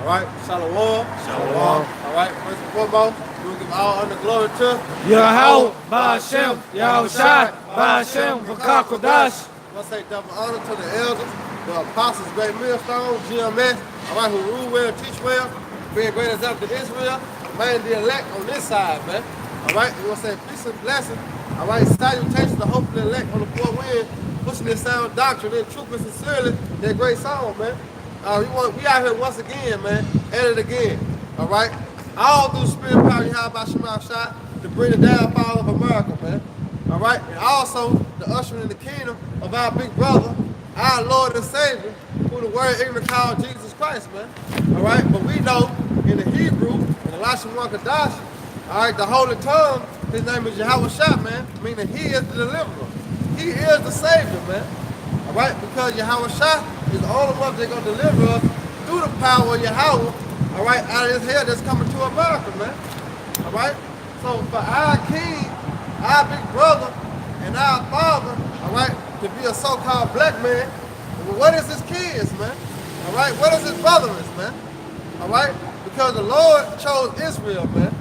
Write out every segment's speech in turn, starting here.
All right, Shalom. Shalom. All right, first and foremost, we will give all honor and glory to Yahweh, Ba'ashem, Yahushai, Ba'ashem, V'kakodash. I want to say double honor to the elders, the apostles, great millstone, Gmsmemphis, all right, who rule well, teach well, being great example to Israel, remain the elect on this side, man. All right, we want to say peace and blessing. All right, salutations to hopefully elect on the fourth wind, pushing this sound doctrine in truth and sincerely, that great song, man. We out here once again, man, at it again. All right, all through spirit power, Yahweh shot to bring the downfall of America, man. All right, and also the ushering in the kingdom of our big brother, our Lord and Savior, who the word ignorant called Jesus Christ, man. All right, but we know in the Hebrew, in Elisha Kadash, all right, the holy tongue, his name is Yahweh Shah, man, meaning he is the deliverer. He is the Savior, man. All right, because Yahweh Shah is the only one that's going to deliver us through the power of Yahweh, all right, out of this hell that's coming to America, man. All right, so for our king, our big brother, and our father, all right, to be a so-called black man, what is his kids, man? All right, what is his brothers, man? All right, because the Lord chose Israel, man.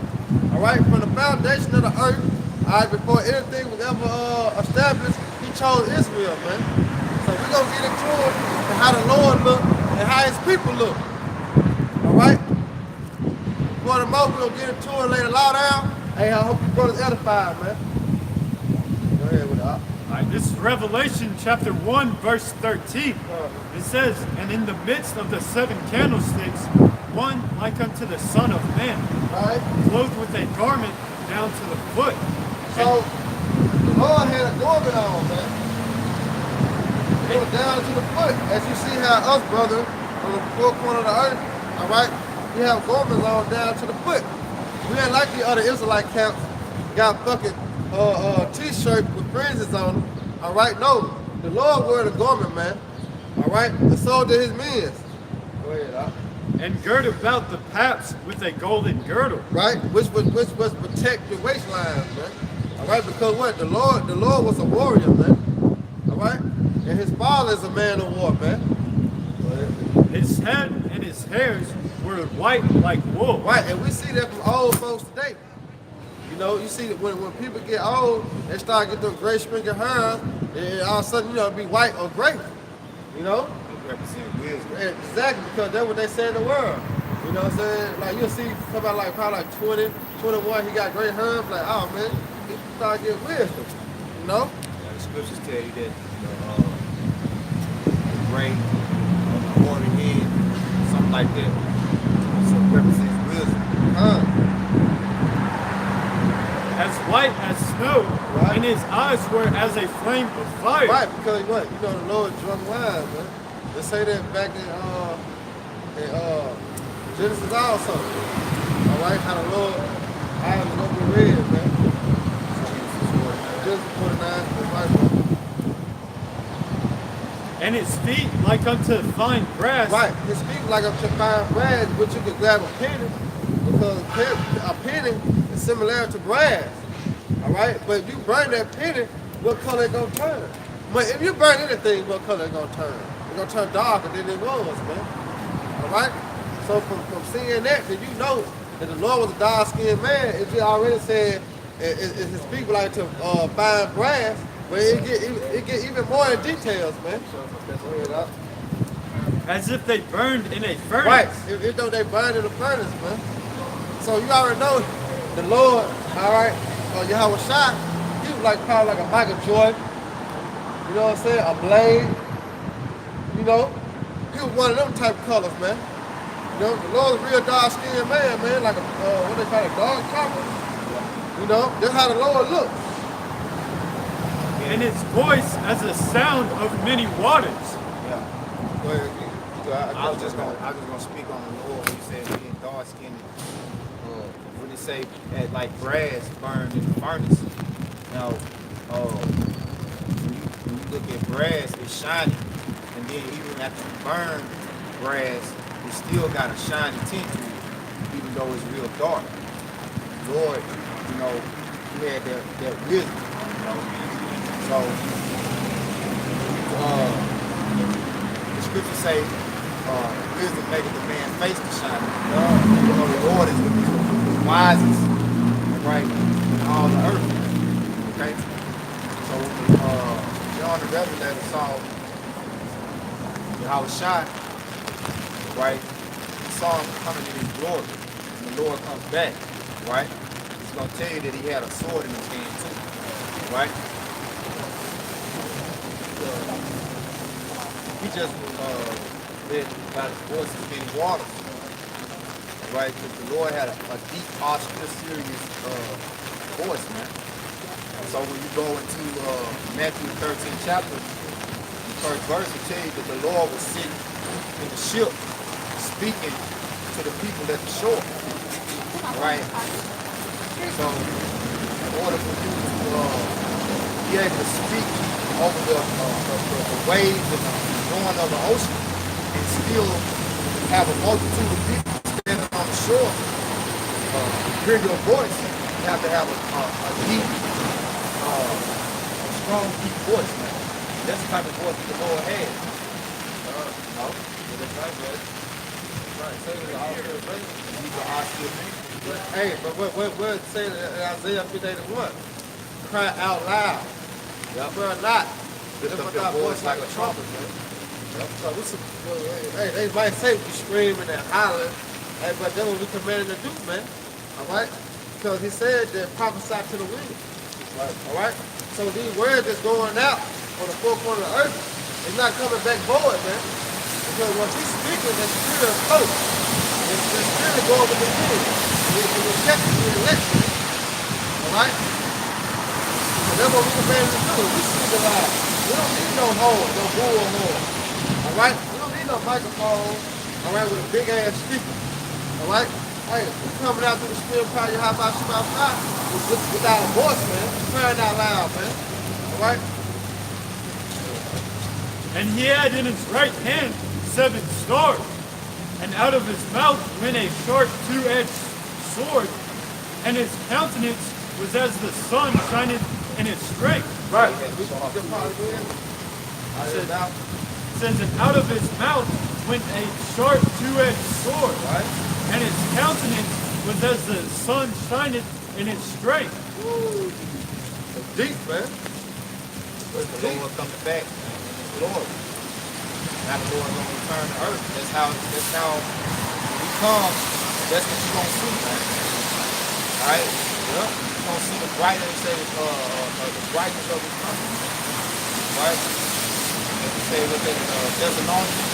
All right, from the foundation of the earth, all right, before anything was ever established, he chose Israel, man. So we're going to get into it and how the Lord look and how his people look. All right? For the moment, we're going to get into it and lay the law down. Hey, I hope you brothers edified, man. Go ahead with that. All right, this is Revelation chapter 1, verse 13. It says, and in the midst of the 7 candlesticks, one like unto the Son of Man, Right? clothed with a garment down to the foot. So, the Lord had a garment on, man. It was down to the foot. As you see how us, brother, on the four corner of the earth, all right, we have garments on down to the foot. We ain't like the other Israelite camps, got fucking t-shirt with fringes on them. All right, no. The Lord wore the garment, man. All right, and so did his men. Go ahead, and gird about the paps with a golden girdle. Right, which was protect your waistline, man. All right, because what? The Lord was a warrior, man. All right, and his father is a man of war, man. His head and his hairs were white like wool. Right, and we see that from old folks today. You know, you see that when people get old, they start getting those gray sprinkled hair, and all of a sudden, you know, be white or gray. You know? Represent wisdom. Exactly, because that's what they say in the world. You know what I'm saying? Like, you'll see somebody like probably like 20, 21, he got gray hair, like, oh man, he start getting wisdom. You know? Yeah, the scriptures tell you that the gray, horny head, something like that. So it represents wisdom. As white as snow, Right. and his eyes were as a flame of fire. Right, because what? You know, the Lord drunk wine, man. They say that back in Genesis also. All right, how the Lord eyes was gonna be red, man. Genesis 49, right. And his feet like unto fine brass. Right, his feet like up to fine brass, but you can grab a penny, because a penny is similar to brass. All right, but if you burn that penny, what color it gonna turn? But if you burn anything, what color it gonna turn? It's gonna turn darker than it was, man. All right. So from seeing that, then you know that the Lord was a dark-skinned man. It just already said his people like to fine brass, but it get even more in details, man. As if they burned in a furnace. Right. If though they burned in the furnace, man. So you already know the Lord, all right, Yahweh Shai, he was like probably like a Michael Jordan. You know what I'm saying? A blade. You know? He was one of them type of colors, man. You know, the Lord's a real dark-skinned man, like a, what they call it, dog copper. You know, that's how the Lord looks. And his voice as the sound of many waters. Yeah. Go ahead. I was just gonna speak on the Lord when you said being dark skinned. When they say that like brass burned in the furnace. Now, when you look at brass, it's shiny, and then even after you burn brass, it still got a shiny tint to it, even though it's real dark. Lord, you know, he had that wisdom, you know. So the scriptures say, wisdom maketh the man face to shine. You know, the Lord is the wisest, right, in all the earth. Okay? So when John the Revelator saw Yahushua, right, he saw him coming in his glory. And the Lord comes back, right? He's going to tell you that he had a sword in his hand too, right? He just led by his voice in many waters, right? Because the Lord had a deep, austere, serious voice, man. So when you go into Matthew 13th chapter, the first verse, it tells you that the Lord was sitting in the ship speaking to the people at the shore, right? So in order for you to be able to speak over the waves and the roaring of the ocean and still have a multitude of people standing on the shore, hear your voice, you have to have a deep, strong, deep voice, man. That's the type of voice that the Lord has. No? That's right, brother. Right. Say it all still man. He's an all still man. Hey, but what say in Isaiah 58:1? Cry out loud. Yep. Spare not. Lift up your voice like a trumpet, man. So hey, they might say we screaming and hollering, hey, but that's what we commanded to do, man. All right? Because he said that prophesy to the wind. Right. All right? So these words that's going out on the four corners of the earth, it's not coming back void, man. Because when he's speaking, the spirit of hope. The spirit goes with the wind. It's catching the election. All right? So that's what we commanded to do. We speak aloud. We don't need no horn, no bullhorn. All right? We don't need no microphone. All right, with a big ass speaker. All right? Hey, we coming out through the spirit of power, how about without a voice, man. Crying out loud, man. All right? And he had in his right hand 7 stars, and out of his mouth went a sharp two-edged sword, and his countenance was as the sun shining in its strength. Right. It says, and out of his mouth went a sharp two-edged sword, Right. and his countenance was as the sun shineth in its strength. Woo. It's deep, man. The Lord coming back in his glory. Now the Lord gonna return to earth. That's how when he comes, that's what you're gonna see, man. Alright? Yeah. You're gonna see the brightness, the brightness of his coming. Right? As we say within Thessalonians,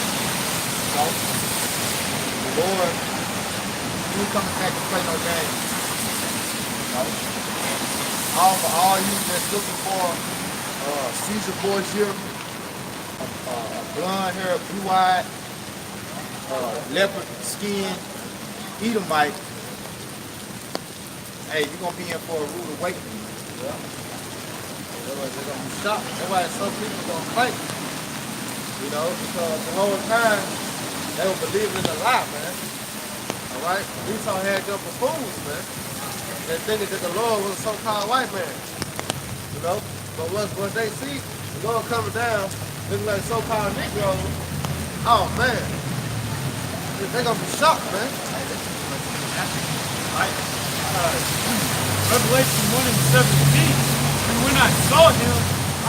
you know, the Lord, he ain't coming back to play no games. You know? For all you that's looking for Caesar Borgia, blonde hair, blue-eyed, leopard skin, Edomite, hey, you're going to be in for a rude awakening. Yeah. They're going to be shocked. That's why some people going to fight. You know, because the whole time, they were believing in the lie, man. All right? Esau had them for fools, man. They thinking that the Lord was a so-called white man. You know? But once they see the Lord coming down, looking like so-called Negroes, oh, man. They're going to be shocked, man. Revelation 1 and 17. And when I saw him,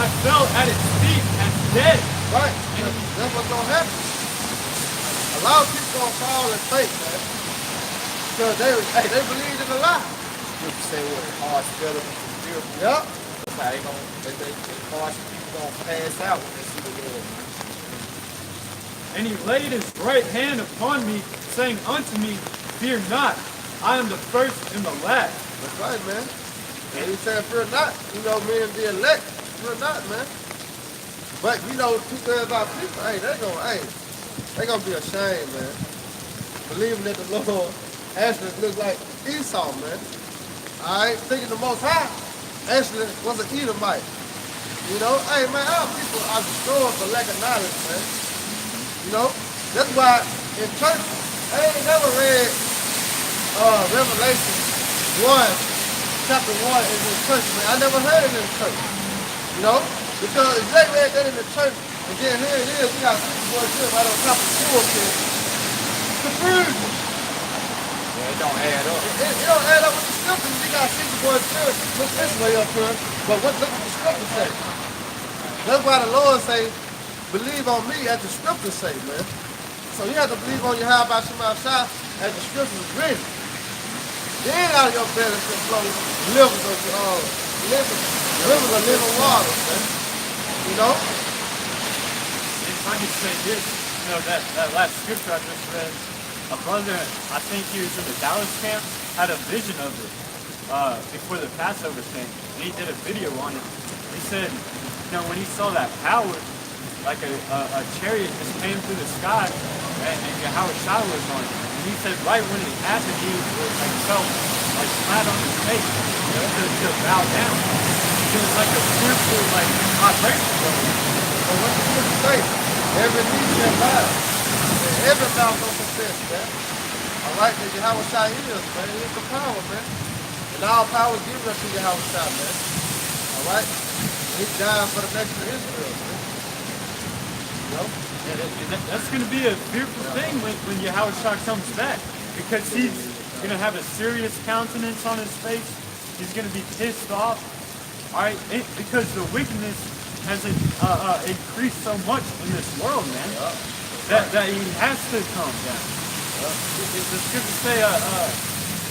I fell at his feet as dead. Right. That's what's going to happen. A lot of people going to fall and fake, man. Because they believe in the lie. Scripture say what hard spell up into the fearful. Yep. That's how they harsh people gonna pass out when they see the Lord. And he laid his right hand upon me, saying unto me, Fear not, I am the first and the last. That's right, man. And he said, fear not. You know, me and the elect. Fear not, man. But, you know, 2/3 of our people, they gonna be ashamed, man. Believing that the Lord actually looks like Esau, man. All right? Thinking the Most High actually was an Edomite. You know? Hey, man, our people are destroyed for lack of knowledge, man. You know? That's why in church, I ain't never read Revelation 1, chapter 1 in the church, man. I never heard it in the church. You know? Because if they read that in the church, And then here it is, we got Super Boy Jim right on top of the bullshit. Confusion. Yeah, it don't add up. It don't add up with the scriptures. We got Super Boy Jim look this way up here, but look what the scriptures say. That's why the Lord say, believe on me as the scriptures say, man. So you have to believe on your how about Shema Shah as the scriptures is written. Then out of your belly shall flow rivers of living water, man. You know? If I could say this, you know, that last scripture I just read, a brother, I think he was in the Dallas camp, had a vision of it before the Passover thing, and he did a video on it. He said, you know, when he saw that power, like a chariot just came through the sky, and Yahweh Shai was on it. And he said right when it happened, he was like felt like flat on his face to bow down. It was like a spiritual like vibration going on. So what the scripture say? Every knee shall bow, and every mouth will confess, man. All right, that Yahweh Shai is, man. He is the power, man. And all power is given unto Yahweh Shai, man. All right? And he died for the nation of Israel, man. You know? And that's going to be a fearful thing when Yahweh Shai comes back, because he's going to have a serious countenance on his face. He's going to be pissed off, all right, because the wickedness has increased so much in this world, man, that he has to come down. The scriptures say,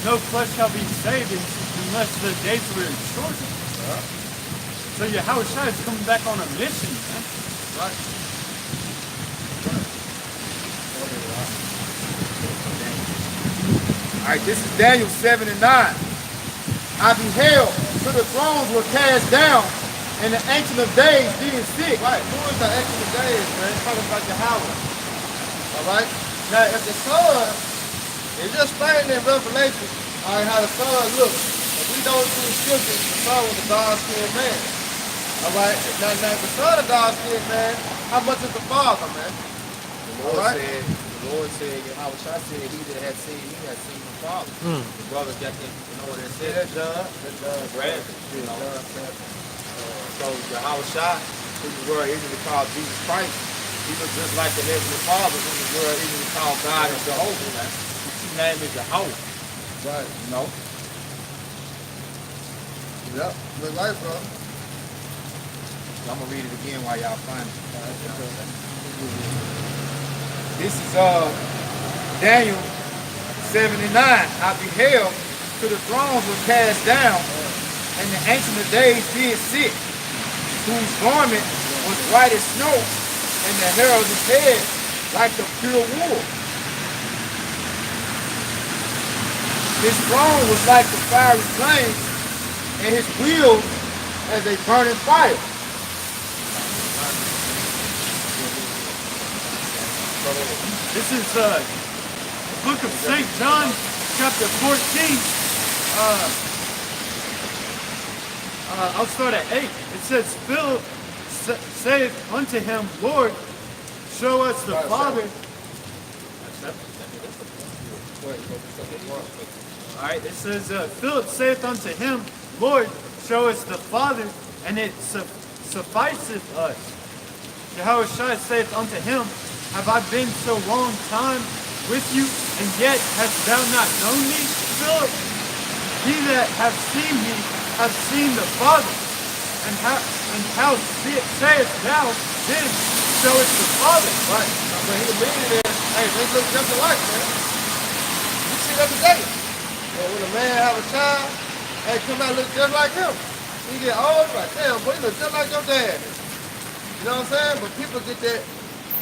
no flesh shall be saved unless the days were shortened. So Yahweh Shai is coming back on a mission, man. Right. All right, this is Daniel 7 and 9. I beheld till the thrones were cast down, and the Ancient of Days being sick. Right. Who is the Ancient of Days, man? It's talking about Yahweh. All right? Now, if the sun, it's just explained in Revelation, all right, how the sun looks. If we don't do the scriptures, the sun was a dark-skinned man. All right? Now, if the son of dark-skinned man, how much is the father, man? The Lord said, Yahweh Shai said, he that had seen me has seen the Father. The brothers got to, you know what it said? That's John. Brad, you know. So Yahweh Shai, who the world easily called Jesus Christ, he was just like the Heavenly Father, who the world easily called God and Jehovah. Man. His name is Jehovah. Right. You know? Yep. Look right, bro. So I'm going to read it again while y'all find it. This is Daniel 7 and 9. I beheld till the thrones were cast down, and the Ancient of Days did sit, whose garment was white as snow, and the hair of his head like the pure wool. His throne was like the fiery flames, and his wheels as a burning fire. This is the book of St. John, chapter 14. I'll start at 8. It says, Philip saith unto him, Lord, show us the Father. All right, it says, Philip saith unto him, Lord, show us the Father, and it sufficeth us. Yahweh Shai saith unto him, have I been so long time with you, and yet hast thou not known me, Philip? He that hath seen me hath seen the Father. And how sayest thou, then showest the Father? Right. But he meaning is, hey, they look just alike, man. You see that today. And when a man have a child, hey, come out look just like him. He get old, like, damn, boy, he look just like your dad. You know what I'm saying? But people get that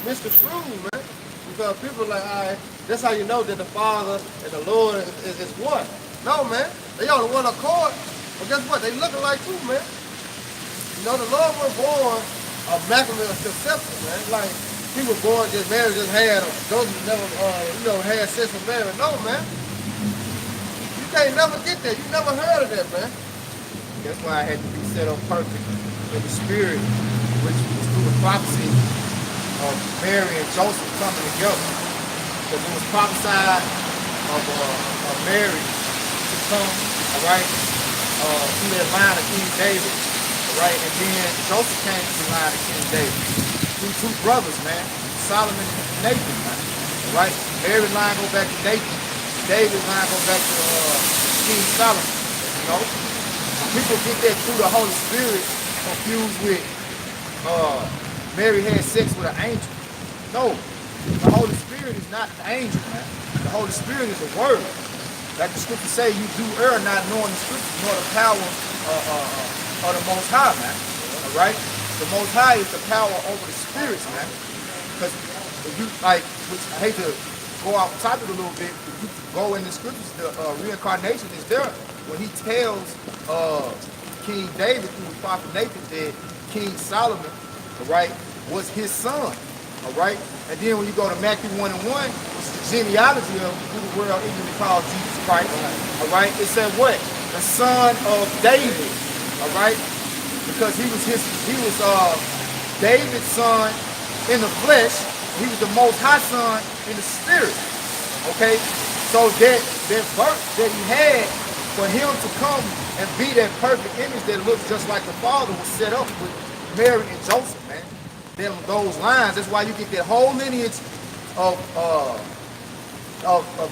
misconstrued, man. Because people are like, all right, that's how you know that the Father and the Lord is one. No, man. They on the one accord. But guess what? They looking like two, man. You know, the Lord was born immaculate conception, man. Like, he was born just married, just had those who never, had sex with Mary. No, man. You can't never get that. You never heard of that, man. That's why I had to be set up perfect in the spirit, which was through the prophecy of Mary and Joseph coming together. Because it was prophesied of Mary to come, all right, through that line of King David, all right, and then Joseph came to the line of King David. through two brothers, man. Solomon and Nathan, man. Right? Mary's line go back to Nathan. David's line go back to King Solomon. You know? People get that through the Holy Spirit confused with Mary had sex with an angel. No. The Holy Spirit is not an angel, man. The Holy Spirit is a word. Like the scriptures say, you do err not knowing the scriptures nor the power of the Most High, man. All right? The Most High is the power over the spirits, man. Because if you, like, which I hate to go off topic a little bit, if you go in the scriptures, the reincarnation is there. When he tells King David through the prophet Nathan that King Solomon, all right, was his son. All right? And then when you go to Matthew 1:1, which is the genealogy of who the world ignorantly calls Jesus Christ, all right, it said what? The son of David, all right? Because he was David's son in the flesh. He was the Most High son in the spirit, okay? So that birth that he had, for him to come and be that perfect image that looks just like the Father, was set up with Mary and Joseph, man. Those lines. That's why you get that whole lineage of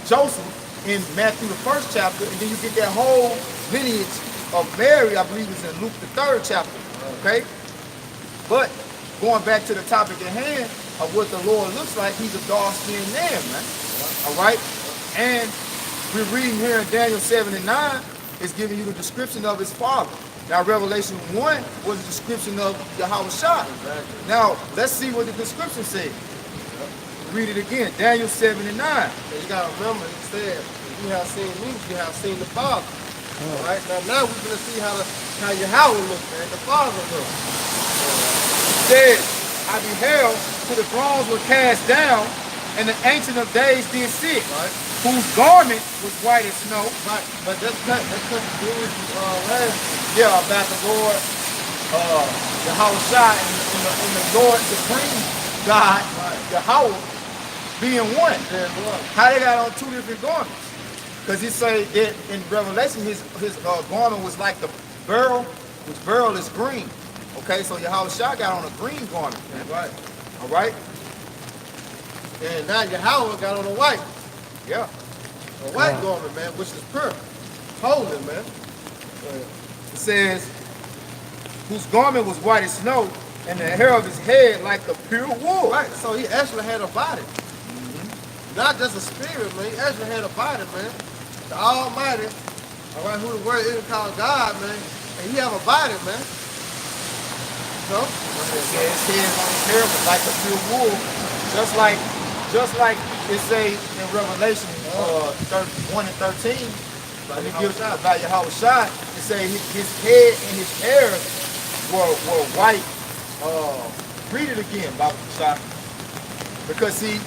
Joseph in Matthew the 1st chapter, and then you get that whole lineage of Mary, I believe is in Luke the 3rd chapter. Okay? But going back to the topic at hand of what the Lord looks like, he's a dark-skinned man, man. All right? And we're reading here in Daniel 7 and 9, it's giving you the description of his father. Now, Revelation 1 was a description of Yahushua. Exactly. Now, let's see what the description says. Read it again, Daniel 7 and 9. You got to remember, he said, you have seen me, you have seen the Father. All right? Now we're going to see how Yahweh looks, man, the Father looks. It says, I beheld till the thrones were cast down, and the Ancient of Days did sit, right, whose garment was white as snow. Right, but that's cut to do with last. Yeah, about the Lord, Yahushua and the Lord Supreme God, right, Yahweh, being one. How they got on two different garments? Because he say that in Revelation, his garment was like the beryl, which beryl is green. Okay, so Yahushua got on a green garment. Man. Right. All right. And now Yahweh got on a white. Yeah. A white garment, man, which is pure. Holy, man. It says, whose garment was white as snow, and the hair of his head like the pure wool. Right, so he actually had a body. Not just a spirit, man. He actually had a body, man. The Almighty, all right, who the word is called God, man. And he have a body, man. So, it says his head on his hair was like the pure wool. Just like it say in Revelation 1 and 13, when it gives about Yahushua, it say his head and his hair were white. Read it again, Bible Shah. Because see,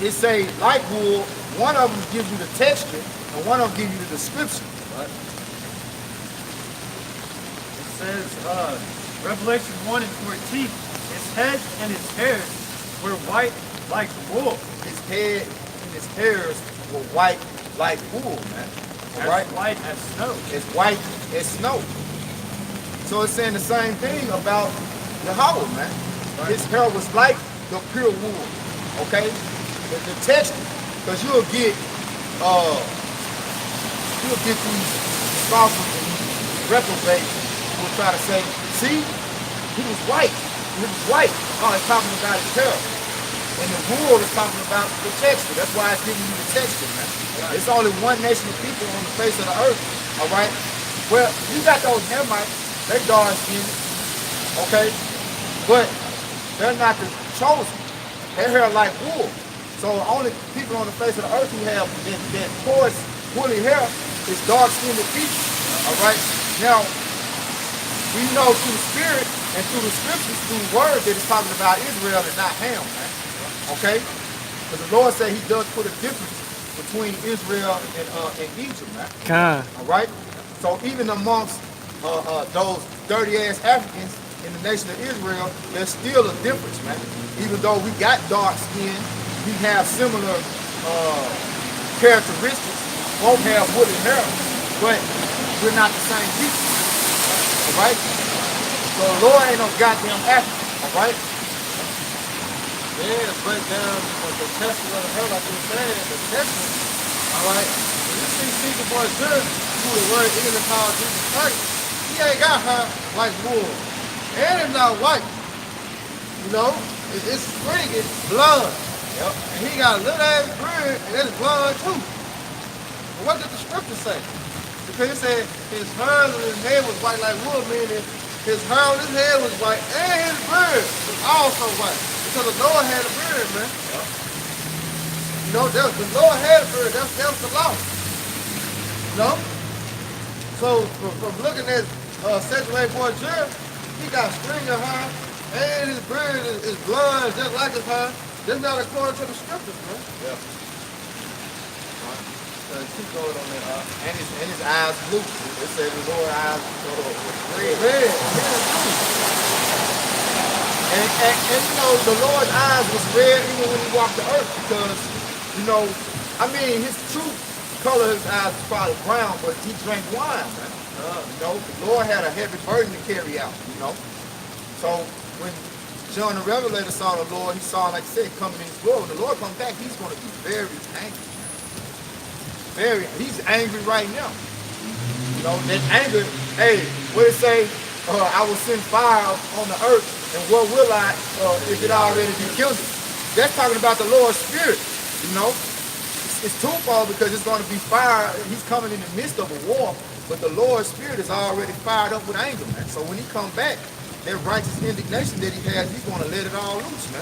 it say like wool, one of them gives you the texture, and one of them gives you the description. Right. It says, Revelation 1 and 14, his head and his hairs were white like wool. His head and his hairs were white like wool, man. As right? white as snow. It's white as snow. So it's saying the same thing about Yahweh, man. Right. His hair was like the pure wool, okay? The texture, because you'll get these scoffers and these reprobates who will try to say, see, he was white. He was white. Oh, it's talking about his hair. And the wool is talking about the texture. That's why it's giving you the texture, man. Right. It's only one nation of people on the face of the earth, all right? Well, you got those Hamites, they dark skinned, okay? But they're not the chosen. Their hair like wool. So only people on the face of the earth who have that coarse, woolly hair is dark-skinned people. All right? Now, we know through the Spirit and through the Scriptures, through the Word, that it's talking about Israel and not Ham, man. Okay? Because the Lord said he does put a difference between Israel and Egypt, man. All right? So even amongst those dirty-ass Africans in the nation of Israel, there's still a difference, man. Even though we got dark skin, we have similar characteristics. Both have woolly hair, but we're not the same people. All right? So the Lord ain't no goddamn African. All right? then break down the testament of her, like you were saying, the testament. All right. When you see Caesar boy good, who the word is called Jesus Christ, he ain't got her like wool. And it's not white. You know? It's springing blood. Yep. And he got a little ass beard, and that's blood too. But what did the scripture say? Because it said his hair and his head was white like wool, meaning his hair on his head was white and his beard was also white. Because the Lord had a beard, man. Yep. You know, the Lord had a beard. That was the law. You know? So from looking at sexual boy Jerry, he got string of hair and his beard is blood just like his hair. That's not according to the scriptures, man. Yep. Keep going on that. And his eyes blue. It said the Lord's eyes was red. Red. And you know, the Lord's eyes was red even when he walked the earth because, you know, I mean, his true color of his eyes was probably brown, but he drank wine, man. You know, the Lord had a heavy burden to carry out, you know. So when John the Revelator saw the Lord, he saw, like I said, coming in his glory. When the Lord comes back, he's going to be very angry. He's angry right now. You know, that anger, hey, what it say? I will send fire on the earth, and what will I if it already be killed? That's talking about the Lord's Spirit, you know. It's twofold because it's going to be fire. He's coming in the midst of a war, but the Lord's Spirit is already fired up with anger, man. So when he comes back, that righteous indignation that he has, he's going to let it all loose, man.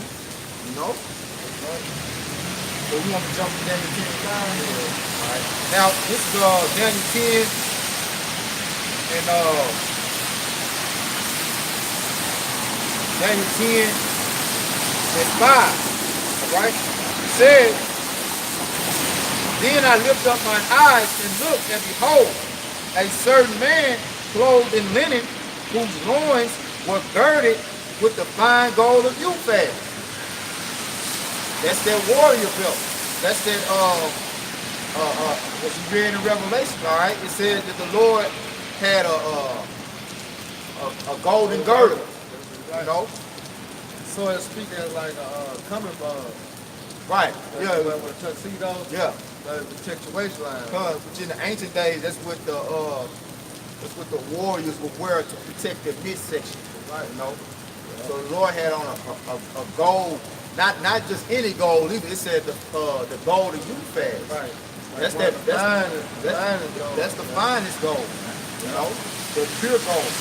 You know? So we want to jump to Daniel 10 now. All right. Now, this is Daniel 10 and Daniel 10 and 5. All right? It says, then I lift up my eyes and looked, and behold, a certain man clothed in linen, whose loins were girded with the fine gold of Uphaz. That's that warrior belt. That's that what you read in Revelation, all right? It says that the Lord had a golden girdle, you know? So it's speaking like coming right? Yeah. With a tuxedo. Yeah. Protect your waistline. Because in the ancient days, that's what the warriors would wear to protect their midsection, right? You know. Yeah. So the Lord had on a gold. Not just any gold either. It said the gold of Uphaz. Right. That's the finest gold. You know, the pure gold.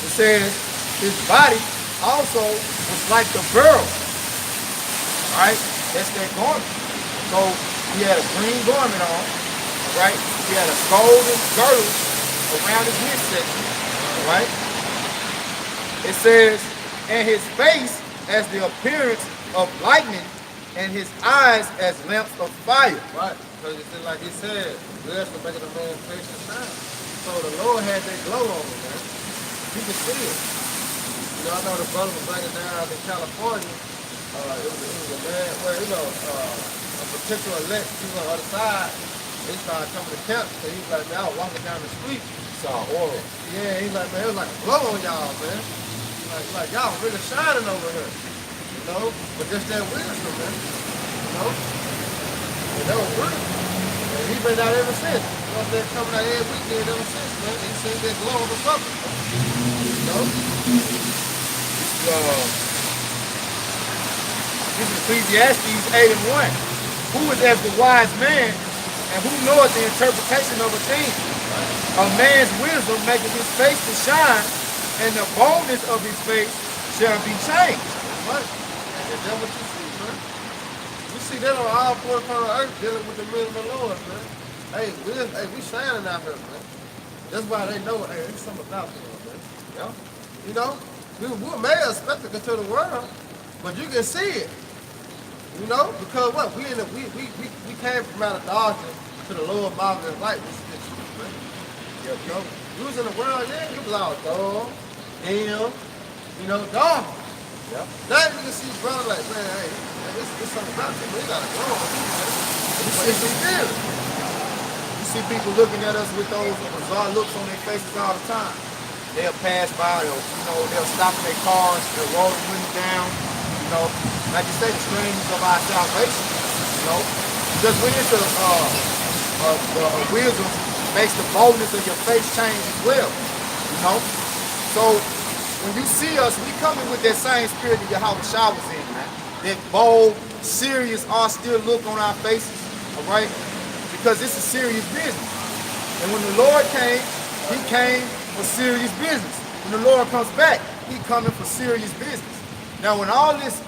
It says his body also was like the beryl. Right? That's that garment. So he had a green garment on. Right? He had a golden girdle around his midsection. Right? It says, and his face as the appearance of lightning, and his eyes as lamps of fire. Right, because it's like he said, blessed to make a man's face to shine. So the Lord had that glow on him, man. You can see it. You know, I know the brother was bringing down in California. It was a man where, you know, a particular elect, he was on the other side. He started coming to camp, so he was like, man, I was walking down the street. Saw aura. Yeah, he's like, man, it was like a glow on y'all, man. Like y'all really shining over here, you know? But just that wisdom, man, you know? And that was real. And he been out ever since. You know, been coming out every weekend ever since, man. He seen that glow on the brother, you know? This is Ecclesiastes 8 and 1. Who is as the wise man, and who knoweth the interpretation of a thing? A man's wisdom maketh his face to shine, and the boldness of his face shall be changed. Right. And that's what you see, man. You see that on all four corners of earth dealing with the men of the Lord, man. Hey, we shining out here, man. That's why they know, hey, there's something about them, man. Yeah. You know, we made a spectacle to the world, but you can see it. You know, because what? We came from out of darkness to the Lord marvelous light. We see the truth, man. Yeah, you know, we was in the world, yeah, it was all dull. Him, you know, dog. Yep. Now you can see brother like, man, hey, it's something about you, but you gotta grow on you, man. You see people looking at us with those bizarre looks on their faces all the time. They'll pass by, they'll stop in their cars, they'll roll the window down, you know, like you say, the strings of our salvation, you know. Just when it's wisdom makes the boldness of your face change as well, you know. So when you see us, we coming with that same spirit that Yahweh Shah was in, man. That bold, serious, austere look on our faces, all right? Because this is serious business. And when the Lord came, he came for serious business. When the Lord comes back, he coming for serious business. Now, when all this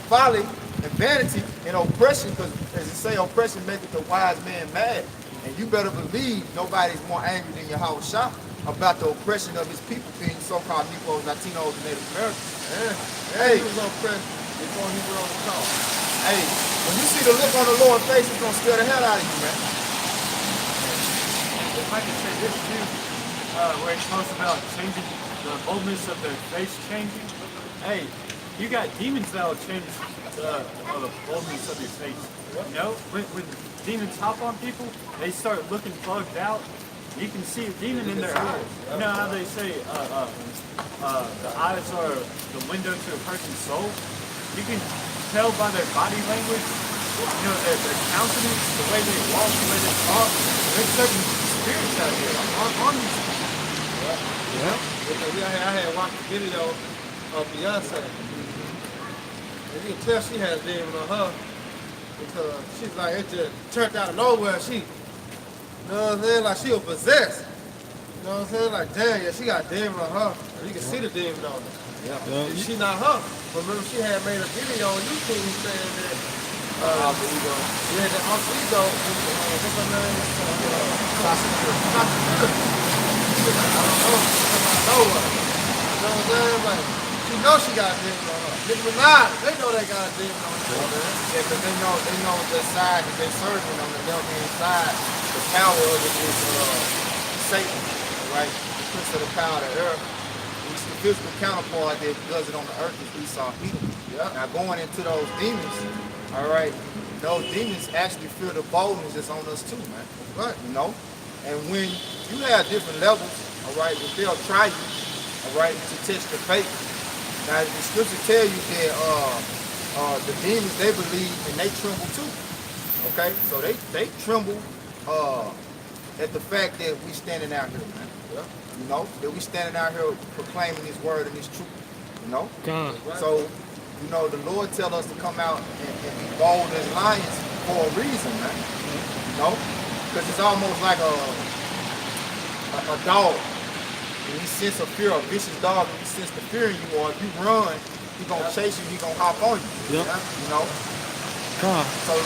folly and vanity and oppression, because as you say, oppression maketh the wise man mad, and you better believe nobody's more angry than Yahweh Shah about the oppression of his people, being so-called Negroes, Latinos, and Native Americans. Hey, he was oppressed before he went on the cross. Hey, when you see the look on the Lord's face, it's gonna scare the hell out of you, man. If I could say this too, where it talks about changing the boldness of their face changing. Hey, you got demons that will change the boldness of your face. You know, when demons hop on people, they start looking bugged out. You can see a demon in their eyes. You know how they say the eyes are the window to a person's soul? You can tell by their body language, you know, their countenance, the way they walk, the way they talk. There's certain spirits out here on these people. Yeah. Because I had watched the video of Beyonce. And you can tell she had a demon on her. Because she's like, it just turned out of nowhere. She, you know what I'm saying? Like she was possessed. You know what I'm saying? Like, damn, yeah, she got a demon on her. And you can see the demon on her. Yeah. She not her. But remember, she had made a video on YouTube saying that, yeah, the Uncle Ego, what's her name? I don't know her. You know what I'm saying? Like, she knows she got a demon on her. Nicki Minaj, they know they got a demon on her. Yeah, because they know the side that they're serving on the left-hand side. The power of it is Satan, right? The prince of the power of the earth. It's the physical counterpart that does it on the earth is Esau Edom. Yeah. Now going into those demons, all right, those demons actually feel the boldness that's on us too, man. Right, you know? And when you have different levels, all right, that they'll try you, all right, to test your faith. Now the scripture tell you that the demons, they believe and they tremble too. Okay? So they tremble at the fact that we standing out here, man. Yeah. You know, that we standing out here proclaiming His word and His truth. You know? God. So, you know, the Lord tell us to come out and be bold as lions for a reason, man. You know? Because it's almost like a dog. When he sense a fear, a vicious dog, when he sense the fear in you, or if you run, he gonna chase you, he gonna hop on you. Yep. You know? God. So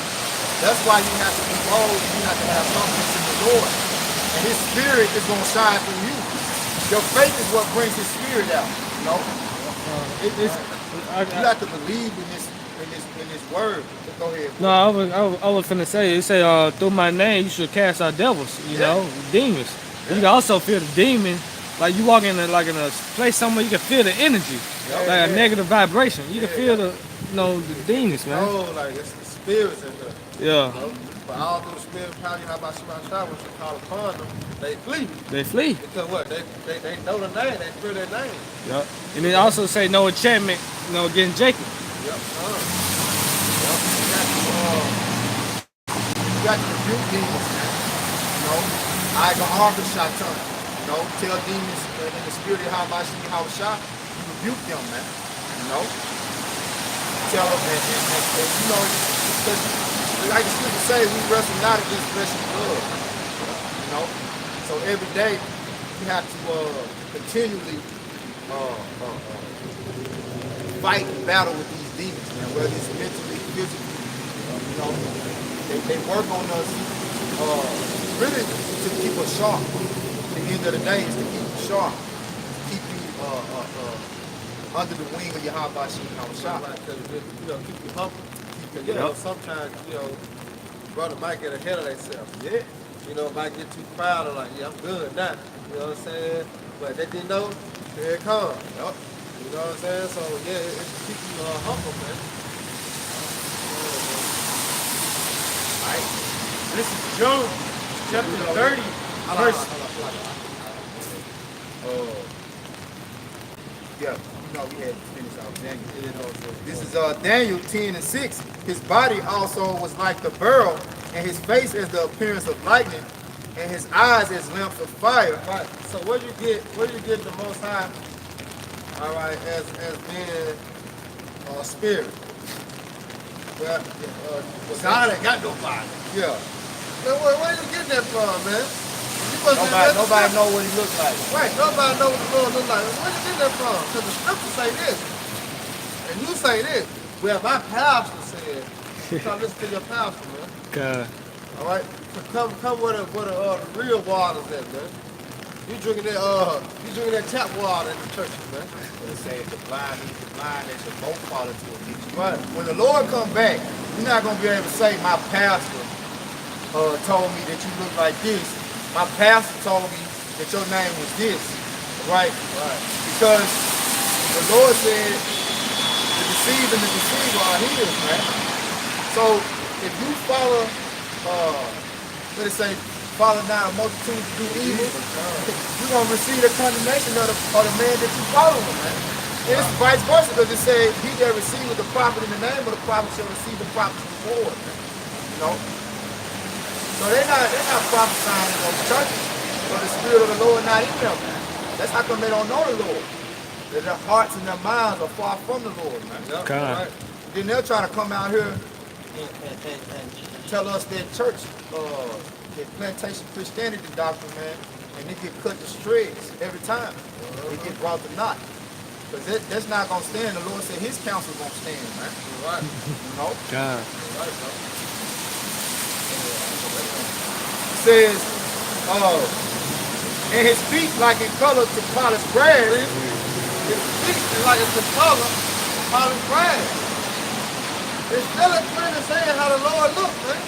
that's why you have to be bold, you have to have confidence in the Lord. And His spirit is gonna shine through you. Your faith is what brings His spirit out, you know? You have to believe in this word. Go ahead. No, I was finna say, it say through my name you should cast out devils, you know, demons. Yeah. You can also feel the demon. Like you walk in a place somewhere, you can feel the energy, like a negative vibration. You can feel the demons, man. Oh, like it's the spirits in there. Yeah. You know? But all through the spirit power, how about Shema when you call upon them, they flee. They flee. Because what? They know the name, they fear their name. Yep. And it also say no enchantment, against Jacob. Yep. You got to rebuke demons, man. You know, I go offer shaitan. You know, tell demons in the spirit of how Shah, you rebuke them, man. You know, tell them and you know, because like the scripture say, we wrestle not against flesh and blood. You know, so every day you have to continually fight and battle with these demons, man. Whether it's mentally, physically, you know, they work on us really to keep us sharp. At the end of the day is to keep you sharp, to keep you under the wing of your Habashi and Hawashah. You know, keep you humble. You know, sometimes, you know, brother might get ahead of themselves. Yeah. You know, might get too proud of like, yeah, I'm good now. You know what I'm saying? But they didn't know, here it comes. Yep. You know what I'm saying? So yeah, it's to keep you humble, man. Alright. This is Job, chapter 30, verse. Yeah. No, we had to finish off Daniel. This is Daniel 10 and 6. His body also was like the beryl, and his face as the appearance of lightning, and his eyes as lamps of fire. Right. So where you get the Most High? All right, as being spirit. Well, God ain't got nobody. Yeah. Man, where you getting that from, man? Nobody know what he looks like. Right, nobody know what the Lord looks like. Where you getting that from? Because the scriptures say this, and you say this. Well, my pastor said, come listen to your pastor, man. God. All right, so come where the real water's at, man. You drinking that tap water in the church, man. They say if the blind leads the blind, they should both fall into a ditch. Right. When the Lord come back, you're not gonna be able to say my pastor told me that you look like this. My pastor told me that your name was this. Right? Right. Because the Lord said the deceived and the deceiver are his, man. So if you follow what it say, follow now a multitude to do evil, you're going to receive the condemnation of the man that you follow, man. And it's vice versa, because it says, he that receiveth the prophet in the name of the prophet shall receive the prophet's reward, man. You know? So they're not prophesying in those churches, but the Spirit of the Lord not in them, man. That's how come they don't know the Lord. That their hearts and their minds are far from the Lord, man. Yep, God. right. Then they'll try to come out here and tell us that church, that plantation Christianity doctrine, man, and they get cut to shreds every time. They get brought to naught. Because that's not going to stand. The Lord said his counsel won't stand, man. Right. You know? God. Right, bro. It says, and his feet like in color to polished brass. His feet is like it's the color of polished brass. It's still a clear to saying how the Lord looks, man.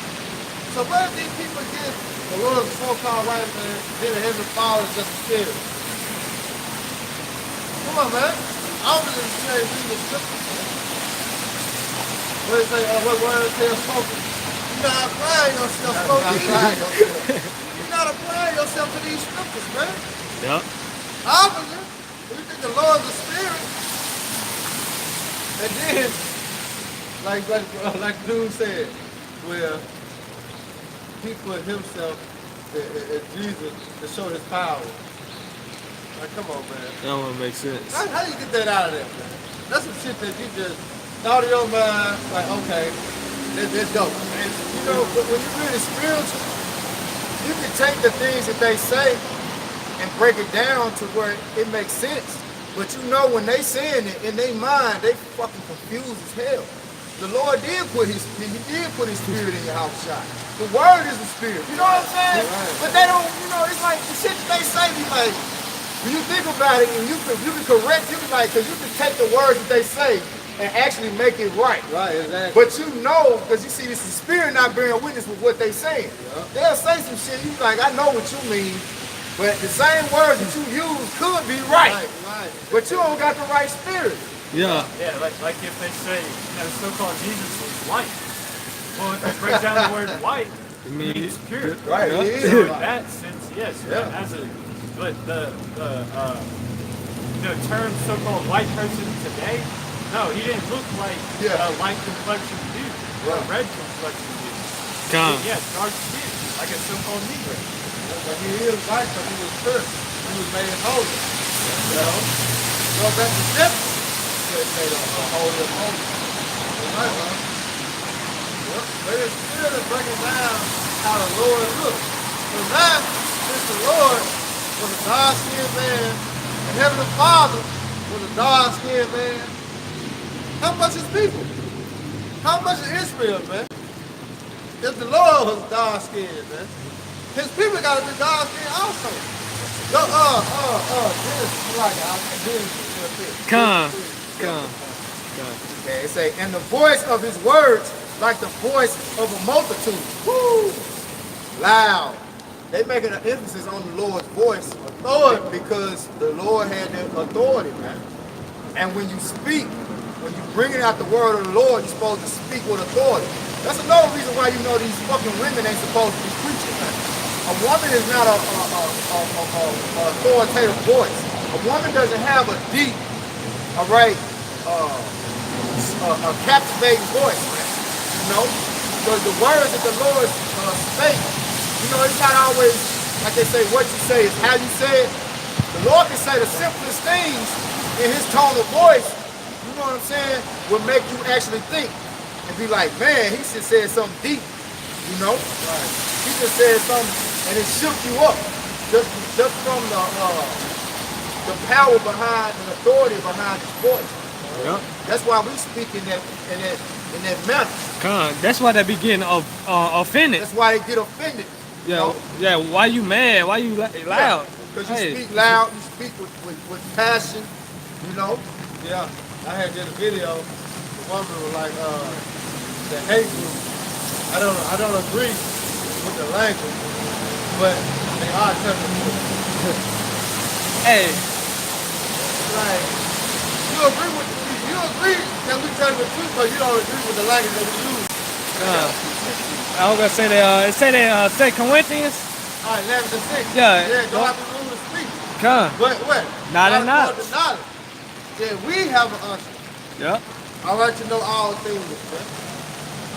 So where did these people get the Lord is so-called right, man? Then the heavenly Father is just a spirit. Come on, man. I don't really say read the scriptures, man. What it say? What word it says spoken? You're not applying yourself spoken. You're not applying yourself to these scriptures, man. Yep. Obviously, we think the Lord is a spirit, and then, like dude said, where he put himself as Jesus to show his power. Like, come on, man. That one makes sense. How do you get that out of there, man? That's some shit that you just thought in your mind, like, okay, that's dope. And, you know, but when you're really spiritual, you can take the things that they say and break it down to where it makes sense. But you know when they saying it in their mind, they fucking confused as hell. The Lord did put his spirit in your house shot. The word is the spirit. You know what I'm saying? Right. But they don't, you know, it's like the shit that they say be like, when you think about it and you can correct, you can like, cause you can take the words that they say and actually make it right. Right, exactly. But you know, because you see this is spirit not bearing witness with what they saying. Yeah. They'll say some shit, you like, I know what you mean, but the same words that you use could be right. Right. But you don't got the right spirit. Yeah. Yeah, like if they say that so-called Jesus was white. Well, if you break down the word white, it means pure. Right. Yeah. It So is. in that sense, yes. Yeah. As a, but the term so-called white person today, no, he didn't look like a light complexion dude or a red complexion dude. Come. Yes, dark skin, like a so-called Negro. But he is right because he was cursed. He was made holy. You know? Go back to Scripture. He was made holy of holy. Right, man. Yep. But it's still breaking down how the Lord looks. So now, since the Lord was a dark-skinned man, and Heavenly Father was a dark-skinned man, how much is people? How much is Israel, man? If the Lord was dark-skinned, man, his people got to be dark-skinned also. Come. Okay, it say, and the voice of his words like the voice of a multitude. Woo! Loud. They making an emphasis on the Lord's voice, authority, because the Lord had that authority, man. And when you speak, when you bringing out the word of the Lord, you're supposed to speak with authority. That's another reason why you know these fucking women ain't supposed to be preaching, man. A woman is not a authoritative voice. A woman doesn't have a deep all right, a captivating voice, man. You know, because the words that the Lord spake, you know, it's not always like they say what you say is how you say it. The Lord can say the simplest things in his tone of voice, you know what I'm saying, will make you actually think and be like, man, he just said something deep, you know? Right. He just said something and it shook you up just from the power behind and authority behind his voice. Yeah. That's why we speak in that manner. That's why they be getting offended. That's why they get offended. Yeah, You know? yeah. Why you mad? Why you loud? Because you speak loud, you speak with passion, you know. Yeah, I had did a video. The woman was like, the hate group. I don't agree with the language, but they are telling the truth. Hey, Like, you agree that we tell the truth, but you don't agree with the language that we use. I was gonna say that. It say that 2 Corinthians. All right, 11 to 6. Yeah. Don't have to rule to speak. Come. But what? Not enough. The knowledge. Yeah, we have an unction. Yeah. All right, to know all things, man.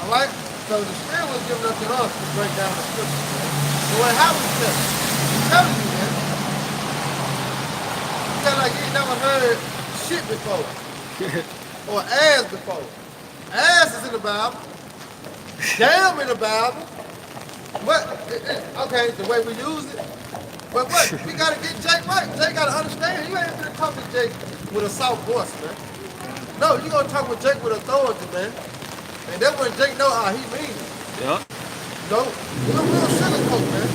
All right? So the Spirit was given us to us to break down the scriptures, man. So what happens to us? I'm telling you, man. You feel like you ain't never heard shit before. Or ass before. Ass is in the Bible. Damn in the Bible. But, okay, the way we use it. But what? We gotta get Jake right. Jake gotta understand. You ain't gonna talk to Jake with a soft voice, man. No, you gonna talk with Jake with authority, man. And that's when Jake know how he means it. Yeah. No, we don't sugarcoat, man.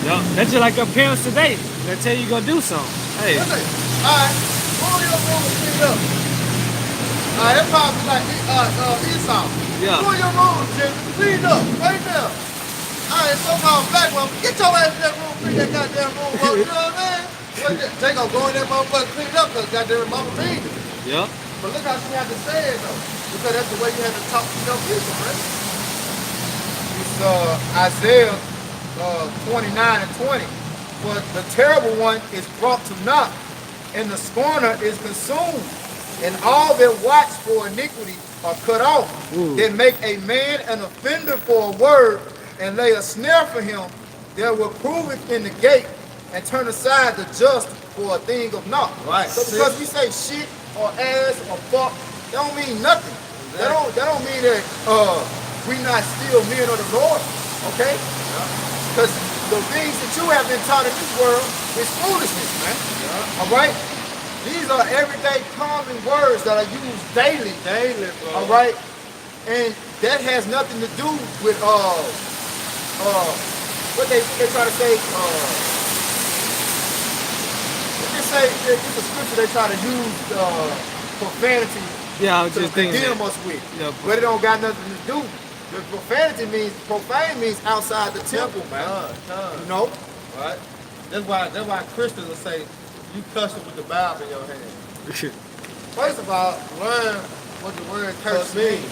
Yeah. That's just like your parents today. They tell you go do something. Hey. Listen, all right, go in your room and clean up. All right, that probably like Esau. Yeah. Go in your room, Jim, clean up, right now. All right, so-called black woman, get your ass in that room, clean that goddamn room, bro. You know what I mean? Jake gonna go in that motherfucker, clean it up, because goddamn mama mean it. Yeah. But look how she had to say it, though. Because that's the way you have to talk to your people, man. It's Isaiah 29 and 20. But the terrible one is brought to naught, and the scorner is consumed, and all that watch for iniquity are cut off. That make a man an offender for a word, and lay a snare for him that will prove it in the gate, and turn aside the just for a thing of naught. Right. So because we say shit or ass or fuck, that don't mean nothing. Exactly. That don't mean that we not still men of the Lord. Okay? Because the things that you have been taught in this world is foolishness, man. Yeah. All right? These are everyday common words that are used daily. Daily, bro. All right? And that has nothing to do with what they try to say, it's a scripture they try to use profanity Yeah, I was to just thinking condemn that. us with. Yeah, But it don't got nothing to do. The profane means outside the temple, man. You know? Right? That's why Christians will say, you cussing with the Bible in your hand. First of all, learn what the word curse means.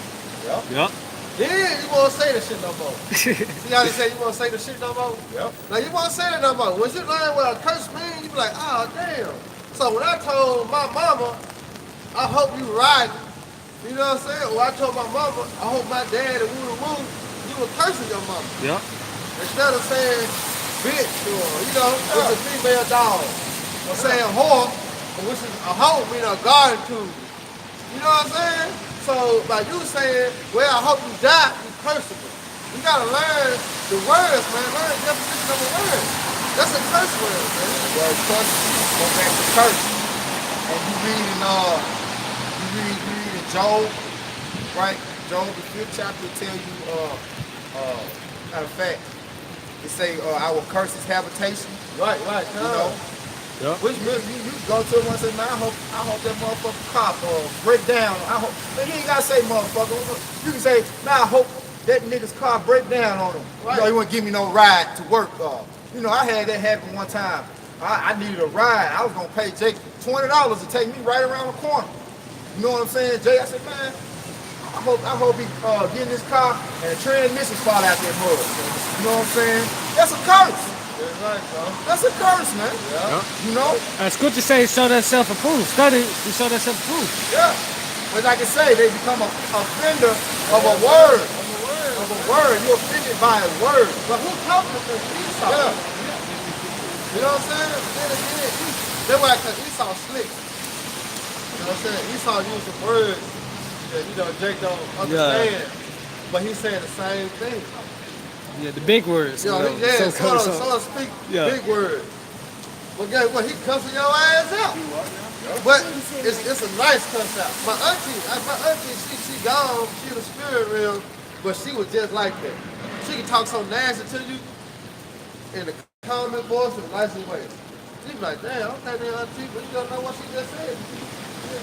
Yeah. Then you won't say the shit no more. See how they say you won't say the shit no more? Yep. Like you won't say it no more. Once you learn what a curse means, you be like, oh damn. So when I told my mama, I hope you riding, you know what I'm saying? Or I told my mama, I hope my dad and woo, you were cursing your mama. Yeah. Instead of saying bitch or, you know, it's a female dog. Or saying whore, which is a hoe, meaning a garden tool. You know what I'm saying? So by you saying, well, I hope you die, you curseable. You gotta learn the words, man. Learn the definition of a word. That's a curse word, man. The word curse, go back to curse. And you read in Job, right? Job, the 5th chapter will tell you, matter of fact, it say, I will curse his habitation. Right, You know? Yeah. Which means you go to him and say, man, I hope that motherfucker cop break down. I hope, man, you ain't gotta say motherfucker. You can say, man, I hope that nigga's car break down on him. Right. You know, he wouldn't give me no ride to work. You know, I had that happen one time. I needed a ride. I was gonna pay Jake $20 to take me right around the corner. You know what I'm saying, Jay? I said, man, I hope he get in this car and the transmission fall out that mud. You know what I'm saying? That's a curse. That's right, bro. That's a curse, man. Yeah. You know? Scripture says show that self-approved. Study to show that self-approved. Yeah. But like I say, they become a offender of a word. Of a word. You're offended by a word. But who taught them this? Esau. Yeah. You know what I'm saying? That's why Esau slick. You know what I'm saying? Esau used the words that, you know, Jake don't understand. But he's saying the same thing. Yeah, the big words. You know, so to speak, big words. But guess what? He cussing your ass out. But it's a nice cuss out. My auntie, she gone, she in the spirit realm, but she was just like that. She can talk so nasty to you in a calming voice and nicest way. You be like, damn, okay then auntie, but you don't know what she just said.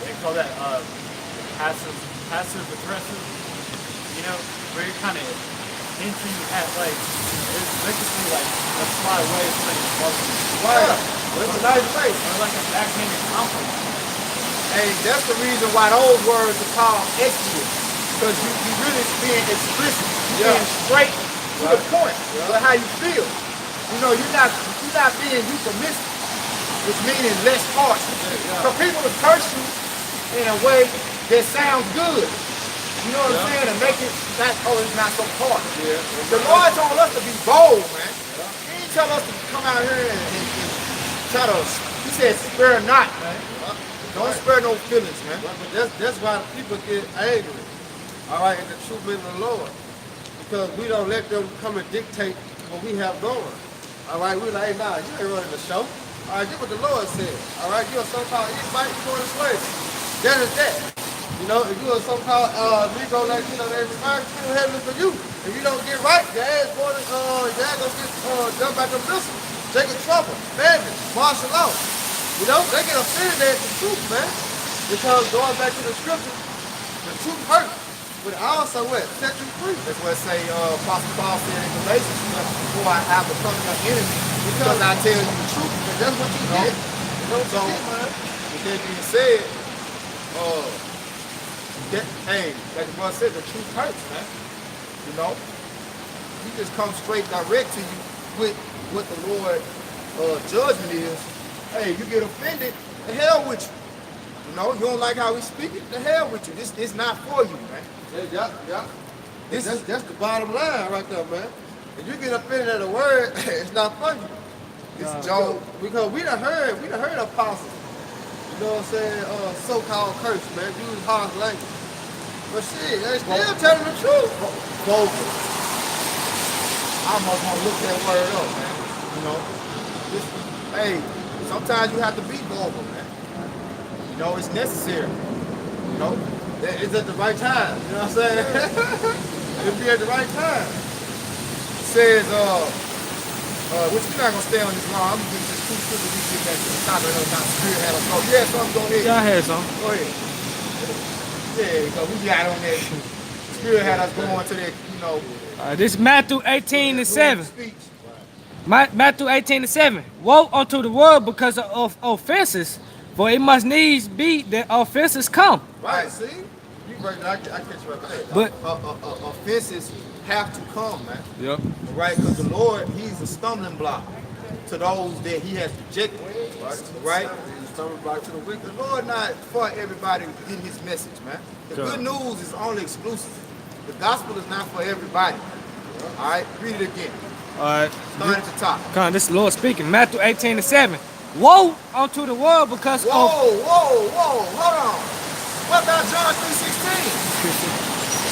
They call that passive aggressive. You know, where you're kind of hinting at like it's basically like a sly way of saying welcome. Right. But it's a nice way. Or like a backhanded compliment. Hey, that's the reason why those words are called explicit. Because you really being explicit. You're being straight to the point of how you feel. You know, you're not being euphemistic, which meaning less harsh. So people will curse you in a way that sounds good. You know what I'm saying? To make it not, it's not so harsh. Yeah. The Lord told us to be bold, man. He didn't tell us to come out here and try to, he said, spare not, man. Don't spare no feelings, man. But that's why the people get angry. All right, in the true meaning of the Lord. Because we don't let them come and dictate what we have going. All right, we're like, hey, nah, you ain't running the show. All right, do what the Lord said. All right, you're a so-called Edomite, you're going to slavery. That is that. You know, if you're a so-called Negro, like, you know, they remind you heaven for you. If you don't get right, your ass going to, your ass gonna get dumped by the missile. They get trouble, famine, martial law. You know, they get offended at the truth, man. Because going back to the scripture, the truth hurts. But also what? Set you free. That's what say Apostle Paul said in Galatians, before I have become your enemy, because I tell you the truth. And that's what you did. You know what So, you did, man. with that being said, hey, like the brother said, the truth hurts, man. You know? He just comes straight direct to you with what the Lord judgment is. Hey, you get offended, the hell with you. You know, you don't like how we speak it, the hell with you. This is not for you, man. Yeah. That's the bottom line right there, man. If you get offended at a word, it's not funny. It's Joe. Because we done heard apostles. You know what I'm saying? So-called curse, man. Use harsh language. But shit, they still telling the truth. Vocal. I almost want to look that word up, man. You know? Hey, sometimes you have to be vocal, man. You know, it's necessary. You know? It's at the right time. You know what I'm saying? It'll be at the right time. It says, which we're not going to stay on this long. I'm going to get just 2 scriptures we get back to the topic of how Spirit had us go. Yeah, something, go ahead. Yeah, I had some. Go ahead. Yeah, because we got on that. Spirit had us going to that, you know. This is Matthew 18:7. Speech. Matthew 18:7. Woe unto the world because of offenses, for it must needs be that offenses come. Right, see? You right, I catch you right there. But Offenses have to come, man. yep. Right? Because the Lord, He's a stumbling block to those that He has rejected. Right? He's coming back to the wicked. The Lord not for everybody getting His message, man. The Sure. good news is only exclusive. The gospel is not for everybody. All right? Read it again. All right. Start at the top. Come on, this is the Lord speaking. Matthew 18:7. Woe unto the world because Whoa, hold on. What about John 3:16?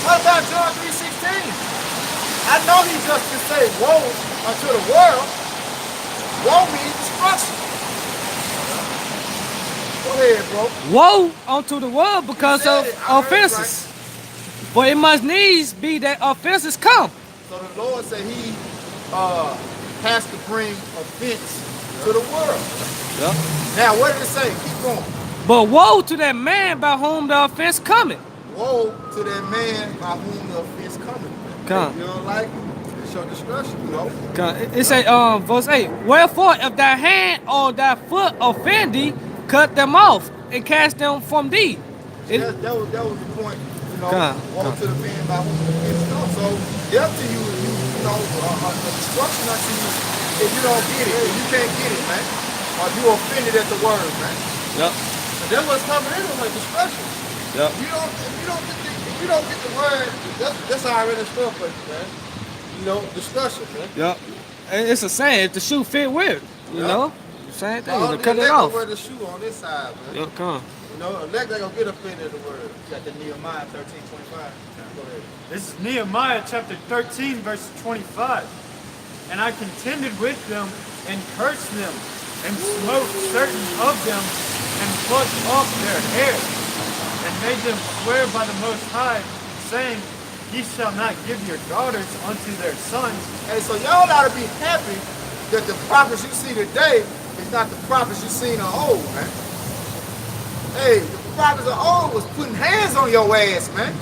What about John 3:16? I know he just can say woe unto the world. Woe means destruction. Go ahead, bro. woe unto the world because You of said it. I heard it offenses. For it must needs be that offenses come. So the Lord said he has to bring offense to the world. Yep. Now, what did it say? Keep going. But woe to that man by whom the offense cometh. Woe to that man by whom the offense cometh. Come. If you don't like it, it's your discretion, you know? Come. It say, verse 8. Wherefore, if thy hand or thy foot offend thee, cut them off and cast them from thee. That was the point. You know, Come, woe come. to the man by whom the offense comes. So, it's up to you, you know, a destruction unto you if you don't get it, if you can't get it, man, or if you offended at the word, man. Yep. And that's what's coming in like destruction. Yep. If you don't get the word, that's already stuff for you, man. You know, destruction, man. Yep. And it's a saying, if the shoe fit, wear it. You know? Same thing, All to cut it off. wear the shoe on this side, man. Yep, come on. You know, elect ain't gonna get offended at the word. You got the Nehemiah 13:25. Go ahead. This is Nehemiah chapter 13, verse 25. And I contended with them and cursed them and smote certain of them and plucked off their hair and made them swear by the Most High, saying, Ye shall not give your daughters unto their sons. Hey, so y'all ought to be happy that the prophets you see today is not the prophets you seen of old, man. Hey, the prophets of old was putting hands on your ass, man.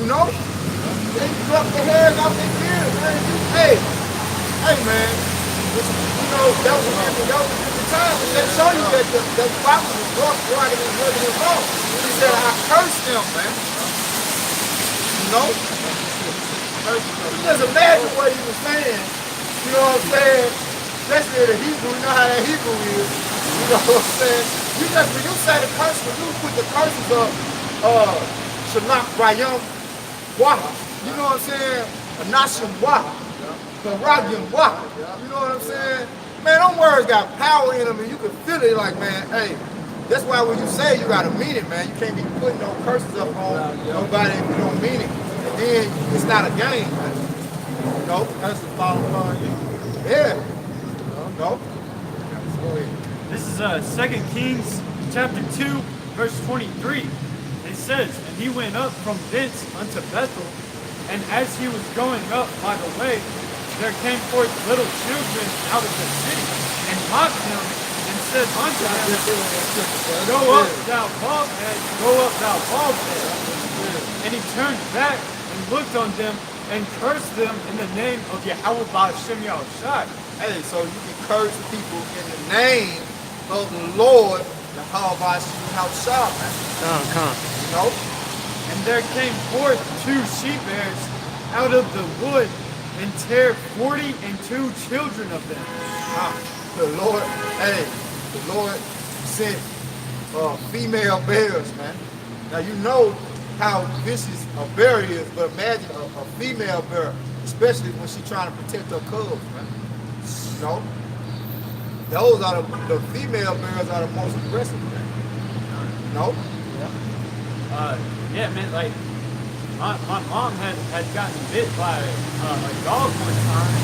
You know? They pluck the hairs off their beard, man. Hey, man. You know, that was the time when they show you that the prophets was walking and living his law. He said, I cursed them, man. You know? Just imagine what he was saying. You know what I'm saying? Especially the Hebrew, you know how that Hebrew is. You know what I'm saying? When you say the curse, when you put the curses of Shalak Rayam Waha, you know what I'm saying? Anashim Waha, Karagim Waha, you know what I'm saying? Man, them words got power in them and you can feel it like, man, hey, that's why when you say it, you gotta mean it, man. You can't be putting no curses up on nobody if you don't mean it. And then it's not a game, man. You know? That's the bottom line. Yeah. No? Go ahead. This is 2 Kings chapter 2, verse 23. It says, And he went up from thence unto Bethel, and as he was going up by the way, there came forth little children out of the city, and mocked him, and said unto him, Go up, thou bald head, go up, thou bald head. And he turned back and looked on them, and cursed them in the name of Yahweh Ba'ashem Yahushai. Hey, so you can curse people in the name of the Lord, the Yahushai, man. Come. You know? And there came forth 2 she-bears out of the wood, and tear 42 children of them. The Lord, hey, the Lord sent female bears, man. Now you know how vicious a bear is, but imagine a female bear, especially when she's trying to protect her cubs, man. You know? Those are the female bears are the most aggressive, man. You know? Yeah, man, like, my mom had gotten bit by a dog one time,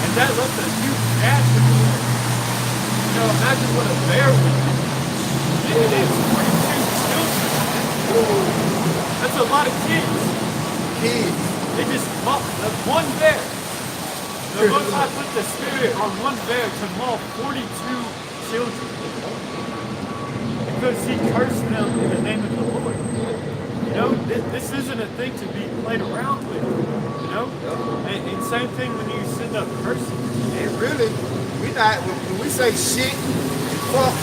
and that left a huge gash in the leg. You know, imagine what a bear would do. It is 42 children. That's a lot of kids. They just maul one bear. The Most High put the spirit on one bear to maul 42 children. Because he cursed them in the name of the Lord. You know, this isn't a thing to be played around with. You know? And same thing when you send up cursing. And really, when we say shit, fuck,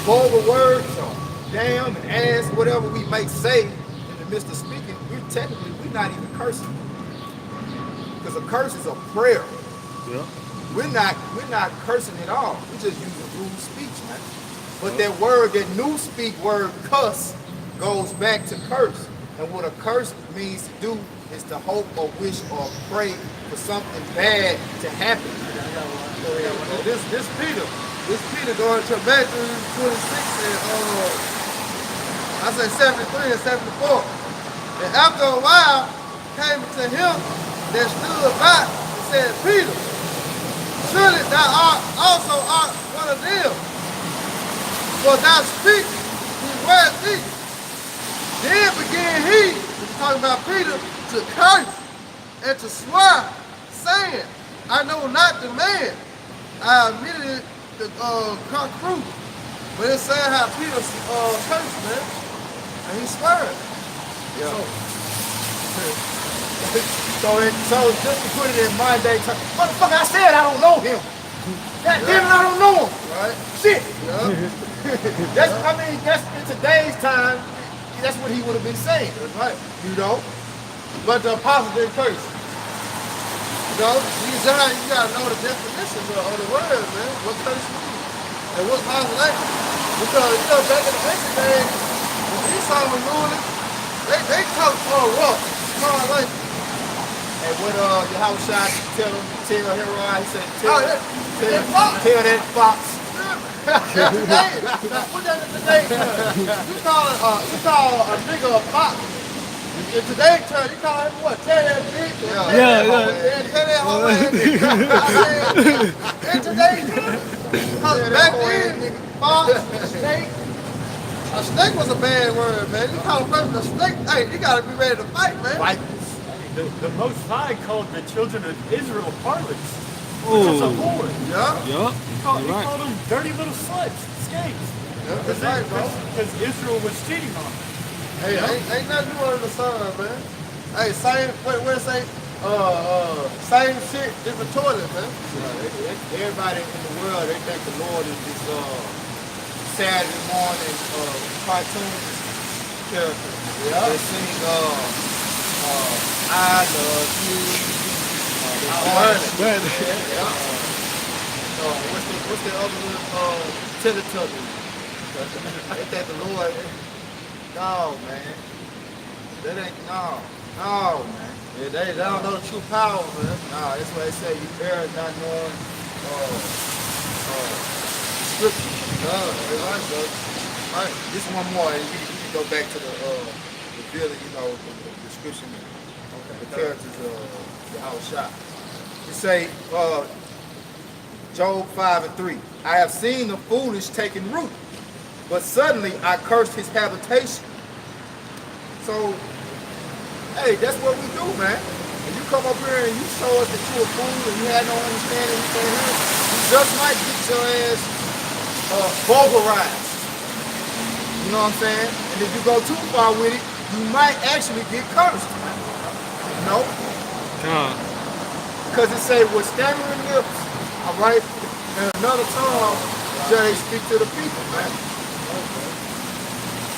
vulgar words, or damn, and ass, whatever we may say in the midst of speaking, we're not even cursing. Because a curse is a prayer. Yeah. We're not cursing at all. We're just using rude speech, man. But that word, that new speak word, cuss, goes back to curse. And what a curse means to do is to hope or wish or pray for something bad to happen. This Peter going to Matthew 26 and I say 73 and 74. And after a while came to him that stood by and said, Peter, surely thou also art one of them, for thou speakest these words thee. Then began he, talking about Peter, to curse and to swear, saying, I know not the man. I immediately come through. But it's saying how Peter cursed, man. And he swearing. Yeah. So just to put it in my day terms, motherfucker, I said I don't know him. God damn it, I don't know him. Right? Shit. Yeah. That's in today's time, that's what he would have been saying. That's right. You know? But the apostles didn't curse. know, these guys, you gotta know the definitions of the words, man. What curse means and what's positive. Because you know, back in the ancient days, when Esau was ruling, they talked for rough, small like. And when Yahushua tell Herod, he said, tell that fox. Today, now put that in today's term. You call a nigga a fox. In today's term, you call him what? Tell that bitch. Tell that whole ass nigga. In today's term, because back then, fox, snake. A snake was a bad word, man. You call a person a snake, hey, you gotta be ready to fight, man. The Most High called the children of Israel harlots. Which is a whore. Yeah. He called them dirty little sluts, skanks. Yeah, that's right, bro. Because Israel was cheating on them. Hey, ain't nothing new under the sun, man. Hey, same, what it say? Same shit, different toilet, man. Everybody in the world, they think the Lord is this Saturday morning cartoon character. Yeah. They sing I love you. What's the other little Teletubbies? Ain't that the Lord? No, man. That ain't no, man. Yeah, they don't know the true power, man. Nah, that's why they say you err not knowing scripture. Right. This one more, and we can go back to the revealing, the description of the characters of the Yahushua. You say, Job 5:3, I have seen the foolish taking root, but suddenly I cursed his habitation. So, hey, that's what we do, man. When you come up here and you show us that you're a fool and you had no understanding, you just might get your ass vulgarized. You know what I'm saying? And if you go too far with it, you might actually get cursed. No? Because it say with stammering lips, all right, and another tongue, shall they speak to the people, man.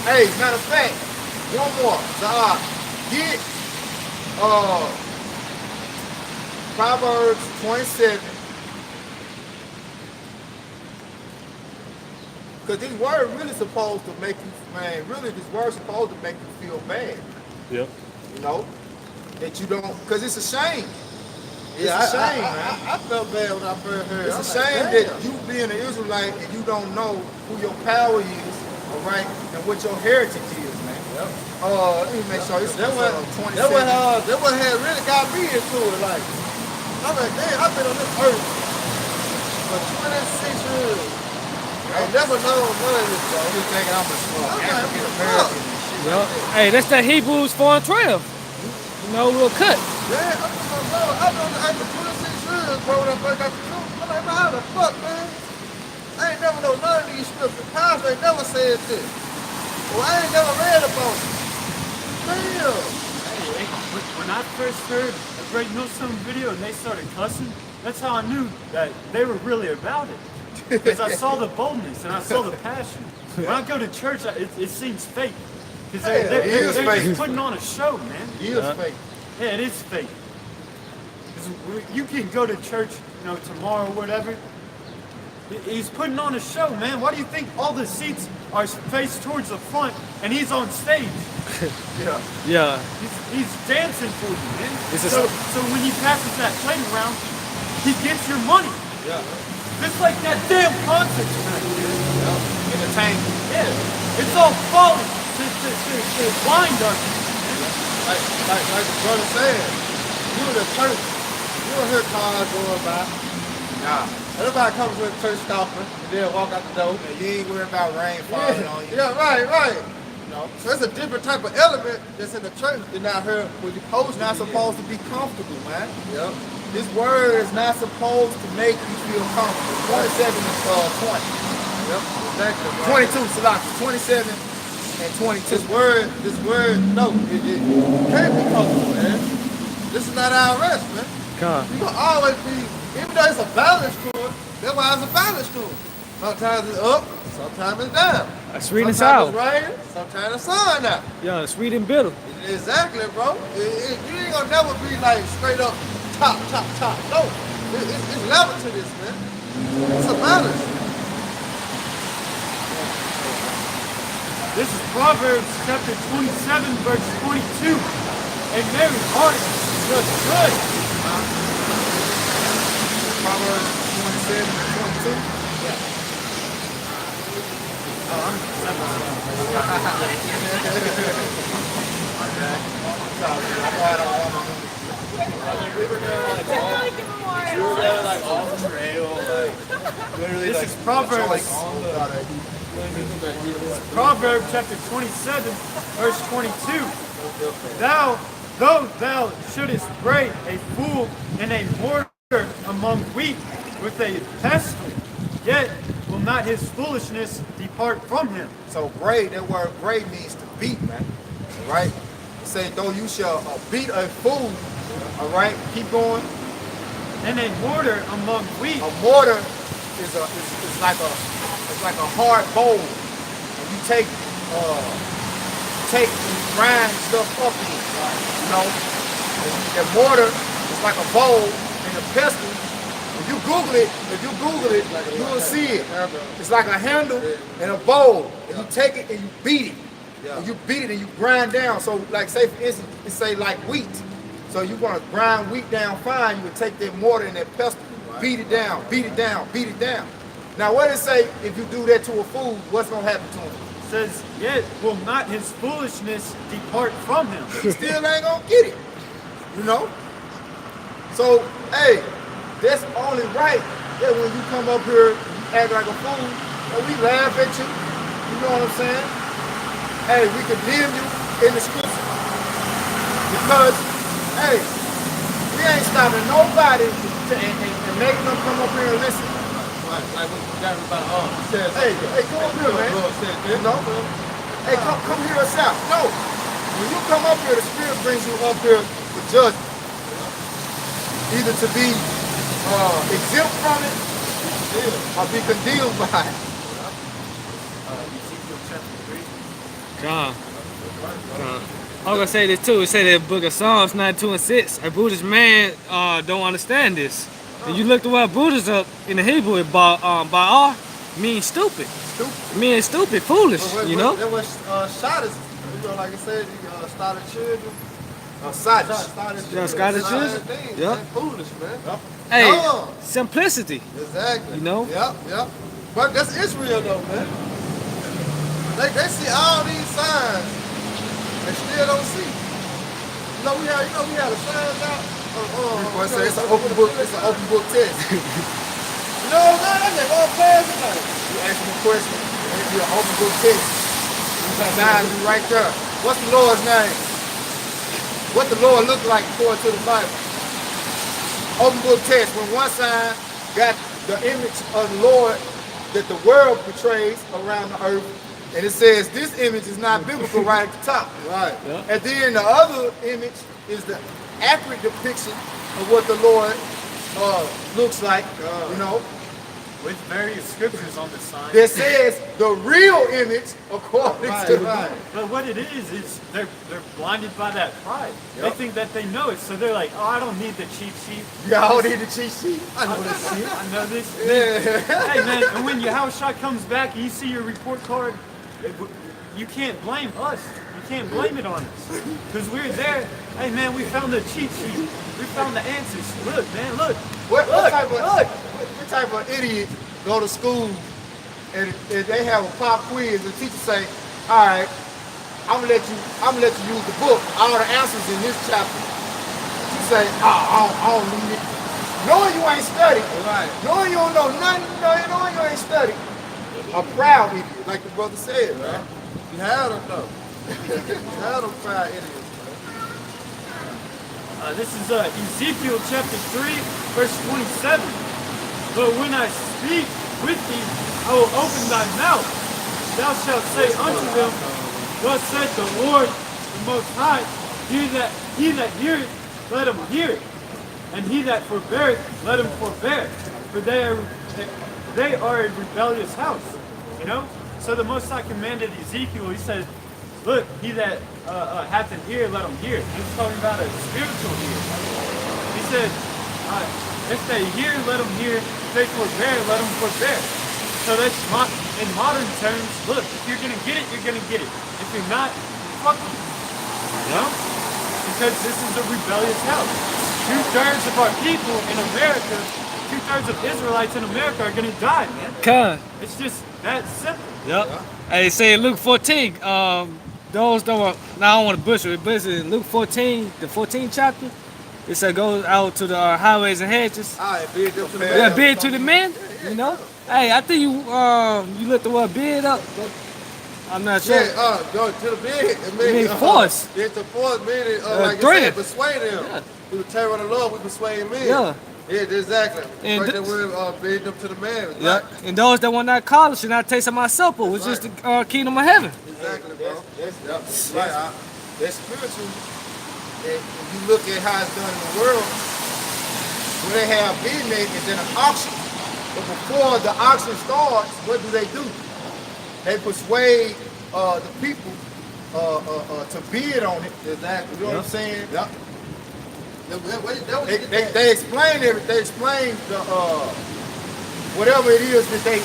Hey, matter of fact, one more. Get Proverbs 27. Because this word really supposed to make you, man, really this word supposed to make you feel bad. Yep. You know? That you don't, because it's a shame. It's Yeah, a shame, man. I felt bad when I first heard it. It's a shame that you being an Israelite and you don't know who your power is, all right, and what your heritage is, man. Yep. Let me make sure. It's That 27. what had really got me into it. Like, I'm like, damn, I've been on this earth for 26 years. I never known none of this, bro. I'm just thinking I'm a African American and shit. Yep. Hey, that's that Hebrews 4:12. You know, we'll cut. Yeah, I've been on the earth for 26 years, bro, when I first got the truth. I'm like, man, how the fuck, man? I ain't never know none of these scriptures. Pastor ain't never said this. Well, I ain't never read about it. Damn. Hey, when I first heard a Great Millstone video and they started cussing, that's how I knew that they were really about it. Because I saw the boldness and I saw the passion. When I go to church, it seems fake. Because they're just putting on a show, man. He is fake. Yeah, it is fake. Because you can go to church, tomorrow or whatever. He's putting on a show, man. Why do you think all the seats are faced towards the front and he's on stage? Yeah. He's dancing for you, man. So when he passes that plate around, he gets your money. Yeah. Just like that damn concert tonight, dude. Entertainment. Yeah. It's all falling to blind us. Like the brother said, you in the church, you don't hear cars going by. Nah. Everybody comes with a church scoffer and then walk out the door. You ain't worried about rain falling on you. Yeah, right. So it's a different type of element that's in the church than out here where you're It's not supposed to be comfortable, man. Yep. This word is not supposed to make you feel comfortable. 27 and 20. Yep, exactly. 22, Salaki. 27 and 22. This word, no, it can't be comfortable, man. This is not our rest, man. You gonna always be, even though it's a balance to it, that's why it's a balance to it. Sometimes it's up, sometimes it's down. Sweet and sour. Sometimes it's raining, sometimes it's sun out. Yeah, sweet and bitter. Exactly, bro. You ain't gonna never be like straight up chop, chop, chop. No, it's level to this, man. It's a balance. This is Proverbs chapter 27, verse 22. A merry heart does good. Proverbs 27, 22. This is Proverbs. Proverbs chapter 27, verse 22. Though thou shouldest break a fool in a mortar among wheat with a pestle, yet will not his foolishness depart from him. So braid, that word braid means to beat, man. All right? It say, though you shall beat a fool, all right? Keep going. In a mortar among wheat. A mortar is like a hard bowl. And you take and grind stuff up in, you know? And the mortar is like a bowl, and a pestle. If you Google it, you will see it. It's like a handle and a bowl. And you take it and you beat it. And you beat it and you grind down. So like say for instance, it say like wheat. So you want to grind wheat down fine, you would take that mortar and that pestle, beat it down, beat it down, beat it down. Now what does it say if you do that to a fool, what's going to happen to him? It says, yet will not his foolishness depart from him. He still ain't going to get it. You know? So, hey, that's only right that when you come up here and you act like a fool, and we laugh at you. You know what I'm saying? Hey, we condemn you in the scripture. Because, hey, we ain't stopping nobody and making them come up here and listen. Like what you got about says, Hey, come up here, man. You know? Hey, come hear us out. No. When you come up here, the Spirit brings you up here for judgment. Either to be exempt from it or be condemned by it. Ezekiel chapter 3. John. I was gonna say this too. It said in the book of Psalms 92 and 6. A Buddhist man don't understand this. And you look the word Buddhist up in the Hebrew, ba'ar means stupid. It means stupid, foolish, you know? That was Scottish, you know, like I said, started children. Scottish children? Yeah. Foolish, man. Yep. Hey, No. simplicity. Exactly. You know? Yep. But that's Israel though, man. They see all these signs and still don't see. We had the signs out. It's an open book test. You know what I'm saying? That's all past tonight. You ask them a question, and it'll be an open book test. Signs be right there. What's the Lord's name? What the Lord looked like according to the Bible? Open book test. When one sign got the image of the Lord that the world portrays around the earth, and it says this image is not biblical right at the top. Right. Yeah. And then the other image is the accurate depiction of what the Lord looks like, you know. With various scriptures on the sign. That says the real image according to the Bible. But what it is they're blinded by that pride. They think that they know it, so they're like, oh, I don't need the cheat sheet. Y'all need the cheat sheet. I know this shit. I know this. Yeah. Hey man, and when your house shot comes back and you see your report card, you can't blame us. You can't blame it on us. Because we're there. Hey man, we found the cheat sheet. We found the answers. Look, man, look. What type of idiot go to school and they have a pop quiz and the teacher say, all right, I'm gonna let you use the book, all the answers in this chapter. You say, I don't need it. Knowing you ain't studied, Right. knowing you don't know nothing, knowing you ain't studied. A proud idiot, like the brother said, man. You had them though. You had them proud idiots. This is Ezekiel chapter 3, verse 27. But when I speak with thee, I will open thy mouth. Thou shalt say unto them, thus saith the Lord, the Most High, he that heareth, let him hear it, and he that forbeareth, let him forbear. For they are a rebellious house. You know? So the Most High commanded Ezekiel, he said, look, he that hath an ear, let him hear. He was talking about a spiritual ear. He said, If they hear, let them hear. If they forbear, let them forbear. So that's in modern terms. Look, if you're gonna get it, you're gonna get it. If you're not, fuck with it. You know? Because this is a rebellious house. 2/3 of our people in America, 2/3 of Israelites in America are gonna die, man. Con. It's just that simple. Yep. Hey, say in Luke 14, those that were, now I don't want to butcher it, but it's in Luke 14, the 14th chapter, it said go out to the highways and hedges. Bid them to the Yeah, man. bid to the men, you know? Hey, I think you looked the word bid up. I'm not sure. Yeah, go to the bid. It mean force. Yeah, to force, meaning, like you threat. said, persuade them. Yeah. Through the terror of the Lord, we persuade men. Yeah. Yeah, exactly. And Right there, we'll bid them to the man. Yeah. Right. And those that were not called should not taste of my supper, which is the kingdom of heaven. Exactly, bro. That's Right. That's spiritual. And if you look at how it's done in the world, when they have bid makers in an auction, but before the auction starts, what do? They persuade the people to bid on it. Exactly. You know what I'm saying? Yep. They explain everything. They explain the whatever it is that they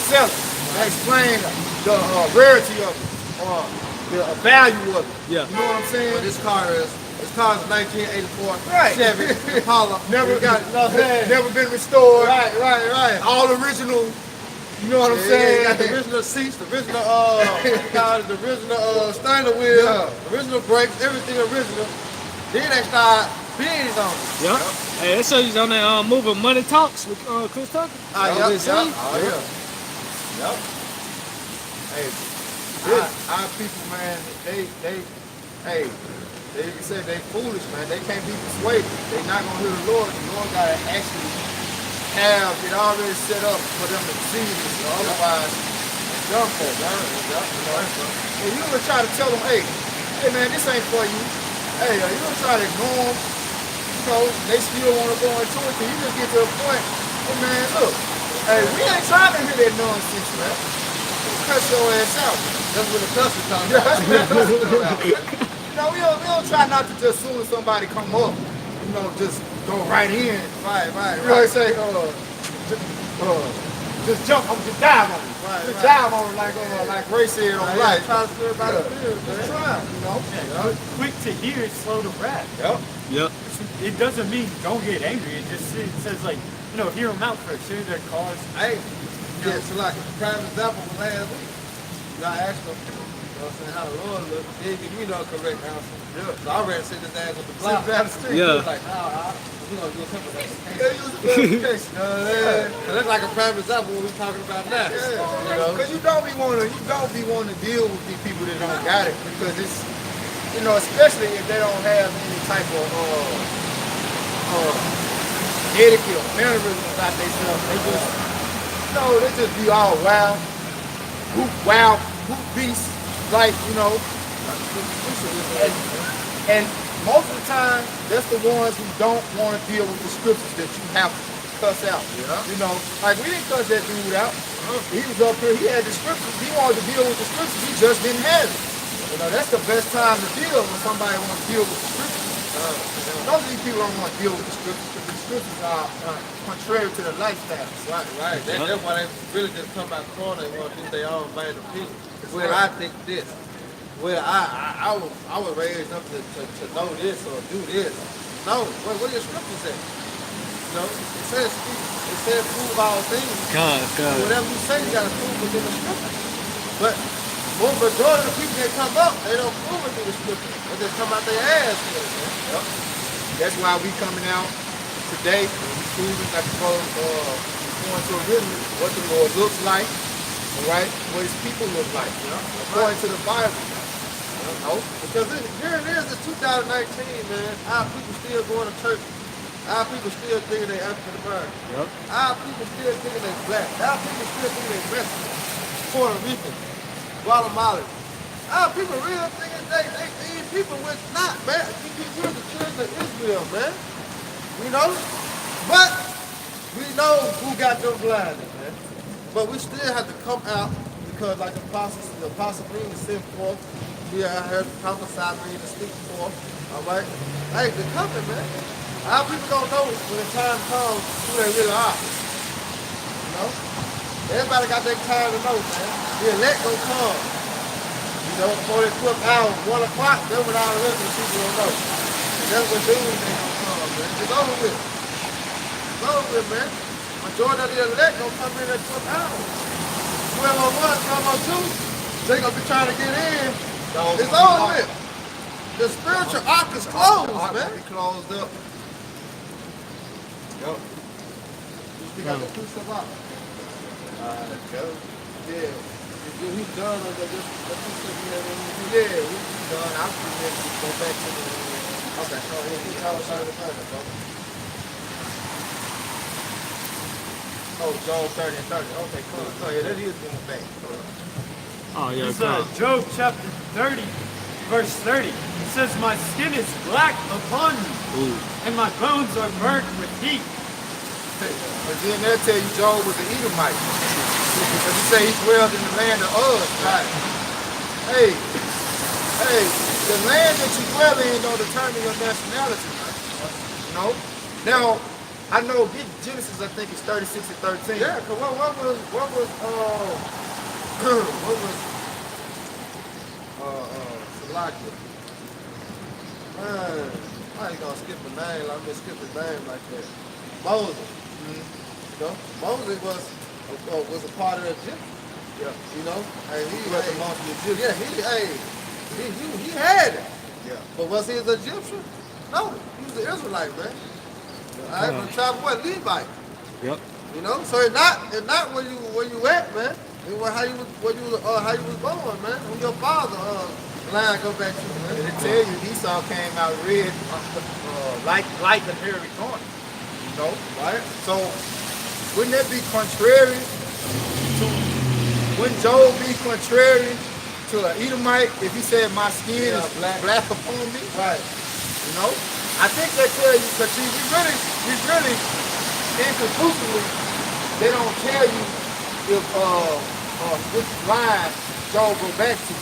sell. They explain the rarity of it, the value of it. Yeah. You know what I'm saying? This car is 1984 Right. Chevy Impala. Never got nothing. never been restored. Right. All original. You know what I'm Yeah, saying? got the original seats, the original the original steering wheel, Yeah. original brakes, everything original. Then they start bidding on it. Yep. Hey, that shows you on that movie Money Talks with Chris Tucker. Yep. Hey, our people, man, they said they foolish, man. They can't be persuaded. They not gonna hear the Lord. The Lord gotta actually have it already set up for them to see this. Otherwise, it's dumb for them. And you gonna try to tell them, hey man, this ain't for you. Hey, you gonna try to ignore them. You know, they still want to go into it. Till you just get to a point, hey man, look, hey, we ain't trying to hear that nonsense, man. Cut your ass out. That's when the cussing comes out. You know, we don't try not to just soon as somebody come up, you know, just go right in. Right. You know what I say? Just jump on, just dive on it. Just dive on it like Ray said on life. Try to steer by the field, Just man. try, you know? Quick to hear, slow to wrath. Yep. Yep. It doesn't mean don't get angry. It just says like, hear them out first. Hear their cause. Hey, yeah, so like a prime example was last week. I asked them, you know what I'm saying, how the Lord looked. They didn't give me no correct answer. Yeah. So I ran to sit his ass with the block. Sit down the street. Yeah. He was like, nah, we gonna do a simple thing. Yeah, use the verification. You know what I mean? So that's like a prime example what we're talking about now. Yeah, You know? because you don't be wanting to deal with these people that don't got it, because it's, especially if they don't have any type of etiquette or mannerism about themselves. They just be all wild, hoop beasts, like, and most of the time, that's the ones who don't want to deal with the scriptures that you have to cuss out. Yeah. Like we didn't cuss that dude out. He was up here, he had the scriptures, he wanted to deal with the scriptures, he just didn't have it. That's the best time to deal when somebody wants to deal with the scriptures. Most of these people don't want to deal with the scriptures because the scriptures are contrary to their lifestyle. Right. That's why they really just come out corner and want to think they all bad opinion. Well, I think this. Well, I was raised up to know this or do this. No, what your scripture say? It says prove all things. God. Whatever you say, you gotta prove within the scripture. But majority of the people that come up, they don't prove it through the scripture. They just come out their ass. Yep. That's why we coming out today and we proving like going to originally what the Lord looks like, all right? What his people look like, according to the Bible. Because here it is in 2019, man. Our people still going to church. Our people still thinking they African American. Yep. Our people still thinking they black. Our people still thinking they Mexican, Puerto Rican, Guatemalan. Our people really thinking they these people which not, man. You're the children of Israel, man. But we know who got them blinded, man. But we still have to come out because like the apostle being sent forth. We out here prophesy being to speak forth. All right? Hey, the coming, man. How people don't know when the time comes who they really are? You know? Everybody got their time to know, man. The elect gonna come. You know, before they flip out 1 o'clock, then when all the rest of the people don't know. And that's what they gonna come, man. It's over with. It's over with, man. Majority of the elect gonna come in at 12 hours. 12:01, 12:02, they gonna be trying to get in. It's over with. The spiritual arc is closed, man. Be closed up. Yup. You got the two stuff out. Yeah. He's done on the two stuff he had in. Yeah, we're done. I'm ready to go back to the. Okay. So he's outside of the planet, bro. Oh, Job 30 and 30. Okay, cool. Oh, yeah, that is going back. Oh yeah, It's come. Job chapter 30, verse 30. It says, my skin is black upon me, Ooh. and my bones are burnt with heat. But then they'll tell you Job was an Edomite. Because he say he dwelled in the land of Uz. Right. Hey, the land that you dwell in don't determine your nationality, man. You know? Now, I know Genesis, I think it's 36 and 13. Yeah, cause what was Salakia? Man, how you gonna skip a name? I'm gonna skip his name like that. Moses. You know, Moses was a part of the Egyptian. Yeah. You know, and he was amongst the Egyptians. Yeah, he had it. Yeah. But was he an Egyptian? No, he was an Israelite, man. All right, from the tribe of what? Levite. Yep. You know, so it's not where you at, man. It was how you was born, man. When your father line go back to, man. And they tell you Esau came out red, like the hairy corn. You know, right? So wouldn't that be contrary to? Wouldn't Job be contrary to an Edomite if he said my skin is black upon me? Right. You know, I think they tell you because we really inconclusively they don't tell you if which line Job go back to.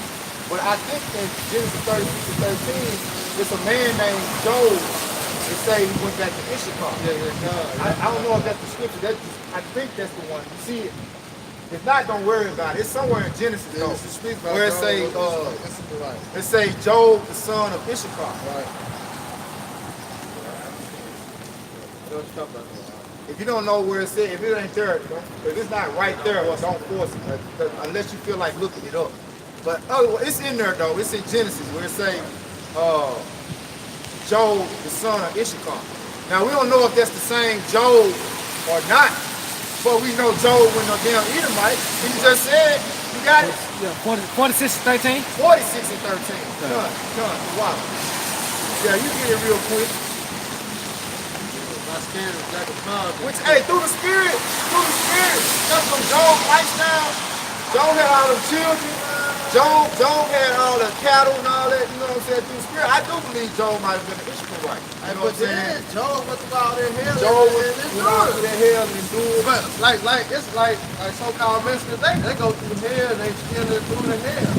But I think in Genesis 36 and 13, it's a man named Job. They say he went back to Issachar. I don't know if that's the scripture. I think that's the one. You see it. If not, don't worry about it. It's somewhere in Genesis though, where it say Job, the son of Issachar. Right. If you don't know where it said, if it ain't there, if it's not right there, don't force it unless you feel like looking it up. But it's in there though. It's in Genesis where it say Job, the son of Issachar. Now we don't know if that's the same Job or not, but we know Job was no damn Edomite. He just said, you got it? Yeah, 46 and 13. 46 and 13. Done. Wow. Yeah, you get it real quick. My skin is black as mud. Which, hey, through the spirit, that's from Job's lifestyle. Job had all the children. Job had all the cattle and all that, you know what I'm saying, through the spirit. I do believe Job might have been an Ishmaelite. You know what I'm saying? Job was about that hell. Job was out through that hell and endured. But it's like so-called Mexicans today, they go through hell and they still through the hell.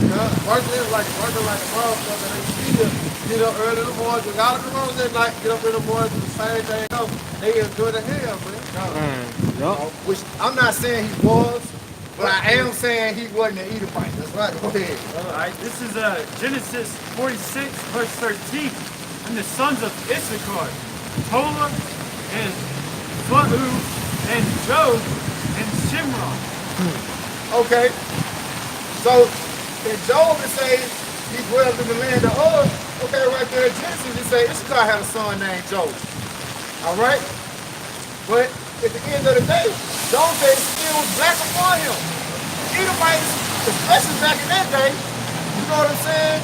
Working like a motherfucker, they still get up early in the morning, drink all the morning, they like get up in the morning, do the same thing. They enjoy the hell, man. Which I'm not saying he was, but I am saying he wasn't an Edomite. That's right. Go ahead. All right, this is Genesis 46, verse 13. And the sons of Issachar, Tola and Phahu and Job and Shimron. Okay. So in Job it says he dwelled in the land of Uz. Okay, right there in Genesis it says Issachar had a son named Job. Alright? But at the end of the day, Job said his skin was black upon him. Edomites, especially back in that day, you know what I'm saying?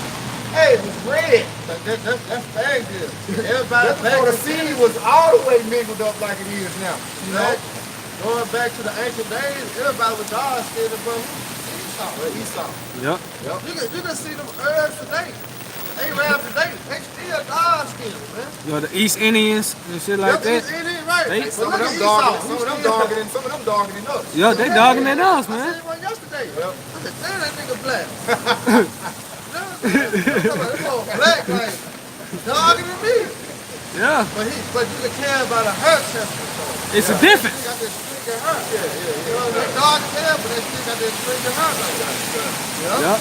Hey, it was red. That's bad deal. Everybody That's before the seed was all the way mingled up like it is now. You know? Going back to the ancient days, everybody was dark skinned, bro. Esau. Yep. You can see them Arabs today. Arabs today, they still dark skinned, man. Yo, the East Indians and shit like that. East Indians, right. They- Some of them darker than us. Yo, they dogging at us, I man. seen one yesterday. Yep. I said, damn, that nigga black. Black, like, dogging at me. Yeah. But you can tell by the hair testing. It's a difference. He got this string of hair. You know, they dark hair, but they still got this string of hair like that. Yeah.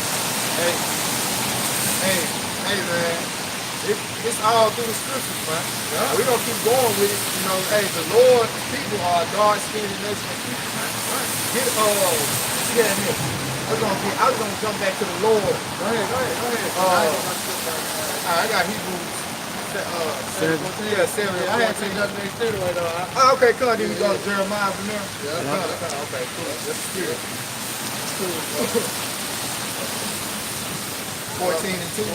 Hey, man. It's all through the scriptures, man. Yeah. We're gonna keep going with it. You know, hey, the Lord people are dark skinned nation of people, man. Get get in here. I was gonna jump back to the Lord. Go ahead. I got Hebrews. 7:14. Yeah, 7. I had to take nothing next anyway, though. Oh, okay, come on, then we go to Jeremiah from there. Yeah. Okay, cool. Let's see it. 14 and 2.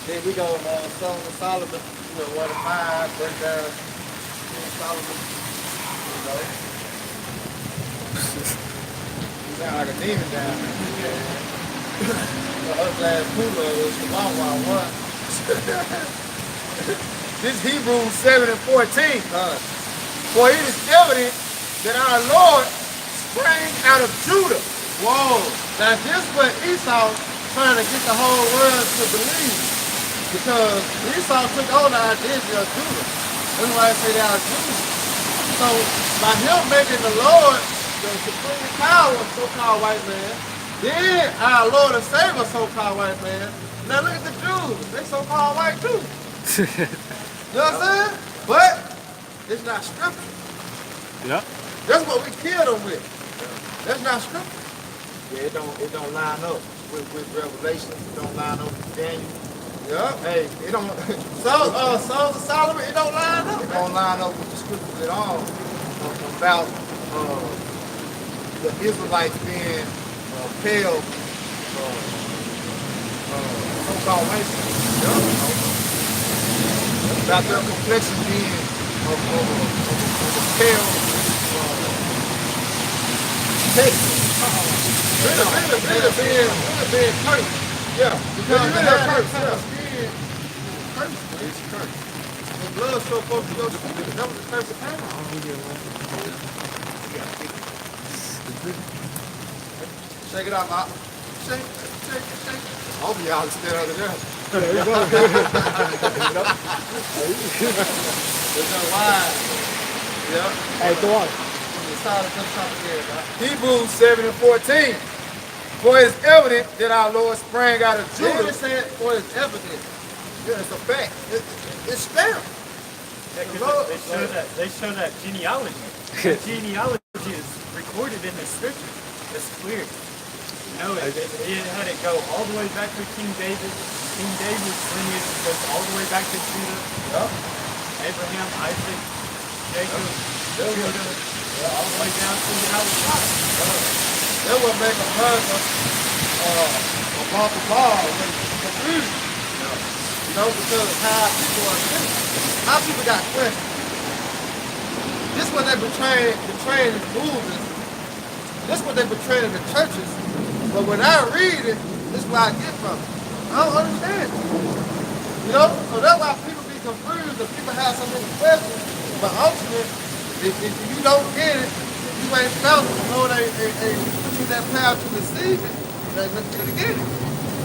Then we go Song of Solomon, 1 to 5, break down Solomon, You sound like a demon down there. The ugly ass Puma was the Wawa one. This Hebrews 7 and 14. Huh. For it is evident that our Lord sprang out of Judah. Whoa. Now this what Esau trying to get the whole world to believe. Because Esau took on the identity of Judah. That's why I say they are Jews. So by him making the Lord the supreme power, so-called white man, then our Lord and Savior, so-called white man. Now look at the Jews. They so-called white too. You know what I'm saying? But it's not scripture. Yeah. That's what we killed them with. That's not scripture. Yeah, it don't line up with Revelation. It don't line up with Daniel. Yeah. Hey, it don't Songs of Solomon, it don't line up. it don't line up with the scriptures at all about the Israelites being pale, so-called white people. About their complexion being of a pale texture. Really being cursed. Yeah, Because really the curse. kind of skin, cursed. It's cursed. The blood so close to your skin, that was the curse of pain. Shake it out, Bob. Shake. I hope y'all stand under there. It's not wide. Yeah. Hey, go on. It's solid to top again, Bob. Hebrews 7 and 14. For it is evident that our Lord sprang out of Judah Judah. said, for it's evident. Yeah, it's a fact. It's stamped. They show that genealogy. The genealogy is recorded in the scripture. It's clear. You know, it had it go all the way back to King David. King David's lineage goes all the way back to Judah. Yeah. Abraham, Isaac, Jacob, Judah, all the way down to Yahweh. That would make America about the ball when it's confused. You know, because of how people are thinking. How people got questions. This is what they betraying the movements. This is what they betraying the churches. But when I read it, this is where I get from it. I don't understand it. You know? So that's why people be confused and people have so many questions. But ultimately, if you don't get it, if you ain't found it, you know, they put you in that path to receive it, they're going to get it.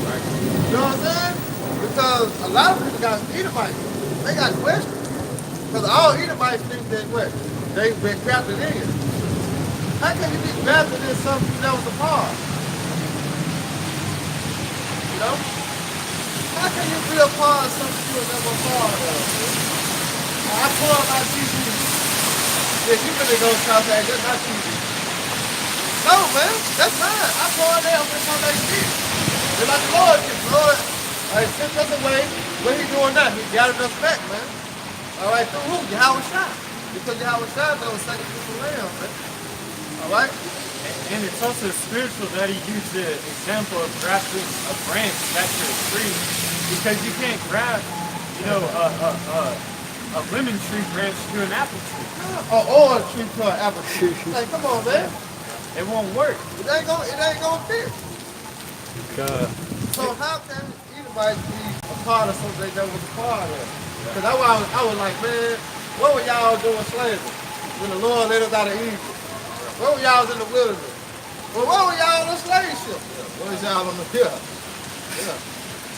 Right. You know what I'm saying? Because a lot of people got Edomites. They got questions. Because all Edomites think that what? They've been grafted in. How can you be grafted in something you never was a part? You know? How can you be a part of something you was never a part of? I pull up my TV. Yeah, you really go stop that. That's not TV. No, man. That's mine. I pull it there with my next kid. They're like the Lord did. Lord, sent us away. What he doing now? He got us back, man. All right, through who? Yahweh Shai. Because Yahweh Shai that was sacrificial lamb, man. All right? And it's also spiritual that he used the example of grafting a branch back to a tree, because you can't graft, you know, a lemon tree branch to an apple tree. Or orange tree to an apple tree. Like, come on, man. It won't work. It ain't gonna fit. God. So how can anybody be a part of something they never was a part of? Because that's why I was like, man, what were y'all doing slavery when the Lord led us out of Egypt? What were y'all in the wilderness? Well, what were y'all on a slave ship? What is put y'all on the hill. Yeah.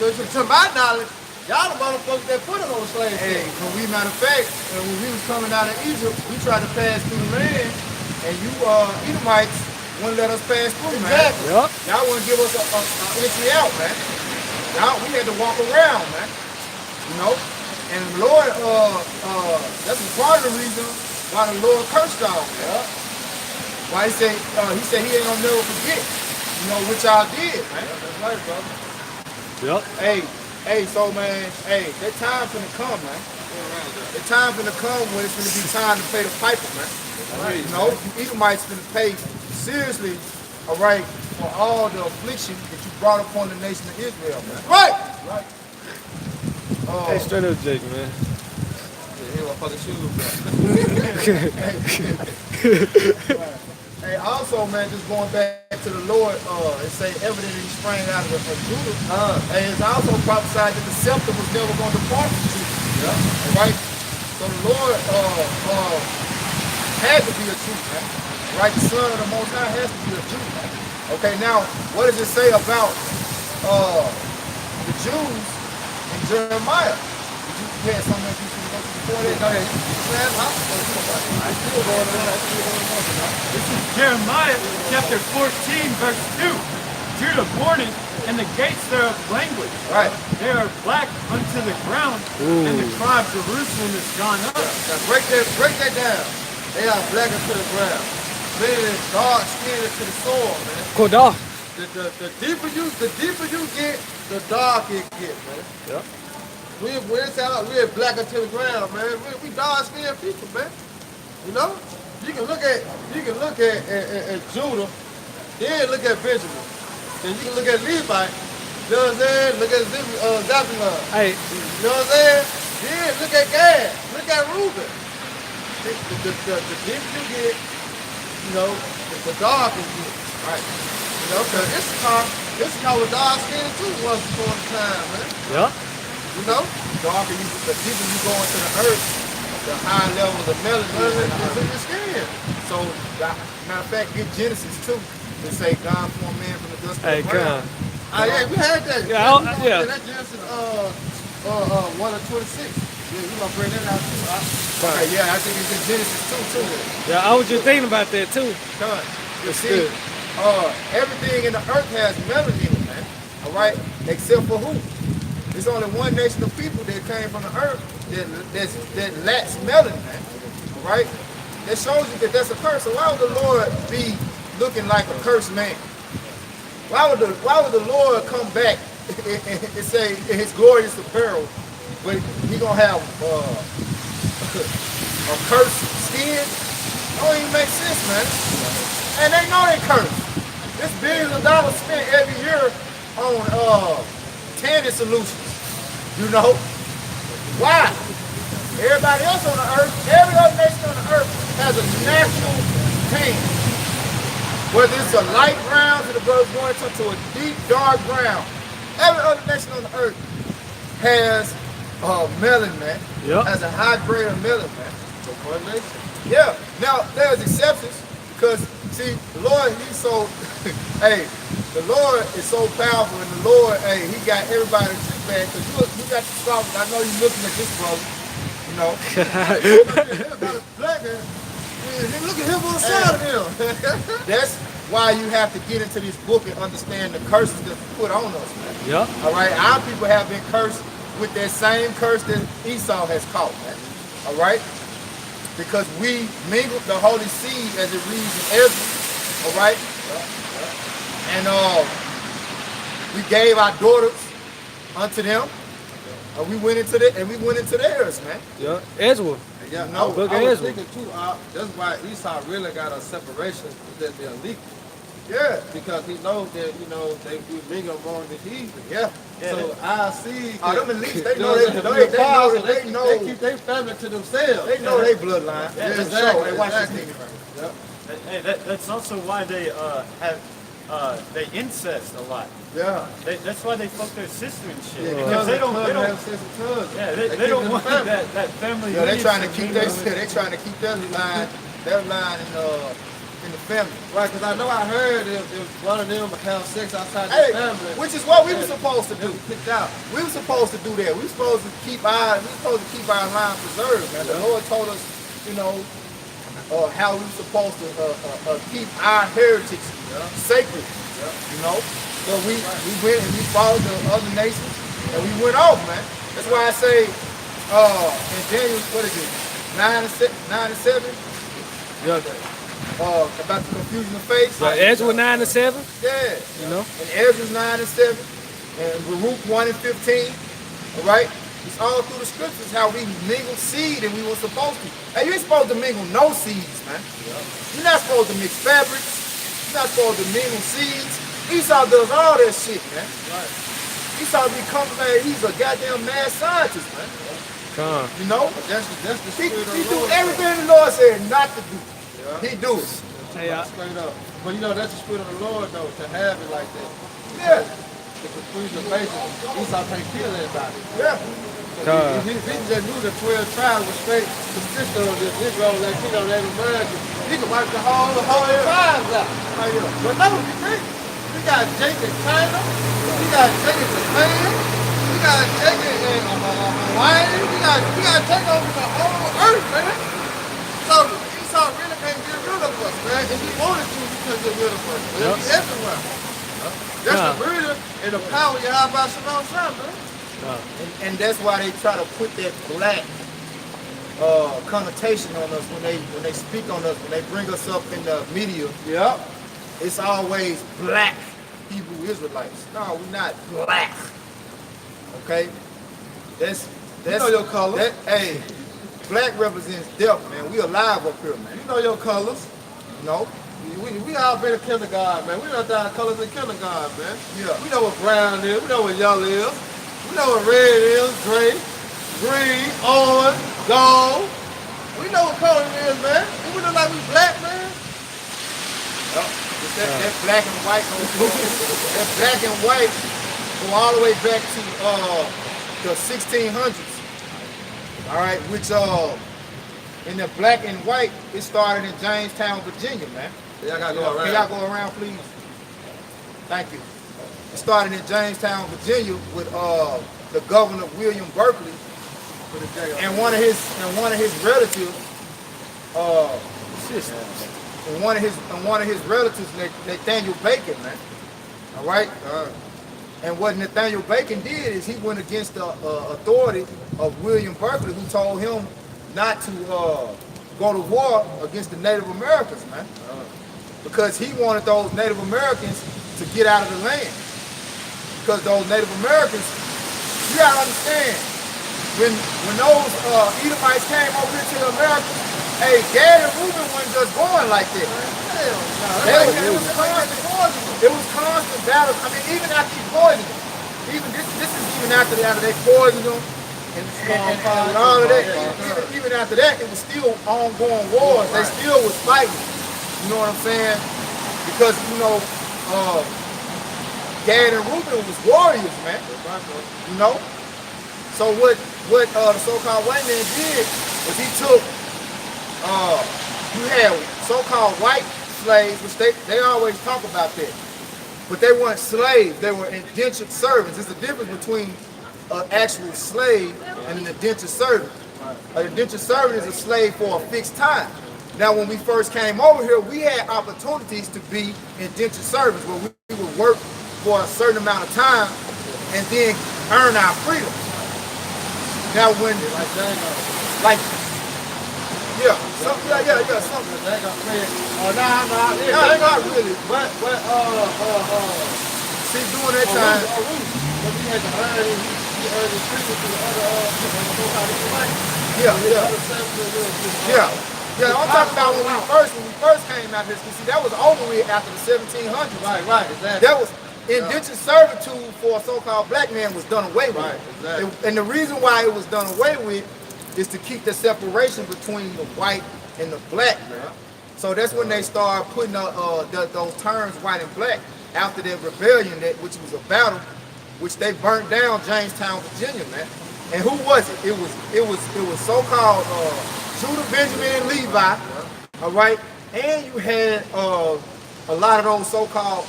So to my knowledge, y'all the motherfuckers that put them on slave ships. Hey, when we matter of fact, when we was coming out of Egypt, we tried to pass through the land, and you Edomites wouldn't let us pass through, man. Exactly. Yup. Y'all wouldn't give us a entry out, man. Y'all, we had to walk around, man. You know? And the Lord, that's part of the reason why the Lord cursed y'all, man. Why he said he ain't gonna never forget, you know, what y'all did, man. That's right, brother. Yup. Hey, so man, hey, that time finna come, man. That time finna come when it's finna be time to pay the piper, man. Right. You know, you Edomites finna pay seriously, all right, for all the affliction that you brought upon the nation of Israel, man. Right. Right. Hey, straight up, Jake, man. Yeah, here, motherfucking shoes, bro. Hey, also, man, just going back to the Lord, it say evidently he sprang out of Judah. And it's also prophesied that the scepter was never going to depart from Judah. Yeah. All right? So the Lord had to be a Jew, man. Right? The Son of the Most High has to be a Jew, man. Okay, now, what does it say about the Jews in Jeremiah? You had something that you should go to before that? Go ahead. This is Jeremiah chapter 14, verse 2. Judah mourneth, and the gates thereof language. Right. They are black unto the ground, and the cry of Jerusalem is gone up. Now break that down. They are blacker to the ground. Meaning dark skinned to the soil, man. Kodah. The deeper you get, the darker it get, man. Yep. We're blacker to the ground, man. We dark skinned people, man. You know? You can look at Judah, then look at Benjamin. Then you can look at Levi. You know what I'm saying? Look at Zebulun. Hey, You know what I'm saying? Then look at Gad. Look at Reuben. The deeper you get, you know, the darker it gets. Right. You know, because Issachar was dark skinned too once upon a time, man. yup. You know? The deeper you go into the earth, the higher levels of melanin It's in your skin. So, matter of fact, get Genesis 2. They say God formed man from the dust of Hey, the ground. come. Yeah, we had that. Yeah, yeah. That Genesis 1 and 26. Yeah, we gonna bring that out too. Okay, yeah, I think it's in Genesis 2 too. Yeah, I was just thinking about that too. Done. You That's see, good. everything in the earth has melanin in it, man. All right, except for who? There's only one nation of people that came from the earth that lacks melanin, man. All right, that shows you that that's a curse. So why would the Lord be looking like a cursed man? Why would the Lord come back and say his glorious apparel, but he gonna have a cursed skin? Don't even make sense, man. And they know they cursed. There's billions of dollars spent every year on tanning solutions. You know? Why? Everybody else on the earth, every other nation on the earth has a natural tan. Whether it's a light brown to the birds going to a deep dark brown. Every other nation on the earth has melanin, man. Yep. Has a high grade of melanin, man. So one nation. Yeah. Now there's exceptions because see, the Lord, he's so hey, the Lord is so powerful, and the Lord, hey, he got everybody to sit back. Cause you got the scholars. I know you're looking at this brother, you know. Look at him on the side of him. That's why you have to get into this book and understand the curses that's put on us, man. Yup. All right, our people have been cursed with that same curse that Esau has caught, man. All right, because we mingled the holy seed, as it reads in Ezra. All right, and we gave our daughters unto them, and we went into theirs, man. Yeah, Ezra. Yeah, No, I Book of was Ezra. thinking too, that's why Esau really got a separation that they're illegal. Yeah, Because he knows that, you know, they mingle among the heathen. yeah. So I see. Them elites, they know they know keep their family to themselves. they know their bloodline. Yeah, Just exactly, show. They watch exactly. this nigga. Yep. Hey, that's also why they they incest a lot. Yeah. That's why they fuck their sister and shit. Yeah, Because they don't have sex with cousins. yeah, they keep don't them want family. that family. Yeah, they lineage trying to to keep be- their line in the family. Right, because I know I heard if one of them would have sex outside Hey, their family. which is what we were supposed to do. Picked out. We were supposed to do that. We were supposed to keep our line preserved, man. The Lord told us, you know, how we were supposed to keep our heritage sacred. You know, so we went and we followed the other nations and we went off, man. That's why I say in Daniel, what is it, 9 and 7? Yeah. About the confusion of faith. Ezra 9 and 7. Yeah. You know. And Ezra 9 and 7. And Baruch 1 and 15. All right? It's all through the scriptures how we mingle seed and we were supposed to. Hey, you ain't supposed to mingle no seeds, man. You're not supposed to mix fabrics. You're not supposed to mingle seeds. Esau does all that shit, man. Right. Esau becomes, man, he's a goddamn mad scientist, man. You know? That's the spirit of the He do Lord. everything the Lord said not to do. Yeah. He do it. Hey, Straight up. But you know, that's the spirit of the Lord, though, to have it like that. Yeah. The conclusion of faith, Esau can't kill everybody. Yeah. If he just knew the 12 tribes was straight consistent of this Negro, like, you know, Native American, he could wipe the whole tribes out. But no, you can't. We got Jake in China, we got Jake in Japan, we got Jake in Hawaii, we got Jake over the whole earth, man. So Esau really can't get rid of us, man. If he wanted to, he could get rid of us, man. He's everywhere. That's the beauty and the power you have by Shalom Shah, man. And that's why they try to put that black connotation on us when they speak on us, when they bring us up in the media. Yep. It's always black Hebrew Israelites. No, we're not black. Okay? That's You know your colors. Hey, black represents death, man. We alive up here, man. You know your colors. No? We all been in kindergarten, man. We know our colors in kindergarten, man. Yeah. We know what brown is. We know what yellow is. We know what red is, gray, green, orange, gold. We know what color it is, man. And we look like we black, man. It's that black and white. That black and white go all the way back to the 1600s. All right, which in the black and white, it started in Jamestown, Virginia, man. Y'all gotta go around. Can y'all go around, please? Thank you. It started in Jamestown, Virginia, with the governor William Berkeley, and one of his relatives, and one of his relatives, Nathaniel Bacon, man. All right. And what Nathaniel Bacon did is he went against the authority of William Berkeley, who told him not to go to war against the Native Americans, man. Because he wanted those Native Americans to get out of the land. Because those Native Americans, you gotta understand, when those Edomites came over here to the Americas, hey, Gad and Reuben wasn't just going like that. It was constant battle. I mean, even after he poisoned them, this is even after they poisoned them, and all of that. Even after that, it was still ongoing wars. They still was fighting. You know what I'm saying? Because Gad and Reuben was warriors, man. You know? So what the so-called white man did was he took, you had so-called white slaves, which they always talk about that. But they weren't slaves, they were indentured servants. There's a difference between an actual slave and an indentured servant. An indentured servant is a slave for a fixed time. Now, when we first came over here, we had opportunities to be indentured servants where we would work for a certain amount of time and then earn our freedom. Now, when something. Not really. But see, during that time, we had to earn his freedom to the other Yeah, I'm talking about when we first came out here. See, that was over with after the 1700s. Right, exactly. That was indentured servitude for a so-called black man was done away with. Right, exactly. And the reason why it was done away with is to keep the separation between the white and the black. So that's when they started putting those terms white and black after that rebellion, which was a battle, which they burnt down Jamestown, Virginia, man. And who was it? It was so-called Judah, Benjamin, and Levi, all right? and you had a lot of those so-called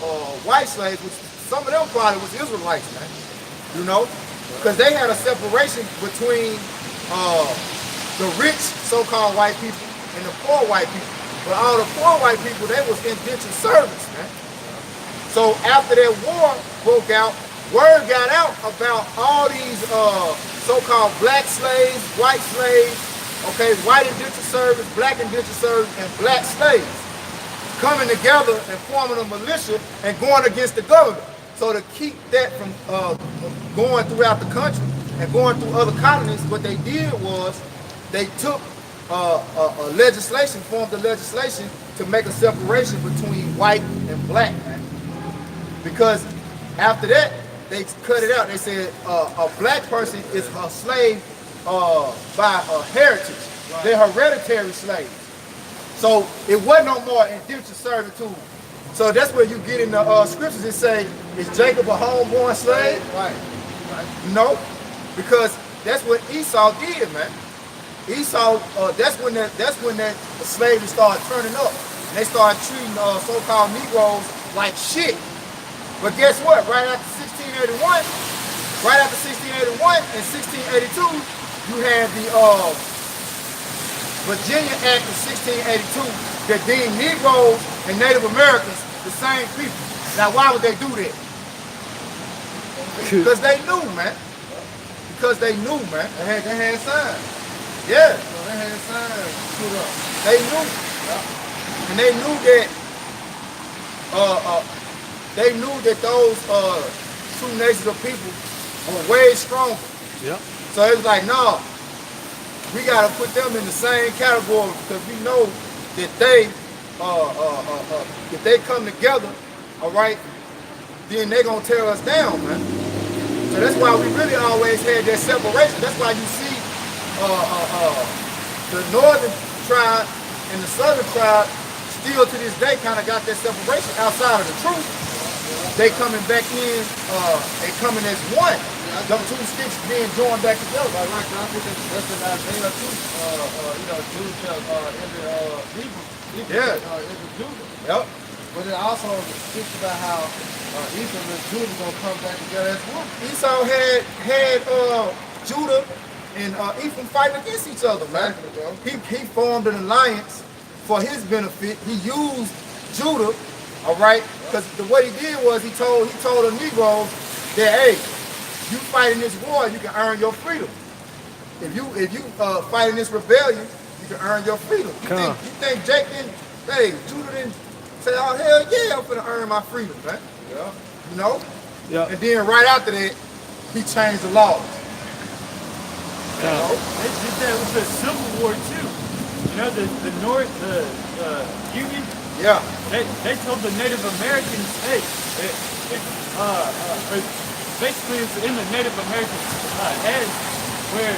white slaves, which some of them probably was Israelites, man. You know, because they had a separation between the rich so-called white people and the poor white people. But all the poor white people, they was indentured servants, man. So after that war broke out, word got out about all these so-called black slaves, white slaves, okay, white indentured servants, black indentured servants, and black slaves coming together and forming a militia and going against the government. So to keep that from going throughout the country and going through other colonies, what they did was they took a legislation, formed a legislation to make a separation between white and black, man. Because after that, they cut it out. They said a black person is a slave by heritage. Right. They're hereditary slaves. So it wasn't no more indentured servitude. So that's where you get in the scriptures. It say, is Jacob a homeborn slave? Right. No, because that's what Esau did, man. Esau, that's when that slavery started turning up. And they started treating so-called Negroes like shit. But guess what? Right after 1681 and 1682, you had the Virginia Act of 1682 that deemed Negroes and Native Americans the same people. Now, why would they do that? Because they knew, man. Because they knew, man. They had signs. Yeah. So they had signs put up. They knew. And they knew that those two nations of people were way stronger. Yep. So it's like, no, we gotta put them in the same category because we know that they if they come together, all right, then they're gonna tear us down, man. So that's why we really always had that separation. That's why you see the northern tribe and the southern tribe still to this day kind of got that separation outside of the truth. They coming back in, they coming as one. Them two sticks being joined back together. Right, I think that's an idea too. Jews into Hebrew. Yeah. Into Judah. Yep. But it also speaks about how Ephraim and Judah gonna come back together as one. Esau had Judah and Ephraim fighting against each other, man. He formed an alliance for his benefit. He used Judah, all right, because what he did was he told the Negroes that, hey, you fight in this war, you can earn your freedom. If you fight in this rebellion, you can earn your freedom. You think Jake didn't? Hey, Judah didn't say, oh hell yeah, I'm finna earn my freedom, man. Yeah. You know? Yeah. And then right after that, he changed the laws. They did that with the Civil War too. You know, the North, the Union. Yeah. They told the Native Americans, hey, basically it's in the Native Americans' head where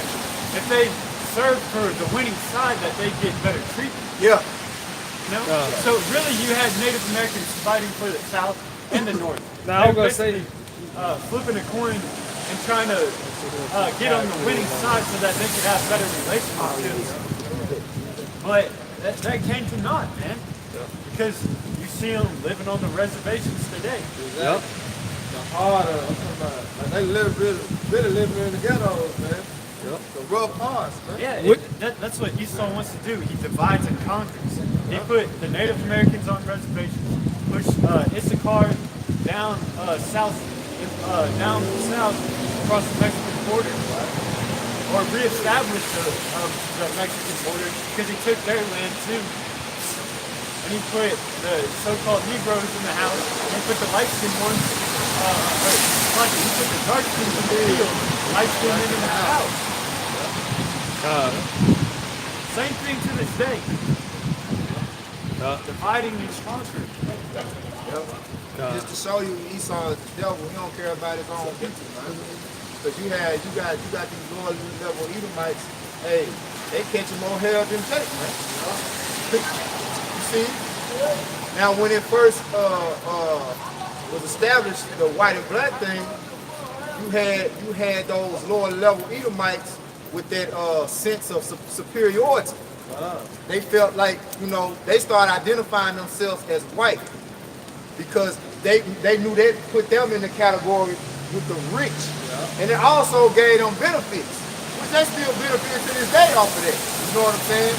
if they serve for the winning side, that they get better treatment. Yeah. You know? So really, you had Native Americans fighting for the South and the North. Now I was gonna say, flipping a coin and trying to get on the winning side so that they could have better relationships. But that came to naught, man. Because you see them living on the reservations today. yep. The harder, like they really living in the ghettos, man. Yep. The rough parts, man. Yeah, that's what Esau wants to do. He divides and conquers. He put the Native Americans on reservations, pushed Issachar down south across the Mexican border, or reestablished the Mexican border because he took their land too. And he put the so-called Negroes in the house, and he put the light-skinned ones, he put the dark-skinned in the field, light-skinned in the house. Same thing to this day. Dividing and conquering. Just to show you Esau is the devil, he don't care about his own people, man. Because you got these lower level Edomites, hey, they catching more hell than Jake, man. You see? Now when it first was established, the white and black thing, you had those lower level Edomites with that sense of superiority. They felt like, you know, they started identifying themselves as white because they knew they put them in the category with the rich. And it also gave them benefits, which they still benefit to this day off of that. You know what I'm saying?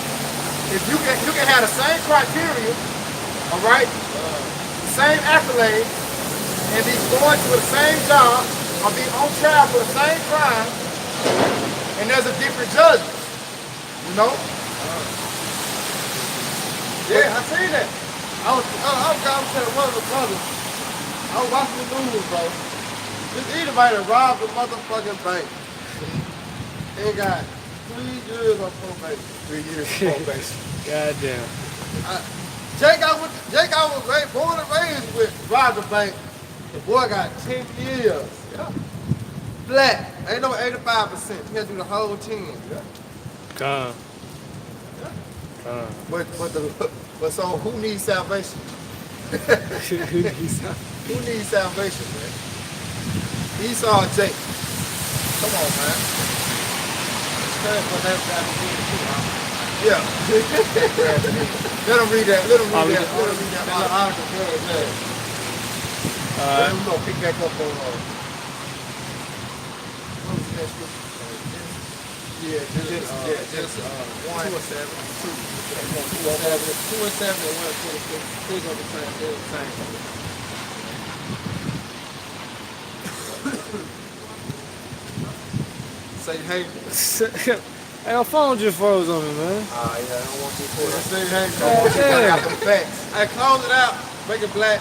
If you can have the same criteria, all right, the same accolades, and be going to the same job or be on trial for the same crime, and there's a different judgment, you know? Yeah, I seen that. I was telling one of the brothers, I was watching the news, bro. This anybody robbed the motherfucking bank. They got 3 years on probation. 3 years of probation. Goddamn. Jake, I was born and raised with robbed the bank. The boy got 10 years. Yeah. Black. Ain't no 85%. He had to do the whole 10. Yeah. Gone. But so who needs salvation? Who needs salvation, man? Esau and Jacob. Come on, man. Yeah. Let him read that. Let him read that. Let him read that article. We're gonna pick back up on what was that scripture? Just 1 and 7. 2 and 7 and 1 and 26. They're gonna be same. Say hey. Hey, our phone just froze on me, man. Yeah, I don't want you to pull that. Say hey. You got them facts. Hey, close it out. Make it black.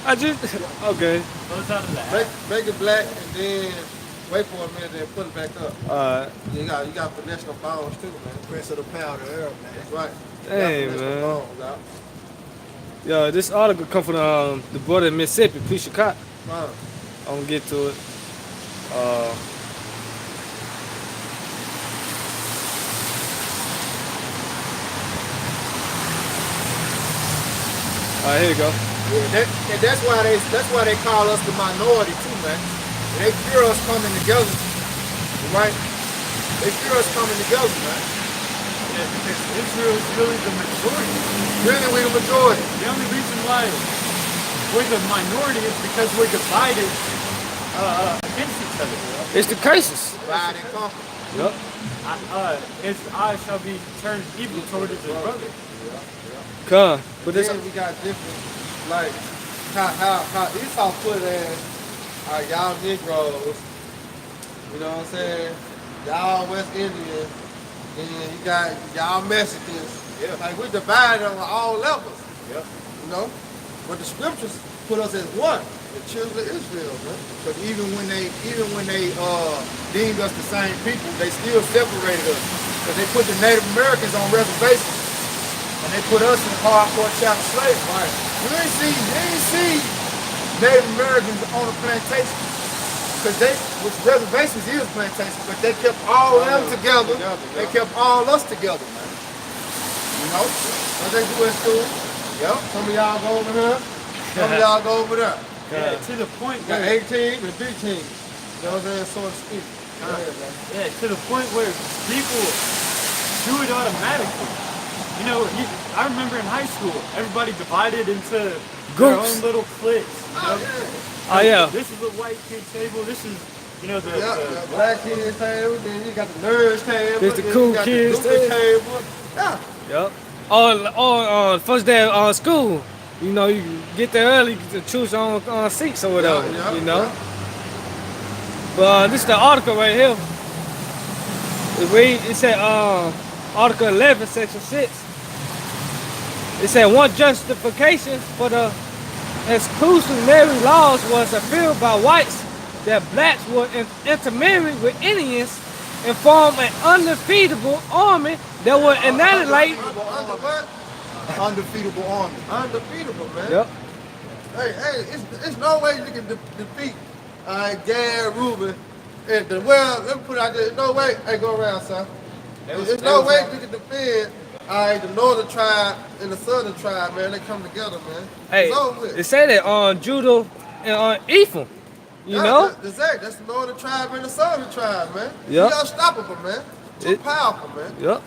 I just okay. Close out of that. Make it black and then wait for a minute and put it back up. Alright. You got finesse the phones too, man. Prince of the powder era, man. That's right. Hey, You got finesse man. the phones out. Yo, this article come from the brother in Mississippi, Pisha Cott. Fine. I'm gonna get to it. Alright, here you go. Yeah, and that's why they call us the minority too, man. They fear us coming together, right? They fear us coming together, man. Yeah, because Israel is really the majority. Really, we the majority. The only reason why we're the minority is because we're divided against each other. It's the cases. Divide and conquer. Yep. His eye shall be turned evil toward his brother. Come. But this Then we got different, like how Esau put it as y'all Negroes, you know what I'm saying? Y'all West Indians, and you got y'all Mexicans. Yeah. Like we divided on all levels. Yep. You know? But the scriptures put us as one, the children of Israel, man. Because even when they deemed us the same people, they still separated us. Because they put the Native Americans on reservations. And they put us in hardcore chattel slaves. Right. You ain't see Native Americans on a plantation. Because which reservations is plantations, but they kept all of them together. They kept all us together, man. You know? What they do in school? Yep. Some of y'all go over here, some of y'all go over there. Yeah, to the point Got where A team and B team. You know what I'm saying? So to speak. Go ahead, man. yeah, to the point where people do it automatically. You know, I remember in high school, everybody divided into their Groups. own little cliques. You know? Oh yeah. This is the white kid table. This is, you know, the The black kids table, then you got the nerds table, There's the then cool you got kids the goofy table. Yeah. Yep. Or first day of school, you know, you get there early to choose on seats or whatever, Yeah, you know. yeah. But this is the article right here. It said Article 11, Section 6. It said one justification for the exclusionary laws was appealed by whites that blacks would intermarry with Indians and form an undefeatable army that would annihilate. Under what? Undefeatable army. Undefeatable, man. Yep. Hey, it's no way you can defeat Gad, Reuben, and let me put it out there. There's no way. Hey, go around, son. There's no way you can defend the northern tribe and the southern tribe, man. They come together, man. Hey, It's over with. they say that on Judah and on Ephraim, you know? That's the northern tribe and the southern tribe, man. Yep. You're unstoppable, man. Too It- powerful, man. Yep.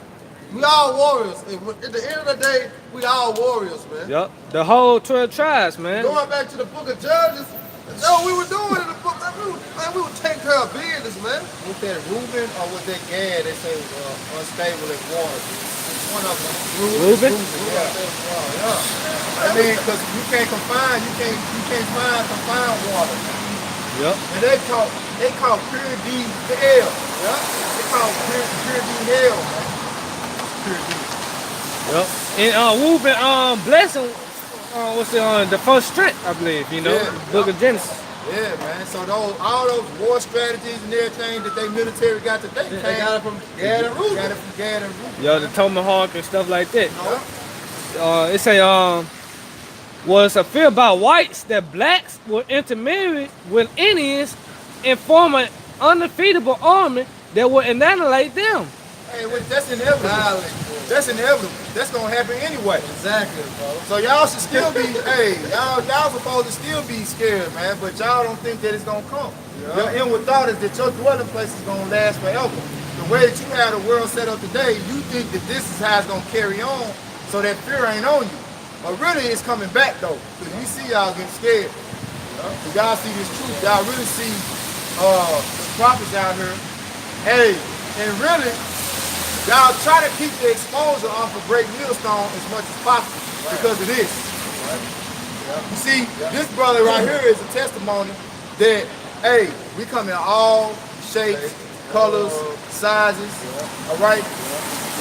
We all warriors. And at the end of the day, we all warriors, man. Yep. The whole 12 tribes, man. Going back to the book of Judges, that's all we were doing in the book. We would take care of business, man. Was that Reuben or was that Gad? They say was unstable in water. It's one of them. Reuben? Yeah. I mean, because you can't confine water. Yep. And they call pure D hell. Yeah. They call pure D hell, man. Pure D. Yep. And Reuben blessing what's the first strength, I believe, you know, Yeah. book of Genesis. Yeah, man. So all those war strategies and everything that they military got today, They got it from Gad and Reuben. Got it from Gad and Reuben. Yeah, the tomahawk and stuff like that. No. It say was a fear by whites that blacks would intermarry with Indians and form an undefeatable army that would annihilate them. Hey, that's inevitable. That's inevitable. That's gonna happen anyway. Exactly, bro. So y'all should still be, hey, y'all supposed to still be scared, man. But y'all don't think that it's gonna come. Yeah. Your inward thought is that your dwelling place is gonna last forever. The way that you have the world set up today, you think that this is how it's gonna carry on, so that fear ain't on you. But really, it's coming back though, because we see y'all getting scared. Y'all see this truth. Y'all really see the prophets out here. Hey, and really, y'all try to keep the exposure off of Great Millstone as much as possible because of this. You see, this brother right here is a testimony that, hey, we come in all shapes, colors, sizes, all right?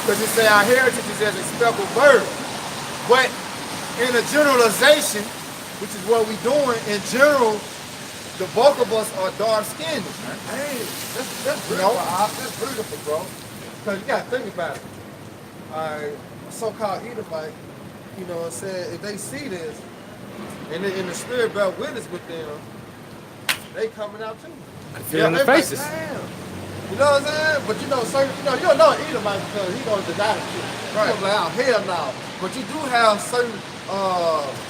Because it say our heritage is as a speckled bird. But in a generalization, which is what we doing, in general, the bulk of us are dark-skinned. Hey, that's beautiful. That's beautiful, bro. Because you got to think about it. Alright, a so-called Edomite, you know what I'm saying, if they see this, and the spirit bear witness with them, they coming out too. Feel in the they faces. Like, damn. You know what I'm saying? But you know, certain, you don't know an Edomite because he gonna deny the shit. Right. Like, oh, hell no. But you do have certain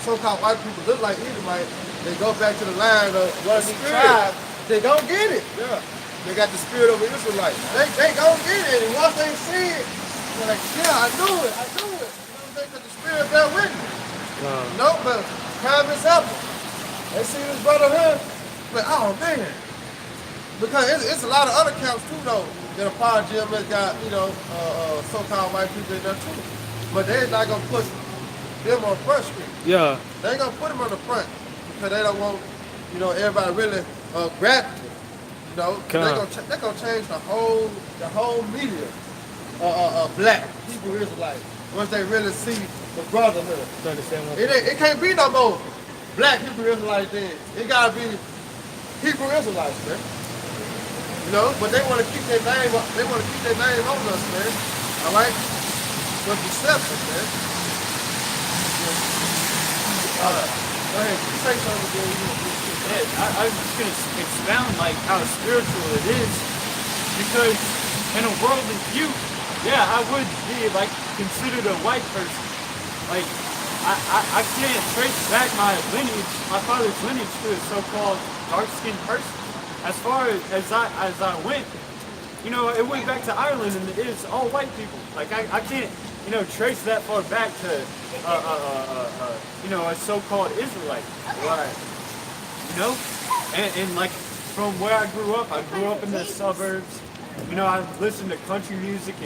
so-called white people look like Edomite. They go back to the line of one of these tribes. They don't get it. Yeah. They got the spirit of an Israelite. They gon' get it. And once they see it, they're like, yeah, I knew it. You know what I'm saying? Because the spirit bear witness. No, but time is up. They see this brother here, like, oh man. Because it's a lot of other camps too, though, that a part of GMS got, you know, so-called white people in there too. But they're not gonna put them on Front Street. Yeah. They ain't gonna put them on the front because they don't want, you know, everybody really grabbing it. You know, they're gonna change the whole media black Hebrew Israelites once they really see the brotherhood. It can't be no more black Hebrew Israelites then. It gotta be Hebrew Israelites, man. You know, but they want to keep their name. They want to keep their name on us, man. All right, but deception, man. Go ahead, you say something again. I was just gonna expound like how spiritual it is, because in a worldly view, yeah, I would be like considered a white person. Like I can't trace back my lineage, my father's lineage, to a so-called dark-skinned person. As far as I went, you know, it went back to Ireland, and it's all white people. Like I can't, you know, trace that far back to you know, a so-called Israelite. Right. You know, and like from where I grew up in the suburbs. You know, I listened to country music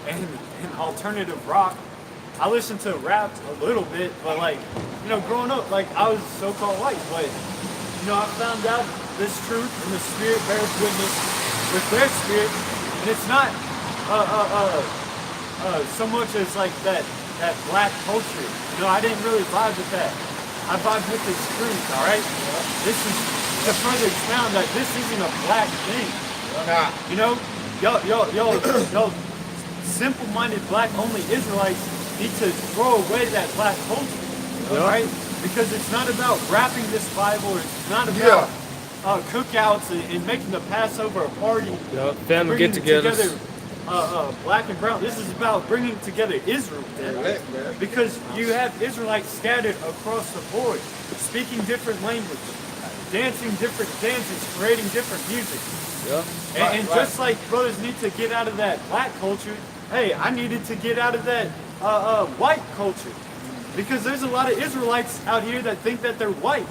and alternative rock. I listened to rap a little bit, but like, you know, growing up, like I was so-called white, but you know, I found out this truth, and the spirit bears witness with their spirit, and it's not so much as like that black culture. You know, I didn't really vibe with that. I vibe with this truth, all right? This is to further expound that this isn't a black thing. You know, y'all simple-minded black-only Israelites need to throw away that black culture, all right? Because it's not about rapping this Bible. It's not about cookouts and making the Passover a party. Family get-togethers. Black and brown. This is about bringing together Israel, man. Because you have Israelites scattered across the board, speaking different languages, dancing different dances, creating different music. And just like brothers need to get out of that black culture, hey, I needed to get out of that white culture. Because there's a lot of Israelites out here that think that they're white.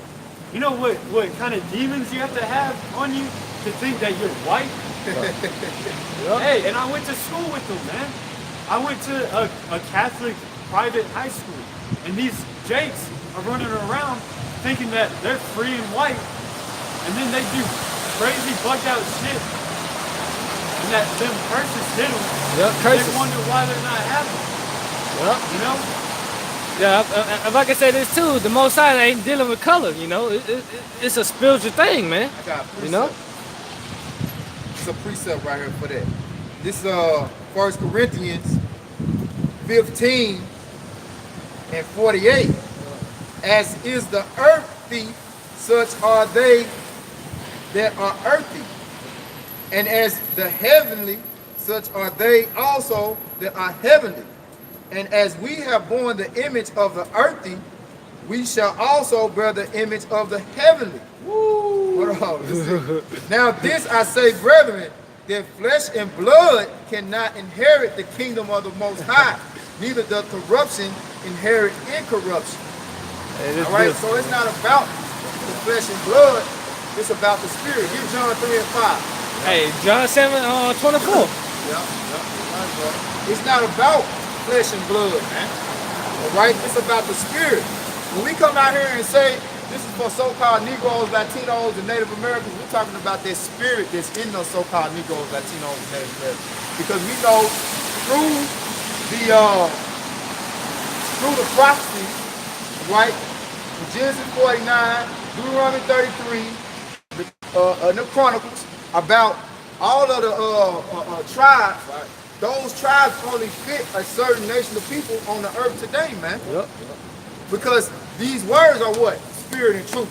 You know what kind of demons you have to have on you to think that you're white? Hey, and I went to school with them, man. I went to a Catholic private high school. And these jakes are running around thinking that they're free and white. And then they do crazy bugged out shit. And that them curses hit them. Yep, curses. They wonder why they're not happy. Yep. You know? Yeah, if I can say this too, the Most High ain't dealing with color, you know. It's a spiritual thing, man. I got a precept. You know? It's a precept right here for that. This is 1 Corinthians 15 and 48. As is the earthy, such are they that are earthy. And as the heavenly, such are they also that are heavenly. And as we have borne the image of the earthy, we shall also bear the image of the heavenly. Woo. Hold on, listen. Now this I say, brethren, that flesh and blood cannot inherit the kingdom of the Most High, neither does corruption inherit incorruption. All right, so it's not about the flesh and blood, it's about the spirit. Give John 3 and 5. Hey, John 7:24. It's not about flesh and blood, man. All right, it's about the spirit. When we come out here and say this is for so-called Negroes, Latinos, and Native Americans, we're talking about that spirit that's in those so-called Negroes, Latinos, and Native Americans. Because we know through the prophecy, right? Genesis 49, Deuteronomy 33, the Chronicles, about all of the tribes. Right. Those tribes only fit a certain nation of people on the earth today, man. Yep. Because these words are what? Spirit and truth.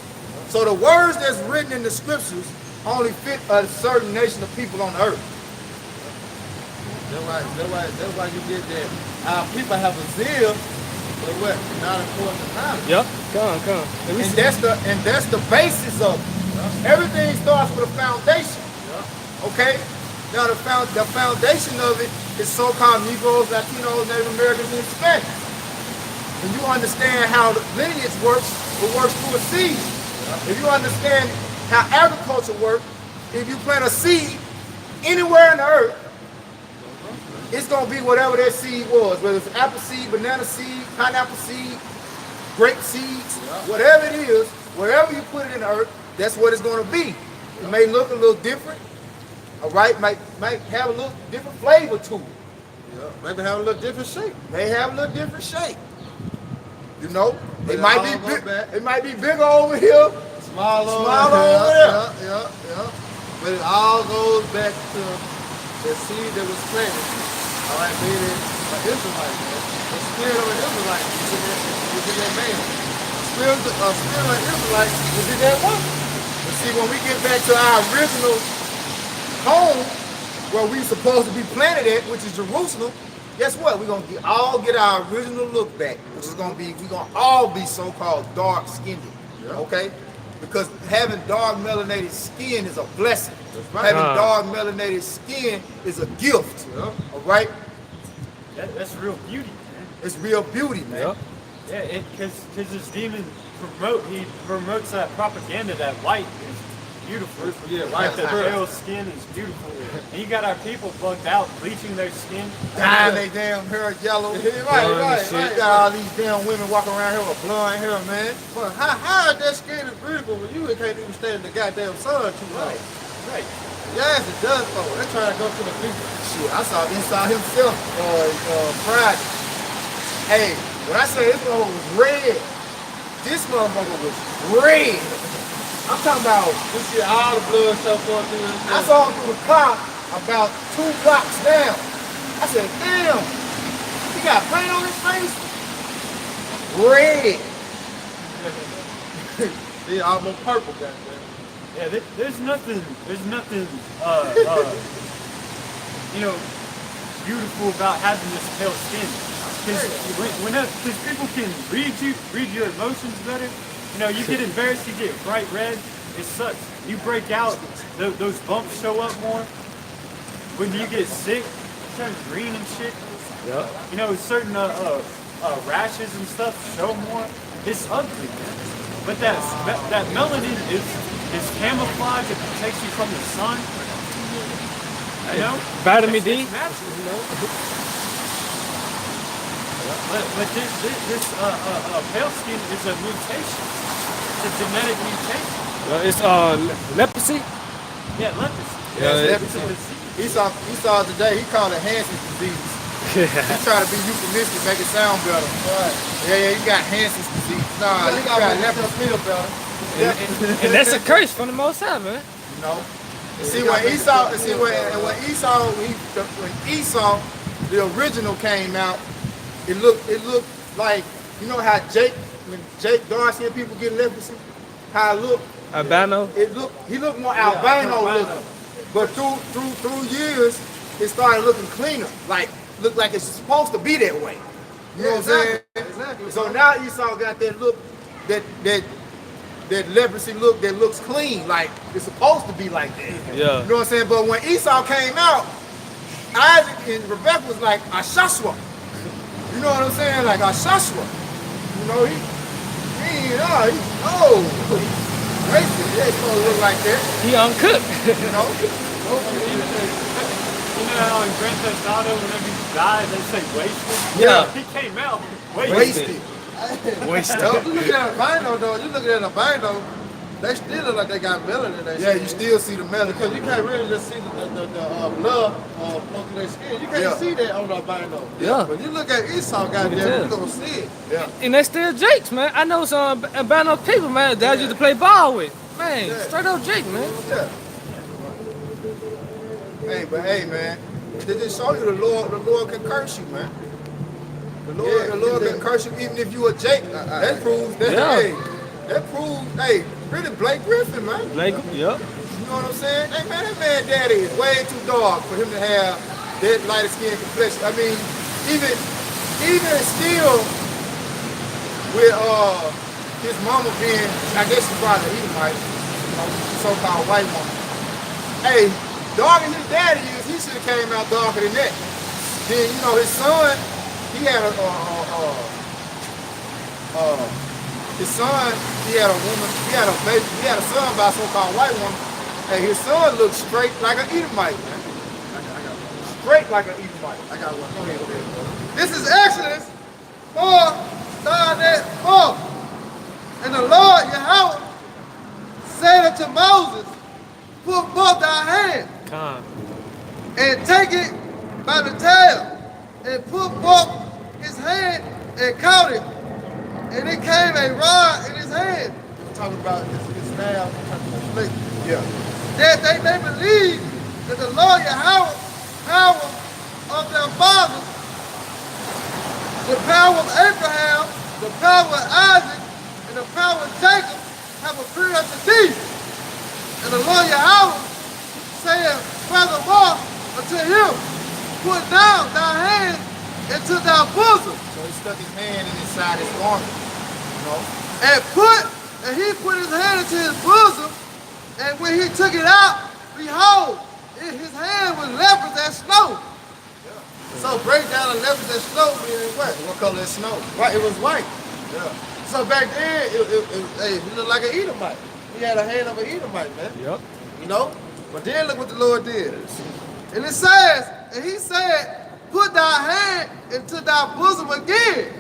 So the words that's written in the scriptures only fit a certain nation of people on the earth. That's why you get that. Our people have a zeal, but what? Not according to time. Yep. Come. And that's the basis of it. Everything starts with a foundation. Okay? Now the foundation of it is so-called Negroes, Latinos, Native Americans, and Hispanics. When you understand how the lineage works, it works through a seed. If you understand how agriculture works, if you plant a seed anywhere in the earth, it's going to be whatever that seed was, whether it's apple seed, banana seed, pineapple seed, grape seeds, whatever it is, wherever you put it in the earth, that's what it's going to be. It may look a little different, all right, might have a little different flavor to it. Yeah, maybe have a little different shape. May have a little different shape. You know, it might be big, it might be bigger over here, small over there. Yeah. But it all goes back to the seed that was planted. All right, meaning an Israelite, man. The spirit of an Israelite was in that man. The spirit of an Israelite was in that woman. But see, when we get back to our original home, where we supposed to be planted at, which is Jerusalem, guess what? We're gonna all get our original look back, which is gonna be, we're gonna all be so-called dark skinned. Okay? Because having dark melanated skin is a blessing. Right. Having dark melanated skin is a gift. All right? That's real beauty, man. It's real beauty, man. Yeah, because this demon promotes that propaganda that white is beautiful. Yeah, like the pale skin is beautiful. And you got our people bugged out, bleaching their skin. Dyeing their damn hair yellow. Right. You got all these damn women walking around here with blonde hair, man. Well, how is that skin is beautiful when you can't even stand the goddamn sun too much? Right. Yes, it does though. They're trying to go to the people. Shit, I saw inside himself Friday. Hey, when I say this motherfucker was red, this motherfucker was red. I'm talking about, You see all the blood stuff going through this. I saw him through the car about 2 blocks down. I said, damn, he got paint on his face? Red. They almost purple, goddamn. Yeah, there's nothing, beautiful about having this pale skin. Because people can read your emotions better. You know, you get embarrassed, you get bright red, it sucks. You break out, those bumps show up more. When you get sick, turn green and shit. Yep. You know, certain rashes and stuff show more. It's ugly, man. But that melanin is camouflage. It protects you from the sun. You know, Vitamin D. It's natural, you know. But this pale skin is a mutation. It's a genetic mutation. It's leprosy. Yeah, leprosy. Yeah, It's a disease. He saw it today. He called it Hansen's disease. He tried to be euphemistic, make it sound better. Right. Yeah, you got Hansen's disease. Nah, You you got got to leprosy. feel better. And that's a curse from the Most High, man. You know. See when Esau, the original came out, it looked like, you know how when Jake dark-skinned people get leprosy, how it looked. Albino. He looked more albino looking, but through years, it started looking cleaner, looked like it's supposed to be that way. You know what I'm saying? Exactly. So now Esau got that look, that leprosy look that looks clean, like it's supposed to be like that. Yeah. You know what I'm saying? But when Esau came out, Isaac and Rebecca was like Ashashwa. You know what I'm saying? Like Ashashwa. You know, he racist. He ain't supposed to look like that. He uncooked. You know? You know how in Grand Theft Auto, whenever you die, they say wasted? Yeah. He came out Wasted. Wasted. You look at albino though, you look at albino, they still look like they got melanin in their Yeah, skin. you still see the melanin. Because you can't really just see the blood flow through their skin. You can't see that on the albino. Yeah. But you look at Esau, goddamn, you gonna see it. Yeah. And they still Jakes, man. I know some albino people, man, that I used to play ball with. Man, Yeah. straight up Jake, man. Yeah. Hey, man, they just show you the Lord can curse you, man. The Lord can curse you even if you a Jake. That proves that. Yeah. Hey, really Blake Griffin, man. Like, yep. You know what I'm saying? Hey, man, that man daddy is way too dark for him to have that lighter skin complexion. I mean, even still with his mama being, I guess she probably Edomite, so-called white woman. Hey, darker his daddy is, he should have came out darker than that. Then, you know, his son, he had a woman, he had a baby, he had a son by a so-called white woman. Hey, his son looked straight like an Edomite, man. Straight like an Edomite. I got one. Go ahead, brother. This is Exodus 4:4. And the Lord Yahweh said unto Moses, put forth thy hand Con. and take it by the tail, and put forth his hand and caught it. And it came a rod in his hand. We're talking about his staff, Yeah. that they may believe that the Lord Yahweh, power of their fathers, the power of Abraham, the power of Isaac, and the power of Jacob have appeared unto thee. And the Lord Yahweh said furthermore unto him, put down thy hand into thy bosom, So he stuck his hand inside his garment, you know. and he put his hand into his bosom, and when he took it out, behold, his hand was leprous as snow. So break down the leprous as snow meaning what? What color is snow? Right, it was white. Yeah. So back then, he looked like an Edomite. He had a hand of an Edomite, man. Yep. You know? But then look what the Lord did. And it says, and he said, put thy hand into thy bosom again.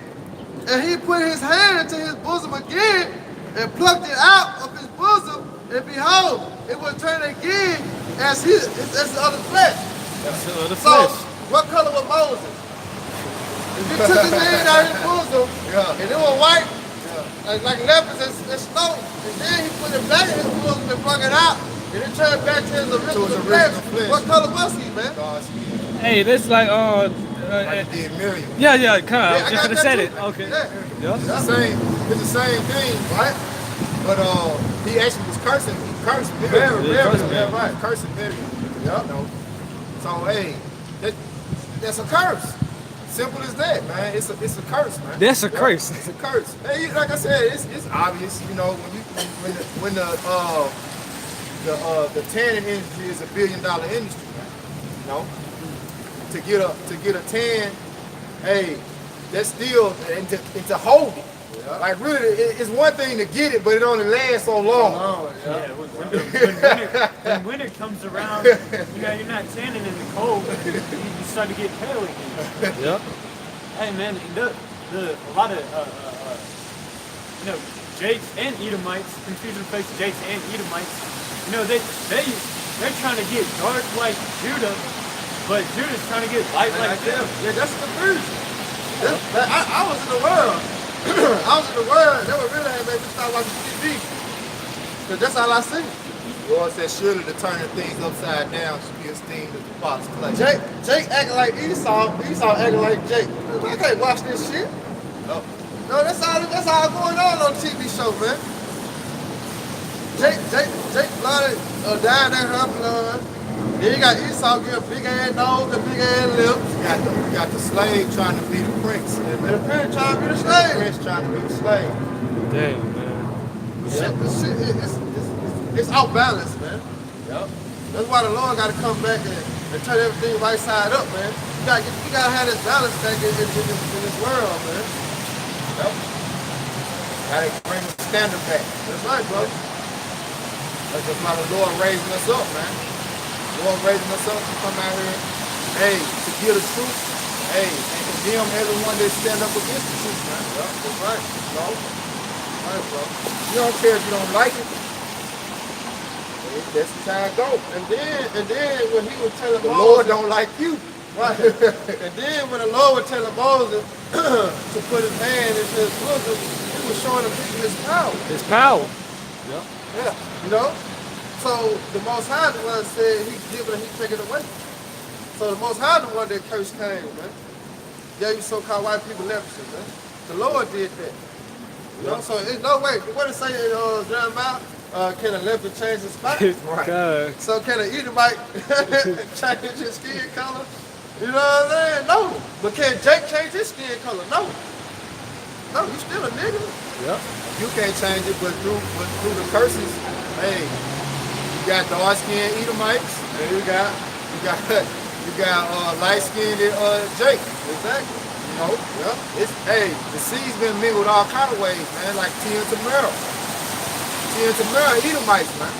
And he put his hand into his bosom again and plucked it out of his bosom. And behold, it was turned again as the other flesh. That's the So, flesh. what color was Moses? If he took his hand out of his bosom, Yeah. and it was white, like leopards and snow, and then he put it back in his bosom and brought it out, and it turned back to his original flesh. What color was he, man? God's skin. Hey, this like Like he did Miriam. yeah, kind Yeah, of. I Just got gonna that say too. it. Okay. Yeah. Yeah. It's the same thing, right? But he actually was cursing. He cursed Very, Miriam. very, very right. Cursing Miriam. Yeah. You know? So hey, that's a curse. Simple as that, man. It's a curse, man. That's a curse. It's a curse. Hey, like I said, it's obvious. You know, when the tanning industry is $1 billion industry, man. You know, to get a 10, hey, that's still and to hold it. Yeah. Like really, it's one thing to get it, but it only lasts so long. Yeah, when winter comes around, you're not tanning in the cold. You start to get pale again. Yep. Hey man, a lot of Jakes and Edomites, confusing face Jakes and Edomites. They're trying to get dark like Judah, but Judah's trying to get light like them. Yeah, that's the confusion. I was in the world. I was in the world. That would really have made me start watching TV. Because that's all I see. The Lord said, surely to turning things upside down should be esteemed as the potter's clay. Jake acting like Esau. Esau acting like Jake. I can't watch this shit. No. No, that's all going on TV show, man. Jake blooded, died at her blood. Then you got Esau getting a big ass nose and big ass lips. You got the slave trying to be the prince. And the prince trying to be the slave. The prince trying to be the slave. Dang, man. It's off balance, man. Yep. That's why the Lord got to come back and turn everything right side up, man. You gotta have this balance back in this world, man. Yep. Gotta bring the standard back. That's right, bro. That's just why the Lord raising us up, man. The Lord raising us up to come out here, hey, to give the truth, hey, and condemn everyone that stand up against the truth, man. Yep, that's right. No? Right, bro. You don't care if you don't like it. That's how it go. And then when he was telling The Moses, Lord don't like you. right. And then when the Lord was telling Moses to put his hand into his bosom, he was showing the people his power. His power. Yeah. You know? So the Most High the one said he give it and he take it away. So the Most High the one that curse came, man. Gave you so-called white people leprosy, man. The Lord did that. You know? So it's no way. What it say in Jeremiah? Can a leopard change his spot? Right. God. So can an Edomite change his skin color? You know what I'm saying? No. But can Jake change his skin color? No. No, you still a nigga. Yep. You can't change it, but through the curses, hey, you got dark-skinned Edomites, and you got light-skinned Jake. Exactly. You know? Yeah. It's the seed's been mingled all kind of ways, man, like tea and tomato. Tea and tomato, Edomites, man.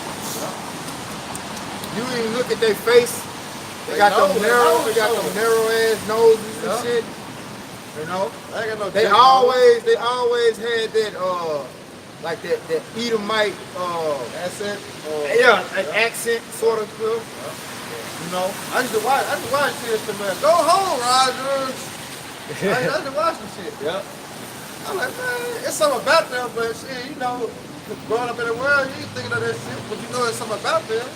You even look at their face. They got those narrow ass noses and shit. You know? I ain't got no They Jake always had that like that Edomite accent. an accent sort of feel. You know? I used to watch this man. Go home, Rogers. I used to watch the shit. Yeah. I'm like, man, it's something about them, but shit, you know, growing up in the world, you ain't thinking of that shit, but you know there's something about them.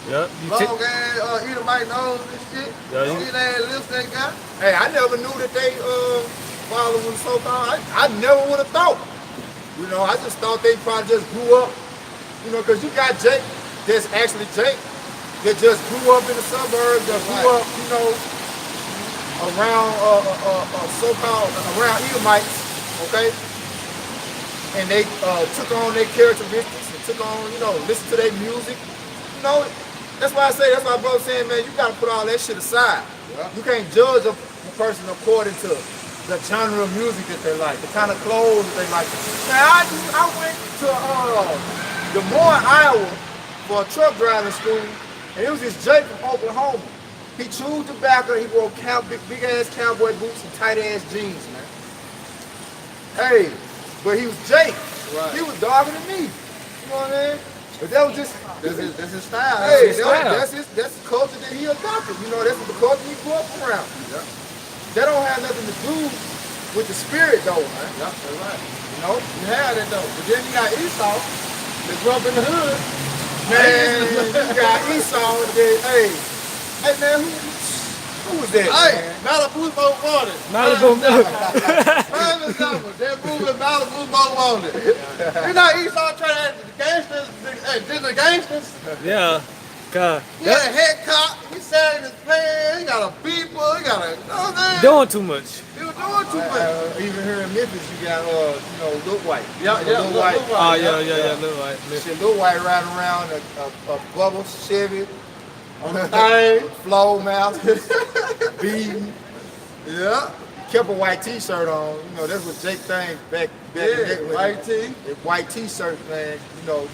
Yep. Long ass, Edomite nose and shit. Yeah, Skin ass lips they got. Hey, I never knew that they father was so-called. I never would have thought. You know, I just thought they probably just grew up. You know, because you got Jake, that's actually Jake, that just grew up in the suburbs, that grew up, you know, around so-called around Edomites, okay? And they took on their characteristics and took on, you know, listen to their music. You know, that's why my brother saying, man, you gotta put all that shit aside. Yeah. You can't judge a person according to the genre of music that they like, the kind of clothes that they like. Now, I went to Des Moines, Iowa for a truck driving school, and it was this Jake from Oklahoma. He chewed tobacco, he wore big ass cowboy boots and tight ass jeans, man. Hey, but he was Jake. Right. He was darker than me. You know what I mean? But that was just That's his style. hey, his style. that's the culture that he adopted. You know, that's the culture he grew up around. Yeah. That don't have nothing to do with the spirit though, man. Yeah, that's right. You know? You had it though. But then you got Esau that grew up in the hood. Man, you got Esau that, hey man, who was that, Hey, man? Malibu boat wanted. Malibu. Prime example. They're moving Malibu boat wanted. You know Esau trying to act the gangsters, the gangsters. Yeah. God. He had a head cop. He sang his pants. He got a beeper. He got a, you know what I'm saying? Doing too much. He was doing too much. Even here in Memphis, you got, you know, Lil White. Yeah, Lil White. Oh, yeah, Lil White. Shit, Lil White riding around a Bubba Chevy. On the thing. flow mouth, beating. Yeah. Kept a white t-shirt on. You know, that's what Jake thing back in Yeah, the day. white tee. That white t-shirt, man, you know,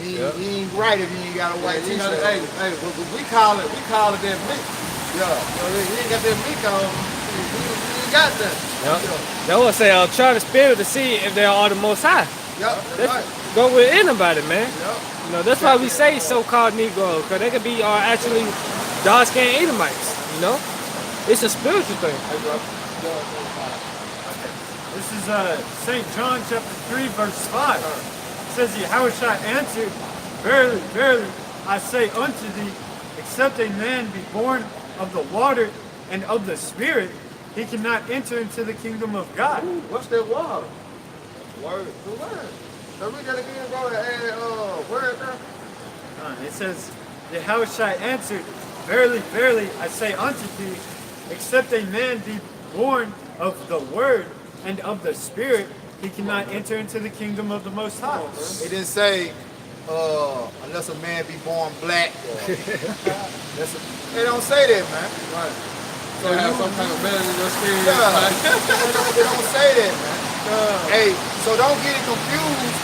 he ain't right if he ain't got a white You t-shirt. gotta, hey, but we call it that meat. Yeah. So he ain't got that meat on. He ain't got that. Yep. They will say, try the spirit to see if they are the Most High. Yeah, that's right. Go with anybody, man. Yeah. You know, that's why we say so-called Negroes, because they could be actually dark-skinned Edomites, you know? It's a spiritual thing. This is St. John chapter 3, verse 5. It says, Yahushua answered, Verily, verily, I say unto thee, except a man be born of the water and of the Spirit, he cannot enter into the kingdom of God. What's that water? Word. The word. So read that again, bro, and add word there. It says, Yahushua answered, Verily, verily, I say unto thee, except a man be born of the word and of the Spirit, he cannot enter into the kingdom of the Most High. It didn't say, unless a man be born black. They don't say that, man. Right. So you have some kind of melanin in your skin. They don't say that, man. Hey, so don't get it confused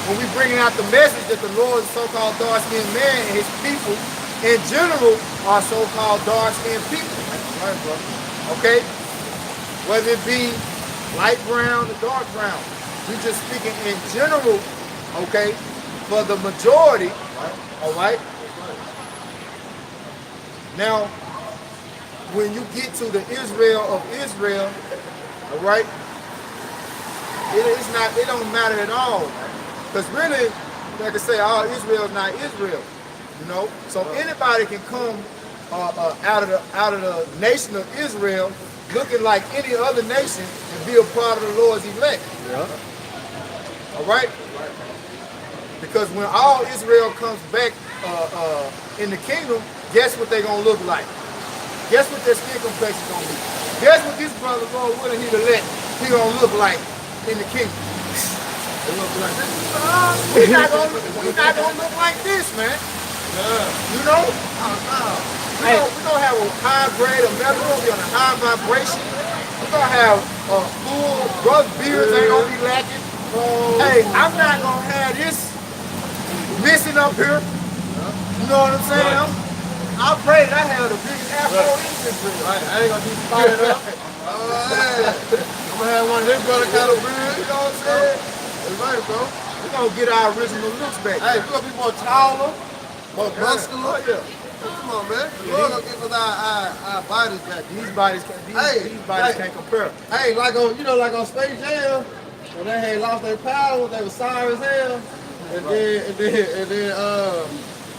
when we bringing out the message that the Lord is so-called dark-skinned man and his people in general are so-called dark-skinned people. Right, bro. Okay? Whether it be light brown or dark brown. We just speaking in general, okay, for the majority, all right? Now, when you get to the Israel of Israel, all right, it don't matter at all. Because really, like I say, all Israel is not Israel, you know? So anybody can come out of the nation of Israel looking like any other nation and be a part of the Lord's elect. Yeah. All right? Because when all Israel comes back in the kingdom, guess what they're going to look like? Guess what their skin complexion is going to be? Guess what this brother, Lord Willing, he going to look like in the kingdom? They look like this. We're not going to look like this, man. Yeah. You know? We're going to have a high grade of metal. We're going to be on a high vibration. We're going to have full brother beards ain't going to be lacking. Hey, I'm not going to have this missing up here. You know what I'm saying? I pray that I have the biggest afro in this room. Right. I ain't going to be spotted up. I'm going to have one of his brother kind of beard. You know what I'm saying? That's right, bro. We're going to get our original looks back. Hey, we're going to be more taller, more muscular. Oh, yeah. Come on, man. We're going to get with our bodies back. These bodies can't compare. Hey, like on Space Jam, when they had lost their power, they were sorry as hell. And then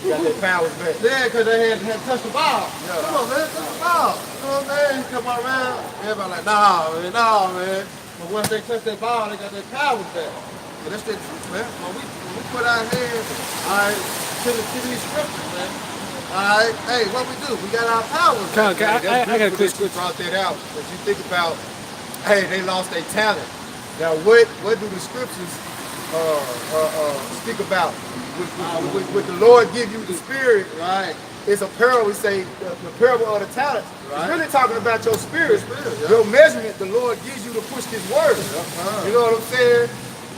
Got their powers back. yeah, because they had touched the ball. Yeah. Come on, man, touch the ball. You know what I'm saying? Come around, everybody like, nah, man. But once they touch that ball, they got their powers back. But that's the truth, man. When we put our hands, all right, to these scriptures, man. All right, hey, what we do? We got our powers back. I got a quick You brought that out. If you think about, hey, they lost their talent. Now, what do the scriptures speak about? Would the Lord give you the spirit? Right. It's a parable. We say the parable of the talent. Right. It's really talking about your spirit. Yeah. Your measurement. The Lord gives you to push His word. You know what I'm saying?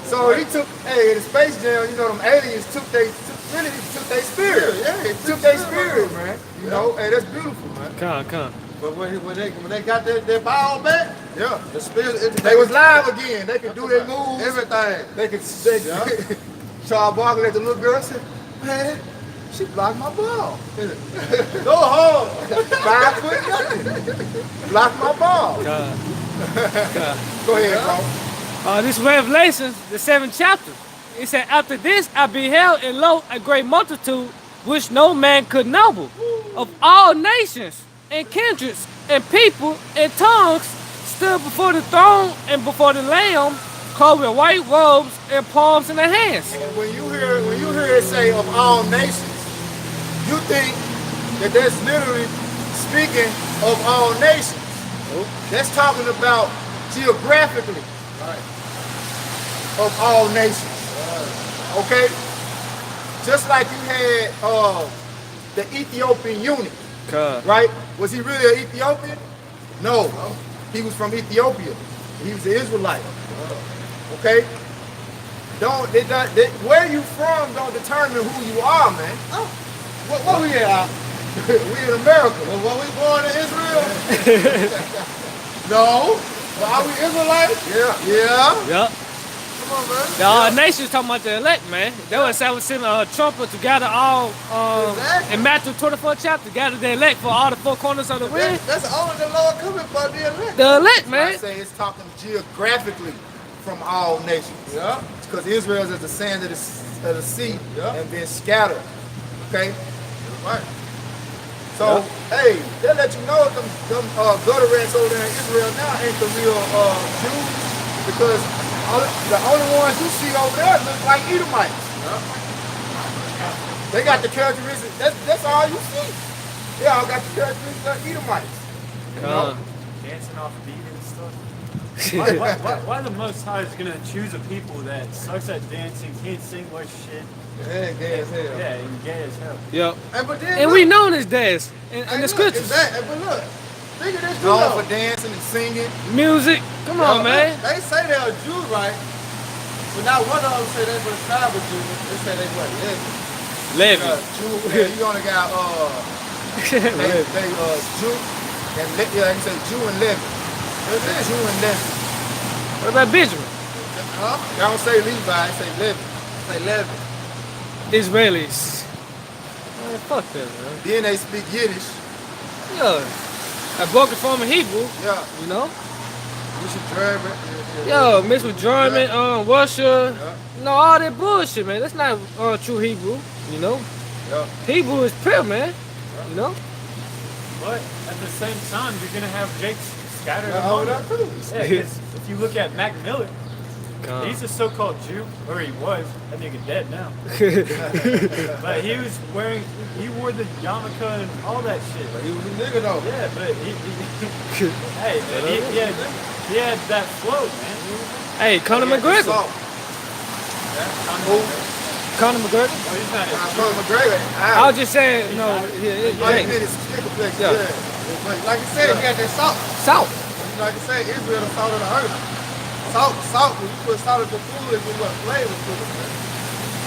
So He took, in the Space Jam, you know, them aliens took their spirit. Yeah, They took their spirit, man. You know, hey, that's beautiful, man. Come. But when they got their ball back, Yeah. the spirit, They was live again. They could do their moves. everything. They could. Charles Barkley let the little girl say, "Man, she blocked my ball. Go home. 5 foot nothing. Blocked my ball." Go ahead, bro. This Revelation, the 7th chapter. It said, after this I beheld, and lo, a great multitude, which no man could number, of all nations, and kindreds, and people, and tongues, stood before the throne and before the Lamb, clothed with white robes and palms in their hands. And when you hear it say of all nations, you think that that's literally speaking of all nations. That's talking about geographically of all nations. Okay? Just like you had the Ethiopian eunuch, God. right? Was he really an Ethiopian? No. He was from Ethiopia. He was an Israelite. Okay? Where you from don't determine who you are, man. Oh, what we at? We in America. Well, were we born in Israel? No. Well, are we Israelites? Yeah. Yeah. Yep. Come on, man. The nation's talking about the elect, man. They was sending Trump to gather all Exactly. in Matthew 24 chapter, gather the elect for all the four corners of the wind. That's only the Lord coming for the elect. The elect, I man. say it's talking geographically from all nations. Yeah. Because Israel is the sand of the sea Yeah. and been scattered. Okay? Right. So, hey, they let you know them gutter rats over there in Israel now ain't the real Jews, because the only ones you see over there look like Edomites. They got the characteristics, that's all you see. They all got the characteristics of Edomites. Dancing off beat and stuff. Why the Most High is gonna choose a people that sucks at dancing, can't sing worth shit? Yeah, gay as hell. Yeah, and gay as hell. Yep. But then And look, we know this dance in the look, scriptures. But look, think of this too, Known though. for dancing and singing. Music. Come on, man. They say they're Jews, right? But now one of them say they were tribal Jews. They say they were Levy. Jew, yeah, you only got Jew and you say Jew and Levi. Jew and Levi. What about Benjamin? Huh? Y'all don't say Levi, they say Levi. Say Levin. Israelis. Man, fuck that, man. Then they speak Yiddish. Yeah. I broke it from Hebrew, Yeah. you know? You should drive it. Yo, mixed with German, Russia. You know, all that bullshit, man. That's not true Hebrew, you know? Yeah. Hebrew is pure, man. You know? But at the same time, you're gonna have Jake scattered Hold among up, them. too. Yeah, 'cause if you look at Mac Miller, God. he's a so-called Jew, or he was. I think he's dead now. But he wore the yarmulke and all that shit. He was a nigga, though. Yeah, but hey, man, he had that flow, man. Hey, Conor McGregor. Salt. Conor McGregor. Oh, he's not. Conor McGregor. I was just saying, you know, Like Jake. complex. Yeah. Yeah. But like you said, he got that salt. Salt. Like you said, Israel the salt of the earth. Salt, when you put salt in the food, it's what flavor to it, man.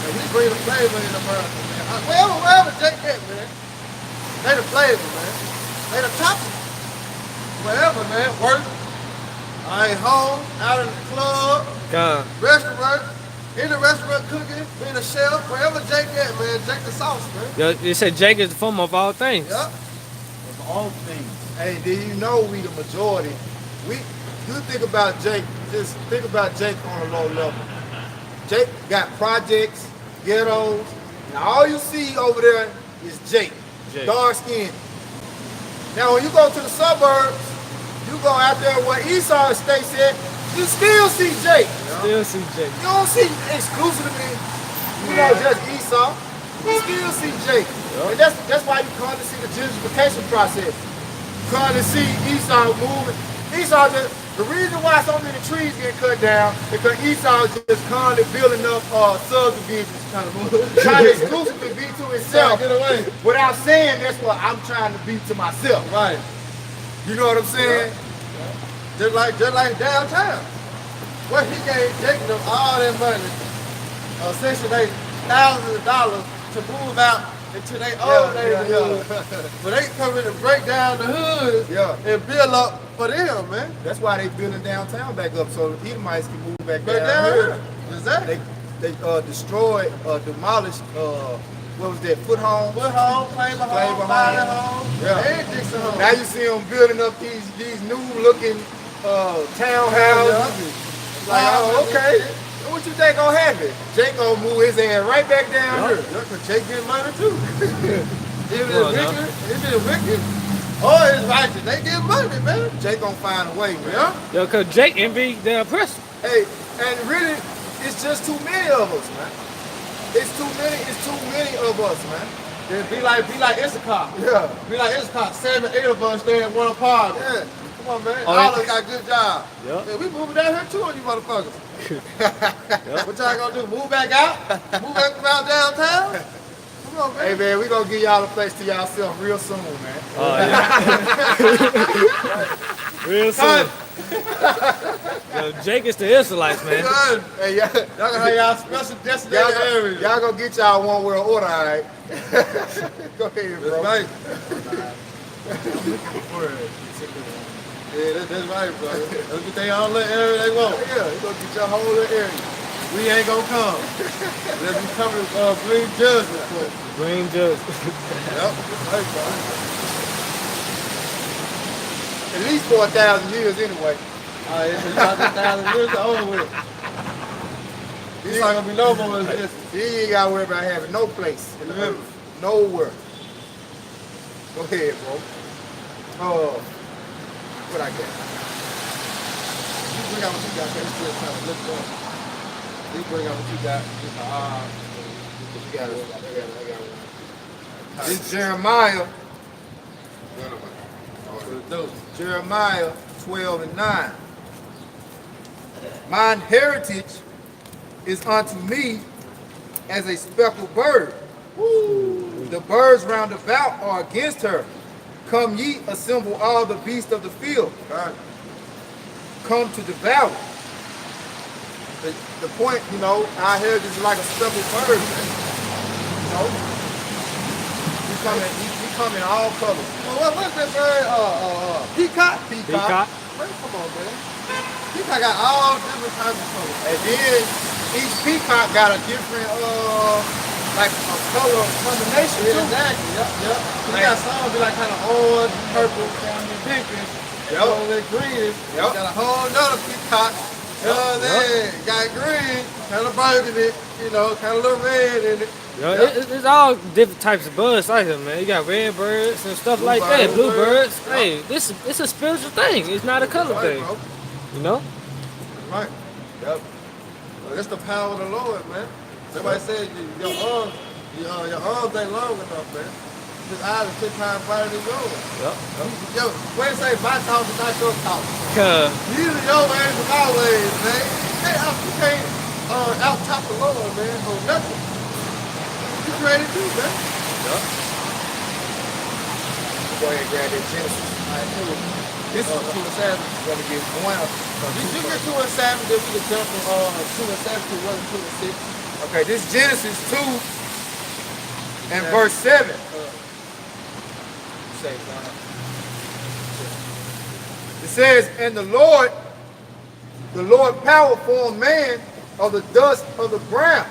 And we bring the flavor in America, man. Wherever Jake get, man. They the flavor, man. They the topic. Wherever, man. Work. I ain't home, out in the club, God. restaurant, in the restaurant cooking, being a chef, wherever Jake at, man. Jake the sauce, man. Yo, they said Jake is the form of all things. Yep. Of all things. Hey, do you know we the majority? You think about Jake, just think about Jake on a low level. Jake got projects, ghettos, and all you see over there is Jake. Dark skin. Now when you go to the suburbs, you go out there where Esau Estates at, you still see Jake. Still see Jake. You don't see exclusively, just Esau. You still see Jake. And that's why you come to see the gentrification process. Come to see Esau moving. Esau the reason why so many trees get cut down is because Esau is just constantly building up subdivisions, trying to exclusively be to himself. Get away. Without saying that's what I'm trying to be to myself. Right. You know what I'm saying? Just like downtown. What he gave Jake them all that money, essentially thousands of dollars to move out into their old neighborhood. But they come in and break down the hood and build up for them, man. That's why they building downtown back up so the Edomites can move back But down down here. here. Exactly. They destroyed, demolished, what was that, Foot Home? Put home, Flavor home, Home. Fire home, Yeah. and Dixon home. Now you see them building up these new looking townhouses. Like, oh, okay. What you think gonna happen? Jake gonna move his ass right back down here. Yeah, cause Jake get money too. If Well, it's wicked, or it's righteous, they get money, man. Jake gonna find a way, man. Yeah. Yo, cause Jake envy the oppressor. Hey, and really, it's just too many of us, man. It's too many of us, man. Then be like Issachar. Yeah. Be like Issachar. 7, 8 of us stay in one apartment. Yeah. Come on, man. Oh, All of yeah. us got a good job. Yeah. Man, we moving down here too on you motherfuckers. What y'all gonna do? Move back out? Move back out downtown? Come Come on, man. Hey man, we gonna give y'all a place to yourself real soon, man. Oh yeah. Real soon. Yo, Jake is the Israelites, man. Son, Hey, y'all y'all gonna have y'all special designated area. y'all gonna get y'all one world order, all right? Go ahead, bro. That's right. Yeah, that's right, bro. They'll get their own little area they want. Yeah, you gonna get your whole little area. We ain't gonna come. Let's be coming green judgment for it. Green Judge. Yep. That's right, bro. At least 4,000 years anyway. All right, so you got this 1,000 years to over with. It's not gonna be no more than this. You ain't gotta worry about having no place in the earth. Nowhere. Go ahead, bro. What I got? You bring out what you got, man. It's just kind of lift up. You bring out what you got. You got it. I got one. This Jeremiah. Jeremiah 12 and 9. Mine heritage is unto me as a speckled bird. The birds round about are against her. Come ye, assemble all the beasts of the field. Come to devour. The point, our heritage is like a speckled bird, man. We come in all colors. Well, what's that bird? Peacock? Peacock. Man, come on, man. Peacock got all different kinds of colors. And then each peacock got a different, like a color combination Yeah, too. exactly. Yep. You got some be like kind of orange, purple, pinkish, Yep. greenish. Yep. Got a whole nother peacock. You know what I'm saying? Got green, kind of burgundy, kind of little red in it. Yo, it's all different types of birds like that, man. You got red birds and stuff like that, blue birds. Hey, it's a spiritual thing. It's not a color Right, thing. bro. You know? Right. Yep. Well, that's the power of the Lord, man. Somebody said your arms ain't long enough, man. His eyes are 10 times brighter than yours. Yep. Yo, when they say my thoughts is not your thoughts. Cause These are your ways and my ways, man. You can't out top the Lord, man, for nothing. You created too, man. yep. Go ahead and grab that Genesis. This is 2 and 7. We're gonna get one. You get 2 and 7, then we can jump from 2 and 7 to 1 and 2 and 6. Okay, this Genesis 2 and verse 7. It says, and the Lord power formed man of the dust of the ground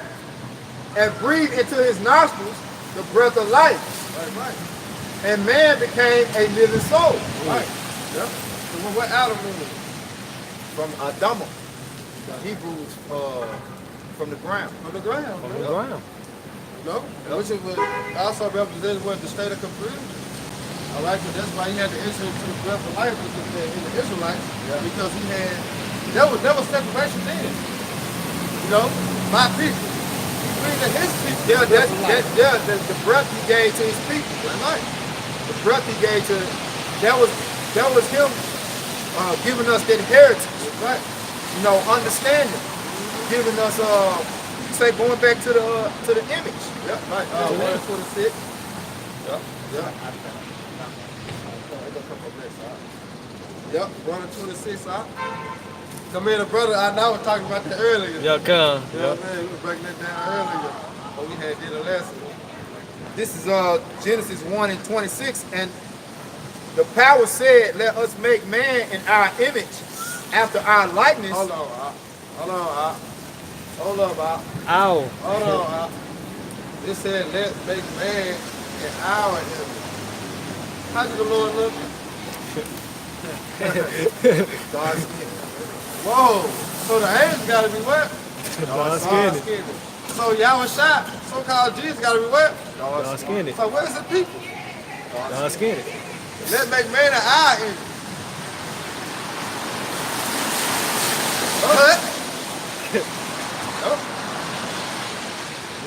and breathed into his nostrils the breath of life. Right. And man became a living soul. Right. Yep. So what Adam mean? From Adama. The Hebrews from the ground. From the ground. On man. the ground. No? Which is what also represents what the state of confusion. All right, so that's why he had to enter into the breath of life with the Israelites, because there was separation then. My people. His people. The breath he gave to his people. Right. The breath he gave to that was him giving us that heritage. Right. Understanding. Giving us going back to the image. Yep. Right. 1 and 26. Yep. Yep, 1 and 26, huh? Come here, the brother, I know was talking about that earlier. Yeah, come. You know what I mean? We were breaking that down earlier. But we had did a lesson. This is Genesis 1 and 26, and the power said, let us make man in our image, after our likeness. Hold on, Ow. Hold on, Ow. It said, let's make man in our image. How did the Lord look? God's skin. Whoa. So the angels got to be what? God's skin. So Yahweh Shai, so-called Jesus, got to be what? God's skin. So where's the people? God's skin. Let's make man in our image. What?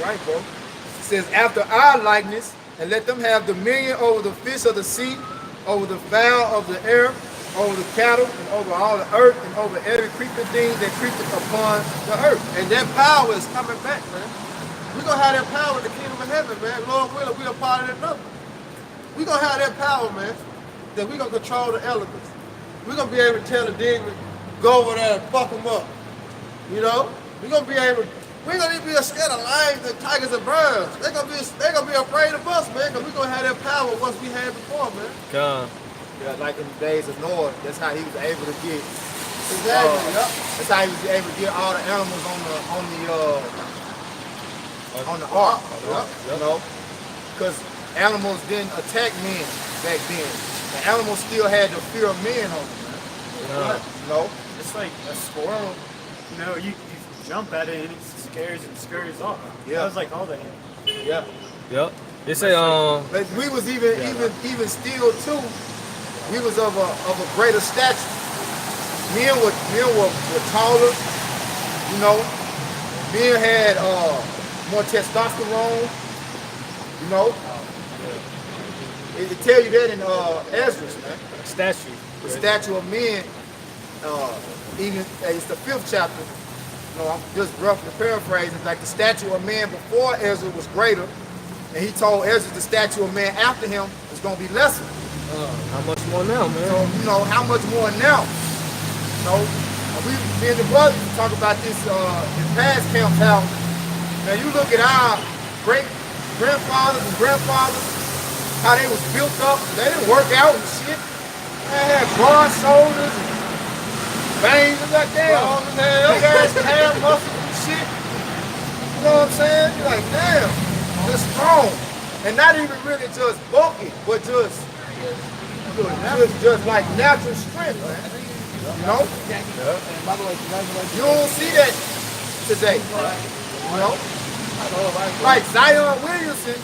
Right, bro. It says, after our likeness, and let them have dominion over the fish of the sea, over the fowl of the air, over the cattle, and over all the earth, and over every creeping thing that creepeth upon the earth. And that power is coming back, man. We gonna have that power in the kingdom of heaven, man. Lord willing, we a part of that number. We gonna have that power, man. That we gonna control the elements. We gonna be able to tell the demon, go over there and fuck them up. You know? We gonna be able. We ain't gonna even be scared of lions and tigers and birds. They gonna be afraid of us, man. Cause we gonna have that power once we had before, man. God. Yeah, like in the days of Noah, that's how he was able to get. Exactly. Yep. That's how he was able to get all the animals on the ark. Yep. You know, because animals didn't attack men back then. The animals still had the fear of men on them, man. Yeah. You know, It's like a squirrel. You know, you jump at it and it scares and scurries off. Yeah. That was like all they had. yeah. Yep. They say But we was even still too. We was of a greater stature. Men were taller. You know, men had more testosterone. You know, it tell you that in Ezra, man. statue. The statue of men. Even it's the 5th chapter. You know, I'm just roughly paraphrasing. Like the statue of man before Ezra was greater, and he told Ezra the statue of man after him is going to be lesser. How much more now, man? So you know how much more now? You know, me and the brothers talk about this in past camp how. Now you look at our great grandfathers and grandfathers, how they was built up. They didn't work out and shit. They had broad shoulders and veins and like damn. Big ass calf muscles and shit. You know what I'm saying? You're like, damn, they're strong. And not even really just bulky, but just like natural strength, man. You know? You don't see that today. You know? Like Zion Williamson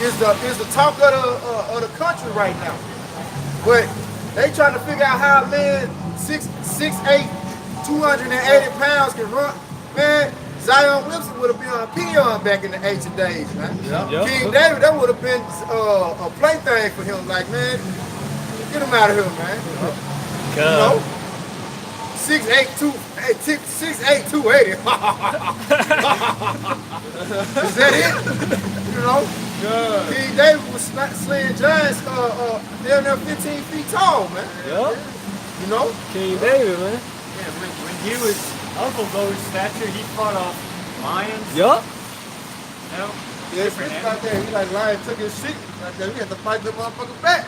is the talk of the country right now. But they trying to figure out how a man 6'8", 280 pounds can run. Man, Zion Williamson would have been a peon back in the ancient days, man. Yep. King David, that would have been a plaything for him. Like, man, get him out of here, man. You know? 6'8", 280. Is that it? You know? Yeah. King David was slaying giants down there 15 feet tall, man. Yep. You know? King David, man. Yeah, when he was of a lower stature, he fought off lions. Yup. You know? Yeah, it's Different out there. He like lion took his sheep. Like that, we had to fight the motherfucker back.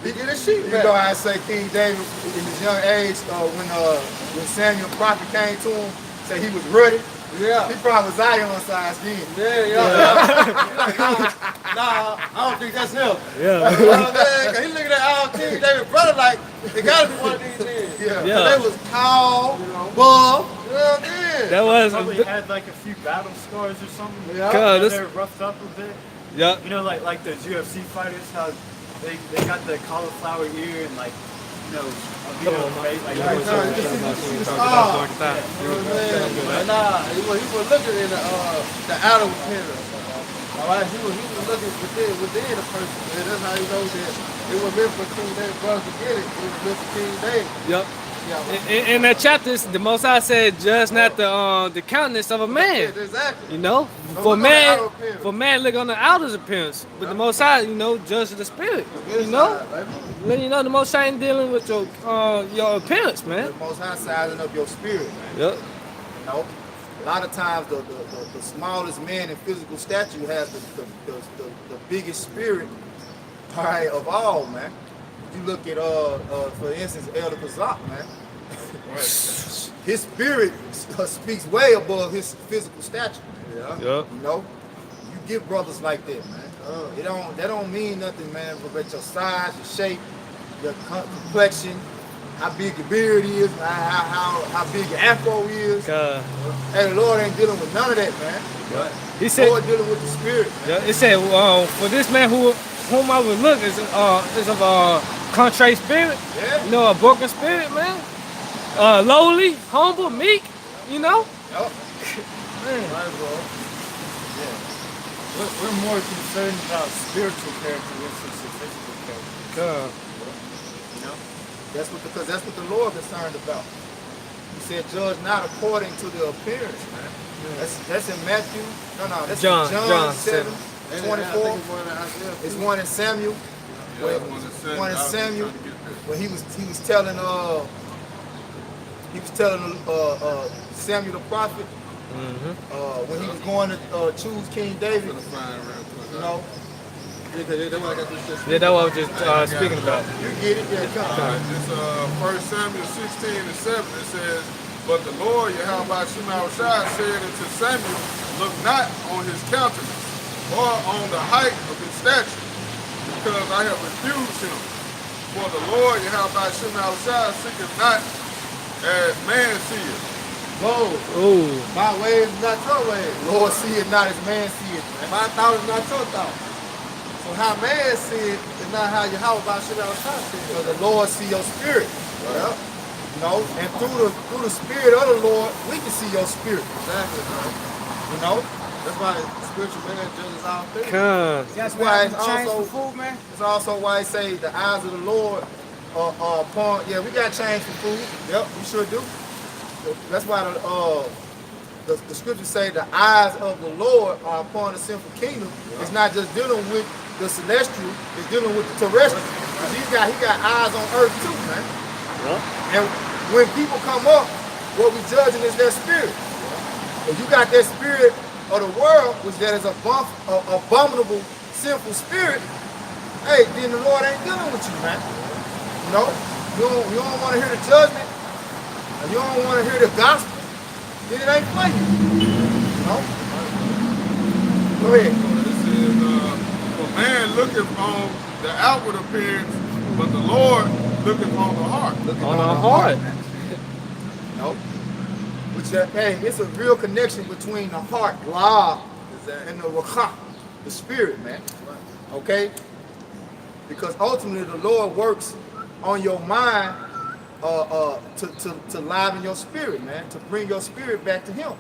He get his sheep You back. know how I say King David in his young age, when Samuel prophet came to him, said he was ready. Yeah. He probably was Zion size then. Nah, I don't think that's him. Yeah. You know what I'm saying? 'Cause he looking at all King David brother like, it gotta be one of these men. Yeah. Yeah. So they was tall, buff, you know what I'm saying? That was Probably had like a few battle scars or something. Yeah. God, You know, this- they're roughed up a bit. Yup. You know, like those UFC fighters, how they got the cauliflower ear and like, you know, a bit of a face. Like, Right, you no, know, you can see the so- scar. You know what I'm saying? Nah, he was looking in the outer appearance. All right, he was looking within the person. And that's how he knows that it was meant for King David. Brothers to get it. It was meant for King David. Yup. Yeah, In that chapter, the Most High said, "Judge not the countenance of a man." exactly. You know, Don't for look on the man, outer appearance. for man look on the outer appearance, but the Most High, you know, judge the spirit. You know, let you know the Most High ain't dealing with your appearance, man. The Most High sizing up your spirit, man. Yep. You know? A lot of times the smallest man in physical stature has the biggest spirit, all right, of all, man. You look at for instance, Elder Kazak, man. His spirit speaks way above his physical stature. Yeah. Yep. You know, you get brothers like that, man. That don't mean nothing, man. But your size, your shape, your complexion, how big your beard is, how big your afro is. God. Hey, the Lord ain't dealing with none of that, man. He The said, Lord dealing with the spirit, man. yeah, it said, for this man whom I would look is of a contrite spirit, Yeah. you know, a broken spirit, man. Lowly, humble, meek, you know. Yup. Man. Right, bro. We're more concerned about spiritual characteristics than physical characteristics. God. You know? Because that's what the Lord concerned about. He said, judge not according to the appearance, man. That's in Matthew. No, that's John in John 7, And 24. I think it's one in Isaiah. It's one in Samuel. Where, one in Samuel, where he was telling Samuel the prophet when he was going to choose King David. You know, They want to get this shit. Yeah, that's what I was just speaking about. you get it. Yeah, come on. It's 1 Samuel 16 and 7. It says, but the Lord Yahweh Shemashai said unto Samuel, look not on his countenance, or on the height of his stature, because I have refused him. For the Lord Yahweh Shemashai seeketh not as man seeth. Whoa. Ooh. My ways is not your ways. Lord see it not as man see it, man. My thought is not your thought. So how man see it is not how Yahweh should have trying to see So it. the Lord see your spirit. Yeah. You know, and through the spirit of the Lord, we can see your spirit. Exactly, man. You know? That's why spiritual man judges all things. Come. That's why it's change also for food, man. it's also why it say the eyes of the Lord are upon. Yeah, we got change for food. Yep, we sure do. That's why the scriptures say the eyes of the Lord are upon the sinful kingdom. It's not just dealing with the celestial, it's dealing with the terrestrial. 'Cause he got eyes on earth too, man. And when people come up, what we judging is their spirit. If you got that spirit of the world, which that is a abominable, sinful spirit, hey, then the Lord ain't dealing with you, man. You know, you don't want to hear the judgment, and you don't want to hear the gospel, then it ain't for you. You know? Go ahead. It says, for man looketh on the outward appearance, but the Lord looketh on the heart. On our heart. No. Which, hey, it's a real connection between the heart, la, and the rakha, the spirit, man. Okay? Because ultimately the Lord works on your mind to liven your spirit, man, to bring your spirit back to Him.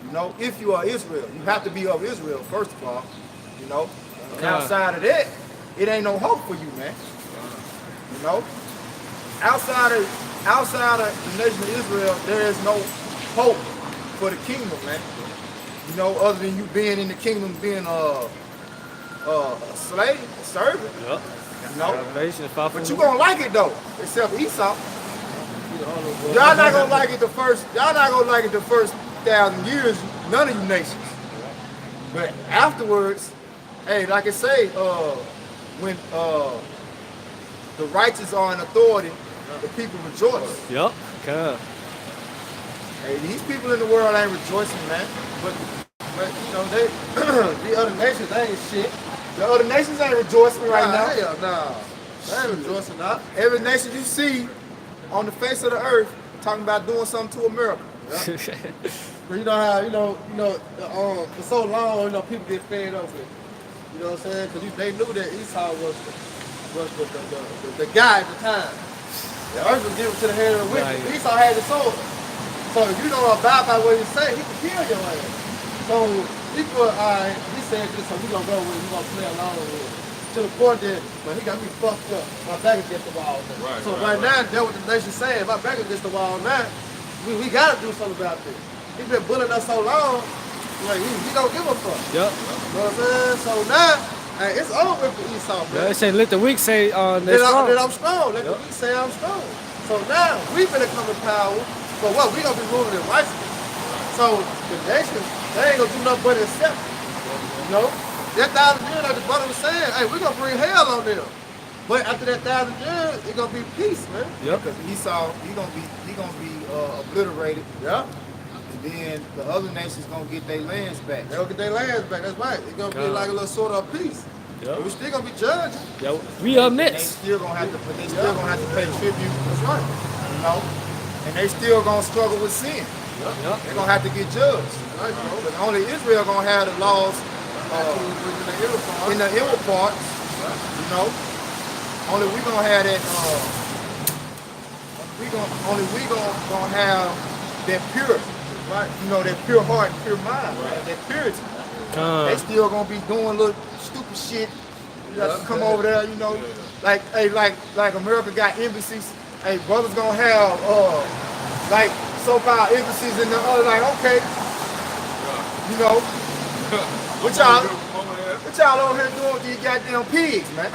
You know, if you are Israel, you have to be of Israel, first of all, you know. And outside of that, it ain't no hope for you, man. You know? Outside of the nation of Israel, there is no hope for the kingdom, man. You know, other than you being in the kingdom, being a slave, a servant. Yep. You know? Revelation, But you gonna like it though, except Esau. Y'all not gonna like it the first 1,000 years, none of you nations. But afterwards, hey, like I say, when the righteous are in authority, the people rejoice. Yep. Come. Hey, these people in the world ain't rejoicing, man. But you know, they the other nations, they ain't shit. The other nations ain't rejoicing right now. Hell nah. They ain't rejoicing not. Every nation you see on the face of the earth talking about doing something to America. But you know how, for so long, you know, people get fed up with it. You know what I'm saying? Because they knew that Esau was the guy at the time. The earth was given to the hand of the wicked. Right. Esau had the sword. So if you don't abide by what he say, he can kill your ass. So he said this, so we gonna go with it, we gonna play along with it. To the point that, but he got me fucked up. My back against the wall now. Right now, that's what the nation's saying. My back against the wall now. We gotta do something about this. He been bullying us so long, like he don't give a fuck. Yep. You know what I'm saying? So now, hey, it's over for Esau, man. They say let the weak say they're That strong. I'm strong. Let the weak say I'm strong. So now we finna come in power. But what? We gonna be moving in righteousness. So the nation, they ain't gonna do nothing but accept it. You know? That 1,000 years, like the brother was saying, hey, we gonna bring hell on them. But after that 1,000 years, it's gonna be peace, man. Yep. Because Esau, he gonna be obliterated. Yeah. And then the other nations gonna get their lands back. They gonna get their lands back. That's right. It's gonna be like a little sort of peace. Yep. But we still gonna be judging. Yep. We up They next. still gonna have to pay tribute. That's right. You know, and they still gonna struggle with sin. Yep. They're gonna have to get judged. Right, bro. But only Israel gonna have the laws in the inward parts. You know, only we gonna have that. Only we gonna have that pure, right? You know, that pure heart, pure mind, right? That purity. They still gonna be doing little stupid shit. You got to come over there, you know, like America got embassies. Hey, brothers gonna have like so-called emphasis in the other, like, okay, you know, what y'all over here doing with these goddamn pigs, man?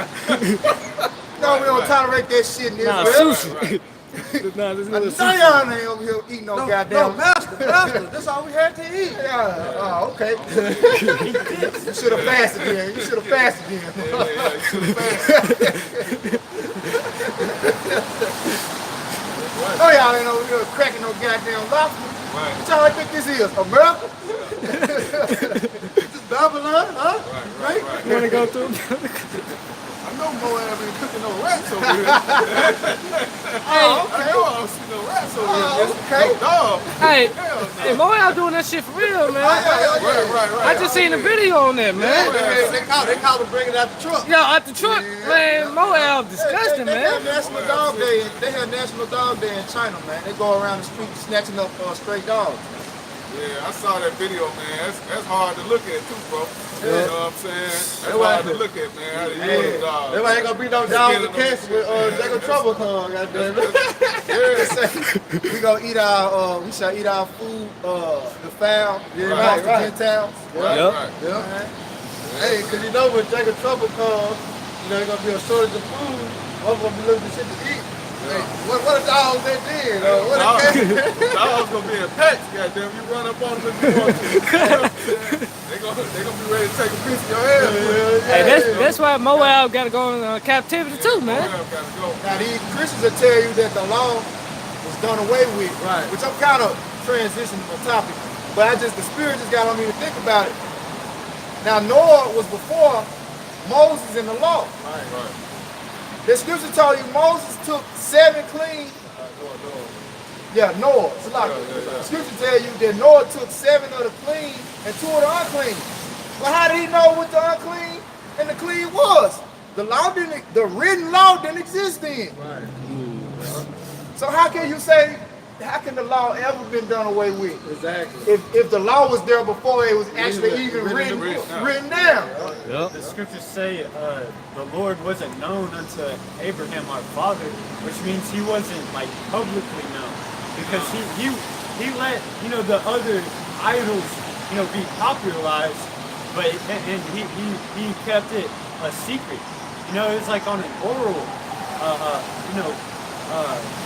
No, we don't tolerate that shit in this Nah, world. sushi. Nah, this I little know sushi. y'all ain't over here eating no goddamn. No, master, that's all we had to eat. Yeah, oh, okay. You should have fasted then. You should have fasted then. Yeah, you should have fasted. No, y'all ain't over here cracking no goddamn lobster. Right. What y'all think this is? America? This Babylon, huh? Right. You wanna go through? I know Moab ain't cooking no rats over here. Oh, I know I don't see no rats over here. Oh, okay. No dog. Hey, Hell no. hey, Moab doing that shit for real, man. Right. I just seen a video on that, man. They call it bringing out the truck. Yo, out the truck, man. Moab disgusting, They have man. National Dog Day. They have National Dog Day in China, man. They go around the street snatching up stray dogs. Yeah, I saw that video, man. That's hard to look at too, bro. You know what I'm saying? That's hard to look at, man. How they use dogs. There ain't gonna be no dogs in case with Jacob Trouble come, goddamn it. We gonna eat we shall eat our food, the fowl, Right. the Gentiles. Right. Yeah. Hey, cause you know when Jacob Trouble comes, you know, there's gonna be a shortage of food. I'm gonna be looking for shit to eat. Hey, what a dog that did? What a cat? Dogs gonna be in pets, goddamn. You run up on them if you want to. They gonna be ready to take a piece of your head. Hey, that's why Moab gotta go in captivity too, man. Moab gotta go. Now these Christians will tell you that the law was done away with, Right. which I'm kind of transitioning the topic, but the Spirit just got on me to think about it. Now Noah was before Moses in the law. Right. The scripture told you Moses took 7 clean. Yeah, Noah. It's a lot. Yeah. Scripture tell you that Noah took 7 of the clean and 2 of the unclean. Well, how did he know what the unclean and the clean was? The written law didn't exist then. Right. So how can you say, how can the law ever been done away with? Exactly. If the law was there before it was actually even written down. The scriptures say the Lord wasn't known unto Abraham our father, which means he wasn't like publicly known, because he let the other idols be popularized, but and he kept it a secret. It's like on an oral,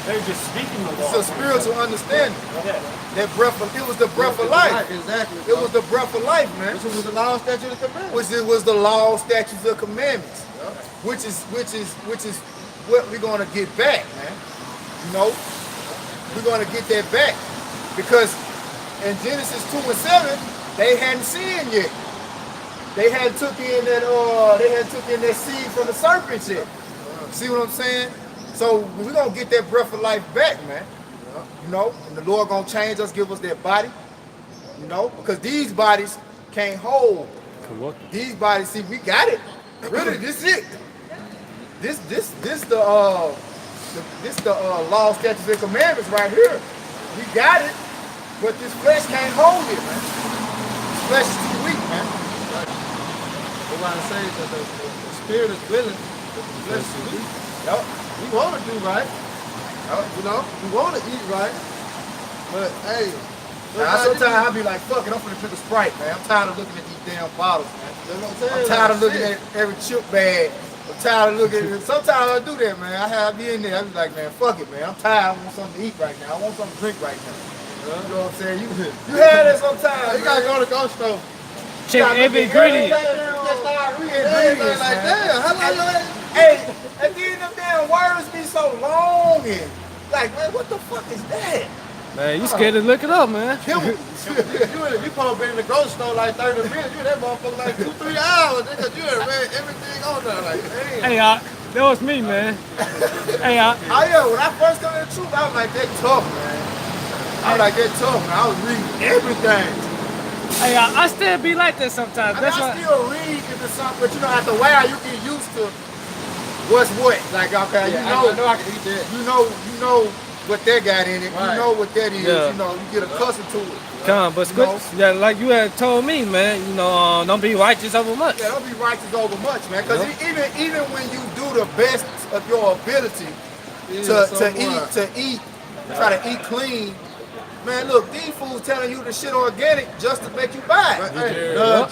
they're just speaking the law. It's a spiritual understanding. Yeah. It was the breath of life. Exactly. It was the breath of life, man. This was the law, statute, and commandments. Which it was the law, statutes, and commandments. Which is what we're gonna get back, man. We're gonna get that back. Because in Genesis 2 and 7, they hadn't sinned yet. They hadn't took in that seed from the serpent yet. See what I'm saying? So we're gonna get that breath of life back, man. And the Lord gonna change us, give us that body. Because these bodies can't hold. These bodies, see, we got it. Really, this is it. This the law, statutes, and commandments right here. We got it, but this flesh can't hold it, man. This flesh is too weak, man. We're going to say that the spirit is willing, but the flesh is weak. Yep. We want to do right. We want to eat right. But hey, Now, sometimes I be like, fuck it, I'm finna drink a Sprite, man. I'm tired of looking at these damn bottles, man. you know what I'm saying? I'm tired of Like, looking shit. at every chip bag. I'm tired of looking at sometimes I do that, man. I be in there. I be like, man, fuck it, man. I'm tired. I want something to eat right now. I want something to drink right now. You know what I'm saying? You had that sometimes. You gotta go to the grocery store. Check every ingredient. Everything like, damn, how long you ain't? Hey, and then them damn words be so long and like, man, what the fuck is that? Man, you scared to look it up, man. You supposed to be in the grocery store like 30 minutes. You in that motherfucker like 2-3 hours. Because you done read everything on there. Like, damn. Hey, that was me, man. Hey, Oh yeah, when I first come to the truth, I was like, that tough, man. I was like, that tough, man. I was reading everything. hey, I still be like that sometimes. I mean, That's I why. still read if it's something, but after a while, you get used to what's what. Like, okay, I know I can eat that. you know what that got in it. Right. You know what that is. Yeah. You get accustomed to it. Come on, but yeah, like you had told me, man. Don't be righteous over much. Yeah, don't be righteous over much, man. Because even when you do the best of your ability to eat, try to eat clean, Man, look, these fools telling you the shit organic just to make you buy it. Hey, GMO.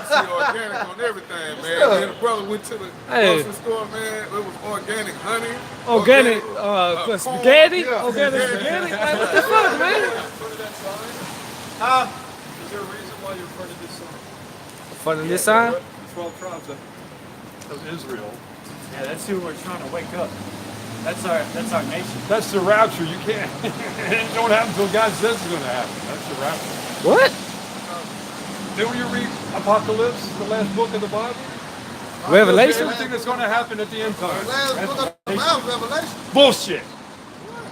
see organic on everything, man. Yeah. Then the brother went to the Hey. grocery store, man. It was organic honey. Organic corn. spaghetti? Yeah. Organic spaghetti? Like, what the fuck, man? Is there a reason why you're part of this song? Funding this sign? 12 tribes of Israel. Yeah, that's who we're trying to wake up. That's our nation. That's the rapture. You can't. It don't happen until God says it's going to happen. That's the rapture. What? Then when you read Apocalypse, the last book of the Bible, Revelation? everything that's going to happen at the end time. Last book of the Bible, Revelation. Bullshit.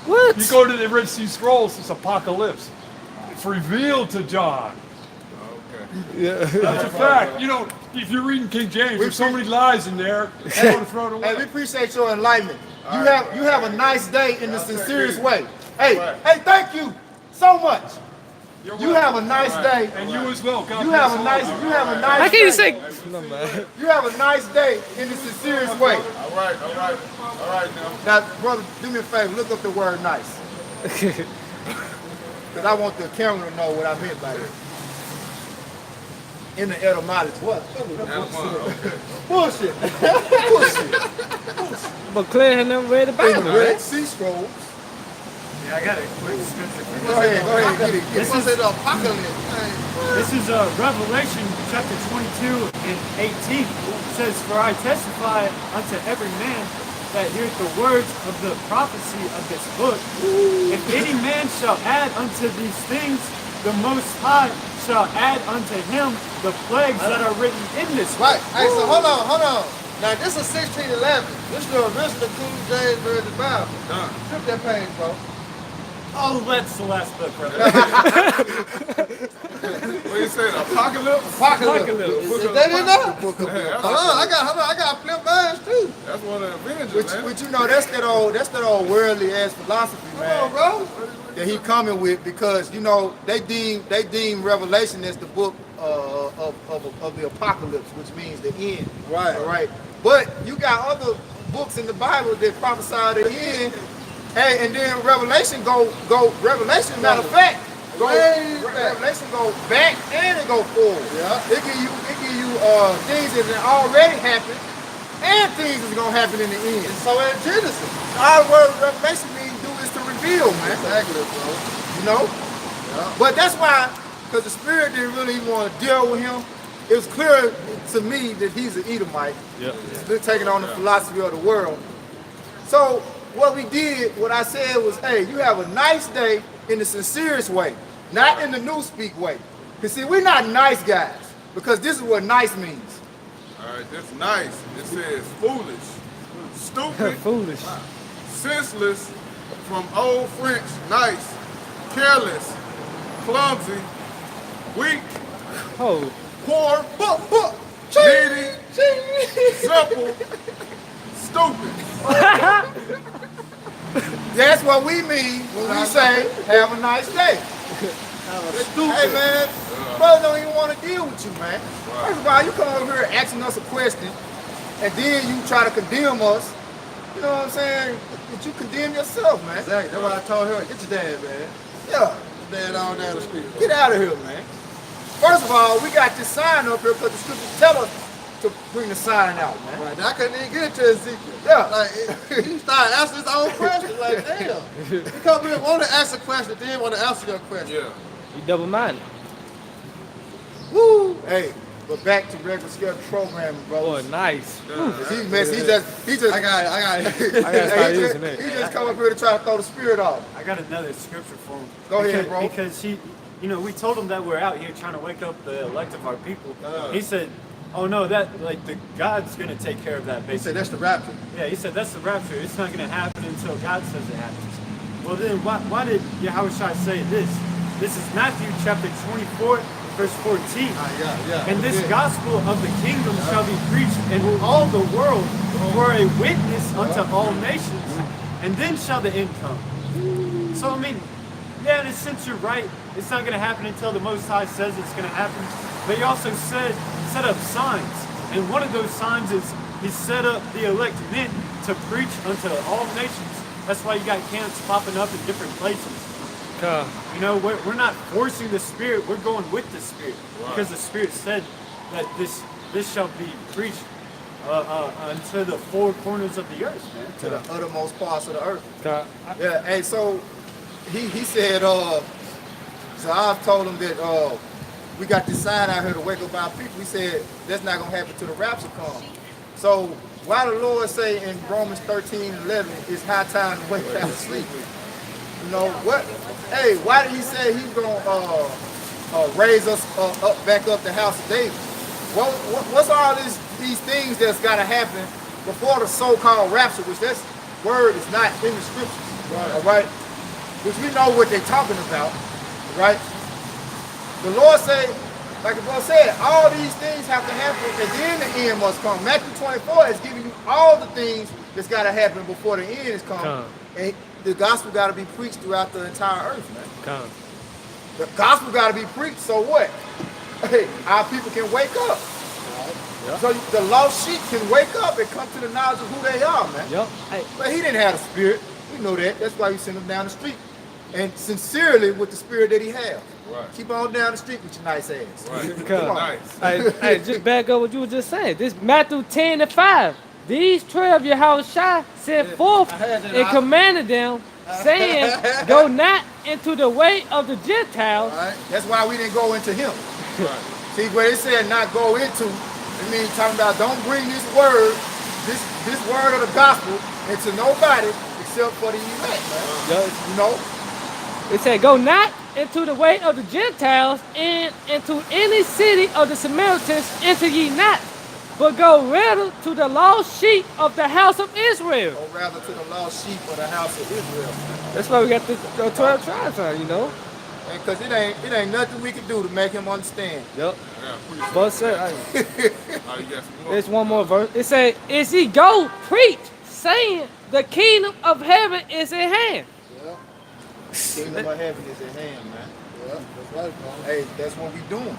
What? You go to the Red Sea Scrolls, it's Apocalypse. It's revealed to John. That's a fact. You know, if you're reading King James, there's so many lies in there. I want to throw it away. Hey, we appreciate your enlightenment. You have a nice day in the sincerest way. Hey, thank you so much. You have a nice day. And you as well. God You bless have a all nice. of you. You have a nice. How can you day. say? No, man. You have a nice day in the sincerest way. All right now. Now, brother, do me a favor. Look up the word "nice," because I want the camera to know what I meant by it. In the etymology, what? Bullshit. But Claire had never read the In Bible, the man. Red Sea Scrolls. Yeah, I got a quick scripture for Go ahead, get it. This is the apocalypse. This is Revelation chapter 22 and 18. It says, "For I testify unto every man that heareth the words of the prophecy of this book. If any man shall add unto these things, the Most High shall add unto him the plagues that are written in this book." Right. Hey, so hold on. Now this is 1611. This is the original King James Version Bible. Flip that page, bro. Oh, that's the last book, brother. What you say? Apocalypse? Apocalypse. Is that in there? Book of the Hold on, I got flip mine too. That's one of the Avengers, man. Which you know, that's that old worldly ass philosophy, Come on, man. bro. That he coming with, because you know they deem Revelation as the book of the apocalypse, which means the end. Right. All right. But you got other books in the Bible that prophesy the end. Hey, and then Revelation go Revelation. Matter of fact, Revelation go back and it go forward. Yeah. It give you things that already happened and things that's gonna happen in the end. So in Genesis. All word Revelation means do is to reveal, man. Exactly, bro. You know? Yeah. But that's why, because the Spirit didn't really want to deal with him. It was clear to me that he's an Edomite. Yep. He's been taking on the philosophy of the world. So what I said was, hey, you have a nice day in the sincerest way, not in the newspeak way. Because see, we're not nice guys, because this is what nice means. All right, that's nice. It says foolish, stupid, Foolish. senseless, from old French, nice, careless, clumsy, weak, Oh, poor, needy, simple, stupid. That's what we mean when we say, have a nice day. Hey, man, brother don't even want to deal with you, man. First of all, you come over here asking us a question, and then you try to condemn us. You know what I'm saying? But you condemn yourself, man. Exactly. That's what I told her. Get your dad, man. Yeah. Your dad on down the street. Get out of here, man. First of all, we got this sign up here because the scriptures tell us to bring the sign out, man. Right. Now, I couldn't even get to Ezekiel. Yeah. Like, he started asking his own question. Like, damn. He come here, want to ask a question, then want to answer your question. Yeah. you double-minded. Woo! Hey, but back to regular schedule programming, bro. Boy, nice. He just I got it. I gotta start he using it. just come up here to try to throw the spirit off. I got another scripture for him. Go ahead, bro. Because we told him that we're out here trying to wake up the elect of our people. He said, "Oh no, God's gonna take care of that." He Basically, said, that's the rapture. yeah, he said that's the rapture. It's not gonna happen until God says it happens. Well, then why did Yahushua say this? This is Matthew chapter 24, verse 14. Yeah. And this gospel of the kingdom shall be preached in all the world for a witness unto all nations, and then shall the end come. So I mean, yeah, in a sense you're right. It's not going to happen until the Most High says it's going to happen. But he also set up signs, and one of those signs is he set up the elect men to preach unto all nations. That's why you got camps popping up in different places. God. You know, we're not forcing the Spirit. We're going with the Spirit because the Spirit said that this shall be preached unto the four corners of the earth, man. To the uttermost parts of the earth. God. Yeah, hey, so he said, so I've told him that we got this sign out here to wake up our people. He said that's not gonna happen till the rapture comes. So why the Lord say in Romans 13:11, it's high time to wake out of sleep? You know what? Hey, why did he say he's gonna raise us back up the house of David? What's all these things that's gotta happen before the so-called rapture, which that word is not in the scriptures, all right? Which we know what they're talking about, right? The Lord say, like the brother said, all these things have to happen, and then the end must come. Matthew 24 is giving you all the things that's got to happen before the end is come. And the gospel got to be preached throughout the entire earth, man. The gospel got to be preached, so what? Hey, our people can wake up. Yep. So the lost sheep can wake up and come to the knowledge of who they are, man. Yep. Hey. But he didn't have the spirit. We know that. That's why we sent him down the street. And sincerely with the spirit that he has. Right. Keep on down the street with your nice ass. Right. Come on. Nice. Hey, just back up what you were just saying. This Matthew 10:5. These 12 Yahushua sent forth and commanded them, saying, go not into the way of the Gentiles. Right. That's why we didn't go into him. Right. See, where it said not go into, it means talking about don't bring this word, this word of the gospel into nobody except for the elect, man. You know? It said, go not into the way of the Gentiles, and into any city of the Samaritans enter ye not, but go rather to the lost sheep of the house of Israel. Or rather to the lost sheep of the house of Israel. That's why we got the 12 tribes on, you know? Because it ain't nothing we can do to make him understand. Yep. Yeah, But sir, you got some more? there's one more verse. It said, is he go preach, saying the kingdom of heaven is at hand. Yeah. Kingdom of heaven is at hand, man. Yeah, that's right, bro. Hey, that's what we doing.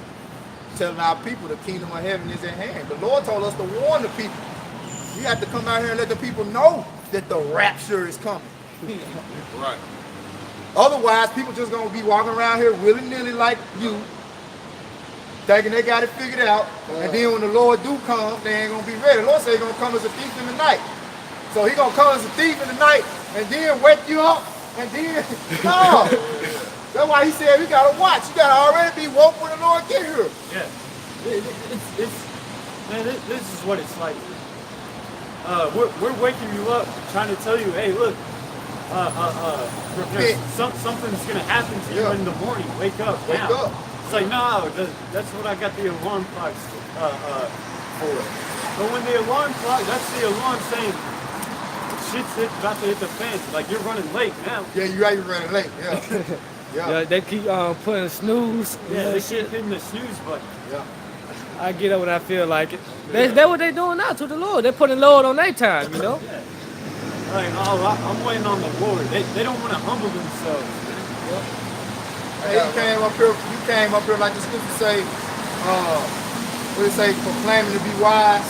Telling our people the kingdom of heaven is at hand. The Lord told us to warn the people. We have to come out here and let the people know that the rapture is coming. Right. Otherwise, people just gonna be walking around here willy-nilly like you, thinking they got it figured out, and then when the Lord do come, they ain't gonna be ready. The Lord say he's gonna come as a thief in the night. So he gonna come as a thief in the night, and then wake you up, and then, no. That's why he said we gotta watch. You gotta already be woke when the Lord get here. Yeah. Man, this is what it's like. We're waking you up, trying to tell you, hey, look, something's gonna happen to you in the morning. Wake up now. It's like, no, that's what I got the alarm clock for. But when the alarm clock, that's the alarm saying shit's about to hit the fence. Like, you're running late now. Yeah, you're right, you're running late. Yeah. Yeah, they keep putting snooze. Yeah, they keep hitting the snooze button. Yeah. I get up when I feel like it. That's what they doing now to the Lord. They're putting Lord on their time, you know? Yeah. Like, oh, I'm waiting on the Lord. They don't want to humble themselves. Hey, you came up here like the scripture say, what did it say, proclaiming to be wise.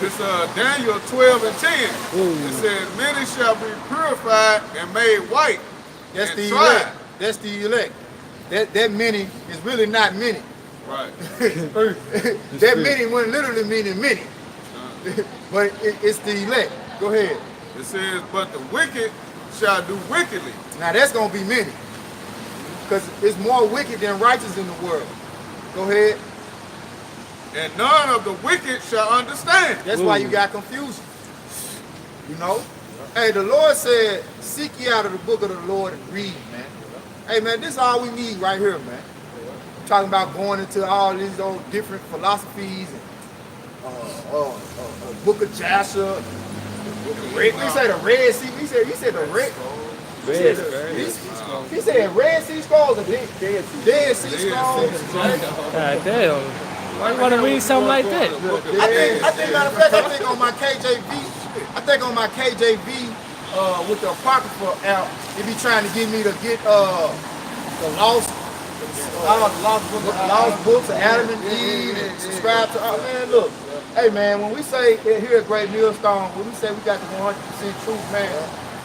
It's Daniel 12:10. It says, many shall be purified and made white. That's and the tried. elect. That's the elect. That many is really not many. Right. That many wasn't literally meaning many. But it's the elect. Go ahead. It says, but the wicked shall do wickedly. Now that's going to be many. Because it's more wicked than righteous in the world. Go ahead. And none of the wicked shall understand. That's why you got confusion. You know? Hey, the Lord said, seek ye out of the book of the Lord and read, man. Hey, man, this is all we need right here, man. I'm talking about going into all these old different philosophies and book of Joshua. He said the Red Sea. He said the Red. He said Red Sea Scrolls or Dead Sea Scrolls. God damn. Why you want to read something like that? I think matter of fact, I think on my KJV, with the Apocrypha out, they be trying to get me to get the lost books of Adam and Eve and subscribe to. Oh man, look, Hey man, when we say here at Great Millstone, when we say we got the 100% truth, man,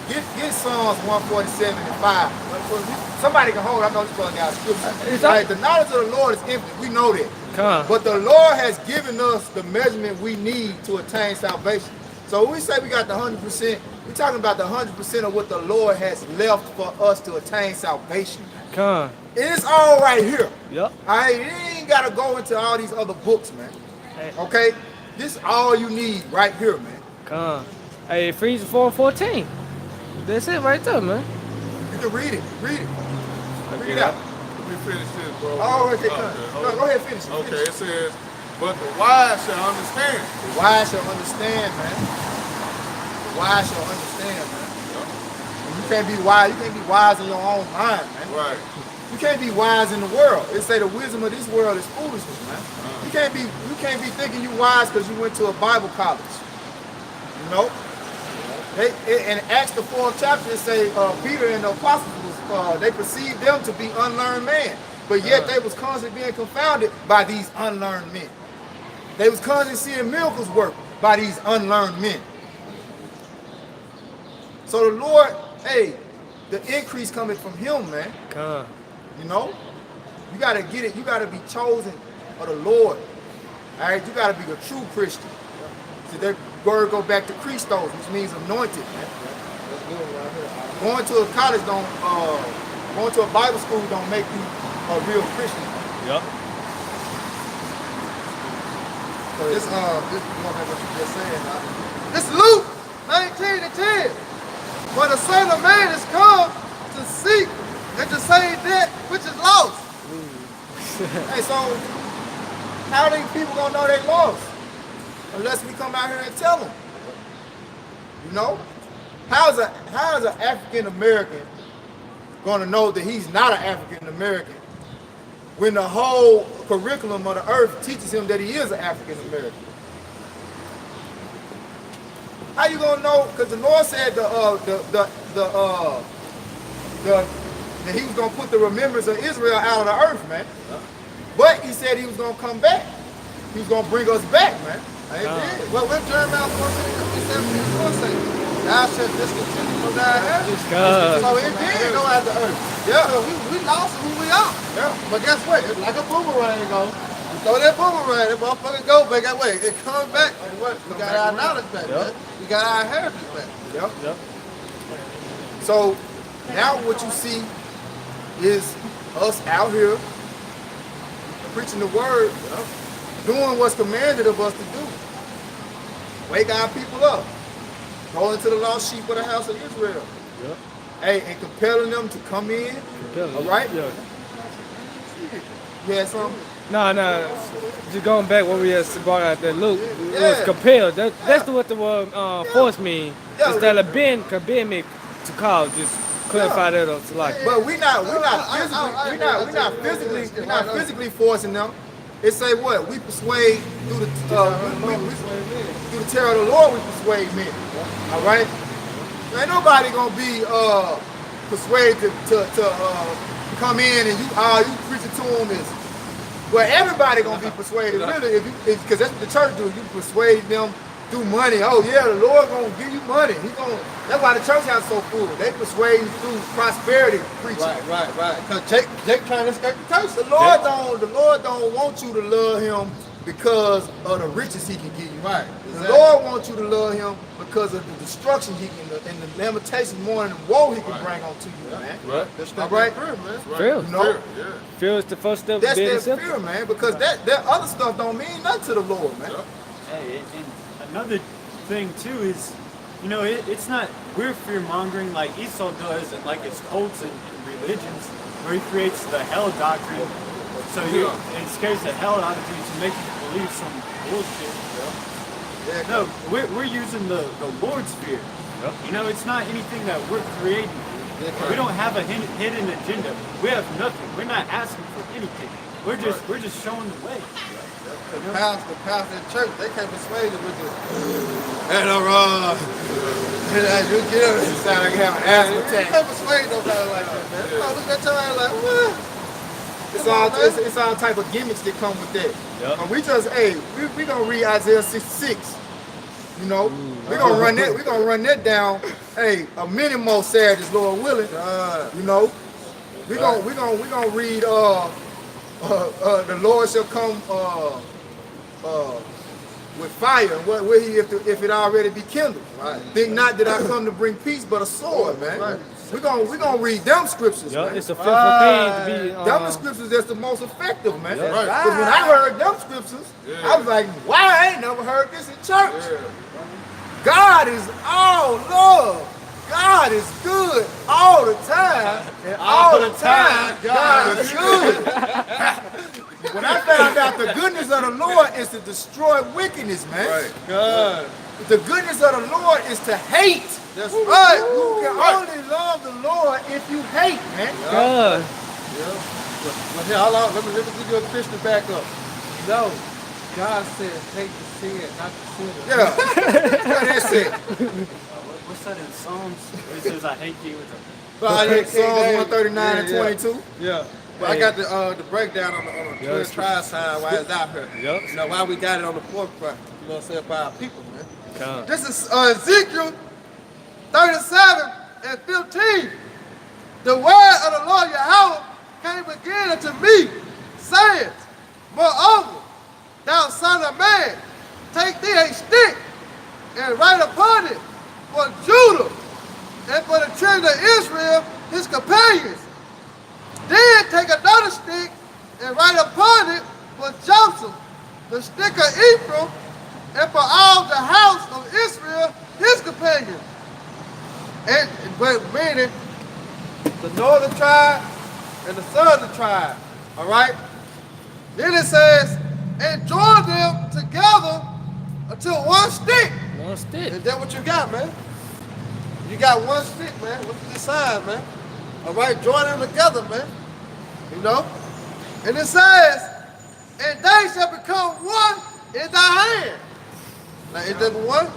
get Psalms 147 and 5. Somebody can hold it. I know it's pulling out scripture. Like, the knowledge of the Lord is infinite. We know that. But the Lord has given us the measurement we need to attain salvation. So when we say we got the 100%, we're talking about the 100% of what the Lord has left for us to attain salvation. It's all right here. Yep. All right, you ain't got to go into all these other books, man. Okay? This is all you need right here, man. Hey, Ephesians 4:14. That's it right there, man. You can read it. Read it. Read it out. Let me finish this, bro. Oh, okay, go ahead, finish. Okay, it says, but the wise shall understand. The wise shall understand, man. The wise shall understand, man. And you can't be wise. You can't be wise in your own mind, man. Right. You can't be wise in the world. It say the wisdom of this world is foolishness, man. You can't be thinking you wise because you went to a Bible college. You know? In Acts the 4th chapter, it say Peter and the apostles they perceived them to be unlearned men, but yet they was constantly being confounded by these unlearned men. They was constantly seeing miracles work by these unlearned men. So the Lord, hey, the increase coming from Him, man. You know, you gotta get it. You gotta be chosen of the Lord. All right, you gotta be a true Christian. See, that word go back to Christos, which means anointed, man. Going to a college don't, going to a Bible school don't make you a real Christian. Yep. So this going back what you just said. This Luke 19:10. For the Son of Man is come to seek and to save that which is lost. Hey, so how are these people gonna know they lost? Unless we come out here and tell them. You know? How is an African American gonna know that he's not an African American when the whole curriculum of the earth teaches him that he is an African American? How you gonna know? Because the Lord said that he was gonna put the remembrance of Israel out of the earth, man. But he said he was gonna come back. He was gonna bring us back, man. Amen. Well, when Jeremiah 4:17 say, thou shalt discontinue from thy heritage. So it did go out the earth. Yeah, we lost who we are. Yeah. But guess what? It's like a boomerang goes. You throw that boomerang, that motherfucker go back that way. It comes back. And what? We got our knowledge back, man. We got our heritage back. Yep. So now what you see is us out here preaching the word, doing what's commanded of us to do. Wake our people up. Go into the lost sheep of the house of Israel. Yep. Hey, and compelling them to come in. All right? Yeah. You had something? No. Just going back what we had brought out that Luke, it was compelled. That's what the word force means. Instead of being mean to call, just clarify that up to like. But we're not physically forcing them. It say what? We persuade through the through the terror of the Lord. We persuade men. All right. Ain't nobody gonna be persuaded to come in and all you preaching to them is. Well, everybody gonna be persuaded really because that's what the church do. You persuade them through money. Oh yeah, the Lord gonna give you money. That's why the church house so full. They persuade you through prosperity preaching. Right. Because Jake trying to escape the curse. The Lord don't want you to love Him because of the riches He can give you. Right. The Lord wants you to love Him because of the destruction He can, and the lamentations more than the woe He can bring onto you, man. Right. All right. Fear. You know? Fear is the first step. That's being their accepted. fear, man. Because that other stuff don't mean nothing to the Lord, man. Hey, and another thing too is, you know, it's not, we're fear mongering like Esau does, and like his cults and religions, where he creates the hell doctrine. So it scares the hell out of you to make you believe some bullshit. No, we're using the Lord's fear. You know, it's not anything that we're creating. We don't have a hidden agenda. We have nothing. We're not asking for anything. We're just showing the way. The pastor in church, they can't persuade you with this. And you get it. You sound like you have an asthma You attack. can't persuade nobody like that, man. You look at your ass like, what? It's all type of gimmicks that come with that. But we just, hey, we gonna read Isaiah 66. You know, we're gonna run that down. Hey, a minute more Saturdays, Lord willing. You know, we gonna read the Lord shall come with fire. What will he if it already be kindled? Right. Think not that I come to bring peace, but a sword, man. Right. We gonna read them scriptures. Man. It's a fearful thing to be. Them the scriptures that's the most effective, man. Because when I heard them scriptures, I was like, wow, I ain't never heard this in church. God is all love. God is good all the time. And all the time, God is good. When I found out the goodness of the Lord is to destroy wickedness, man. Right. God. The goodness of the Lord is to hate. That's right. You can only love the Lord if you hate, man. God. Yeah. But here, hold on. Let me give you a Christian backup. No. God said hate the sin, not the sinner. Yeah. That's it. What's that in Psalms? Where it says, I hate you with a... Psalms 139 and 22. Yeah. But I got the breakdown on the 12 tribe sign why it's out here. Yep. You know, why we got it on the forefront. You know what I'm saying? By our people, man. God. This is Ezekiel 37 and 15. The word of the Lord Yahweh came again unto me, saying, moreover, thou son of man, take thee a stick and write upon it for Judah and for the children of Israel, his companions. Then take another stick and write upon it for Joseph, the stick of Ephraim, and for all the house of Israel, his companions. And but meaning the northern tribe and the southern tribe. All right. Then it says, and join them together until one stick. One stick. And that's what you got, man. You got one stick, man. What's the sign, man? All right, join them together, man. You know? And it says, and they shall become one in thy hand. Now, is that one?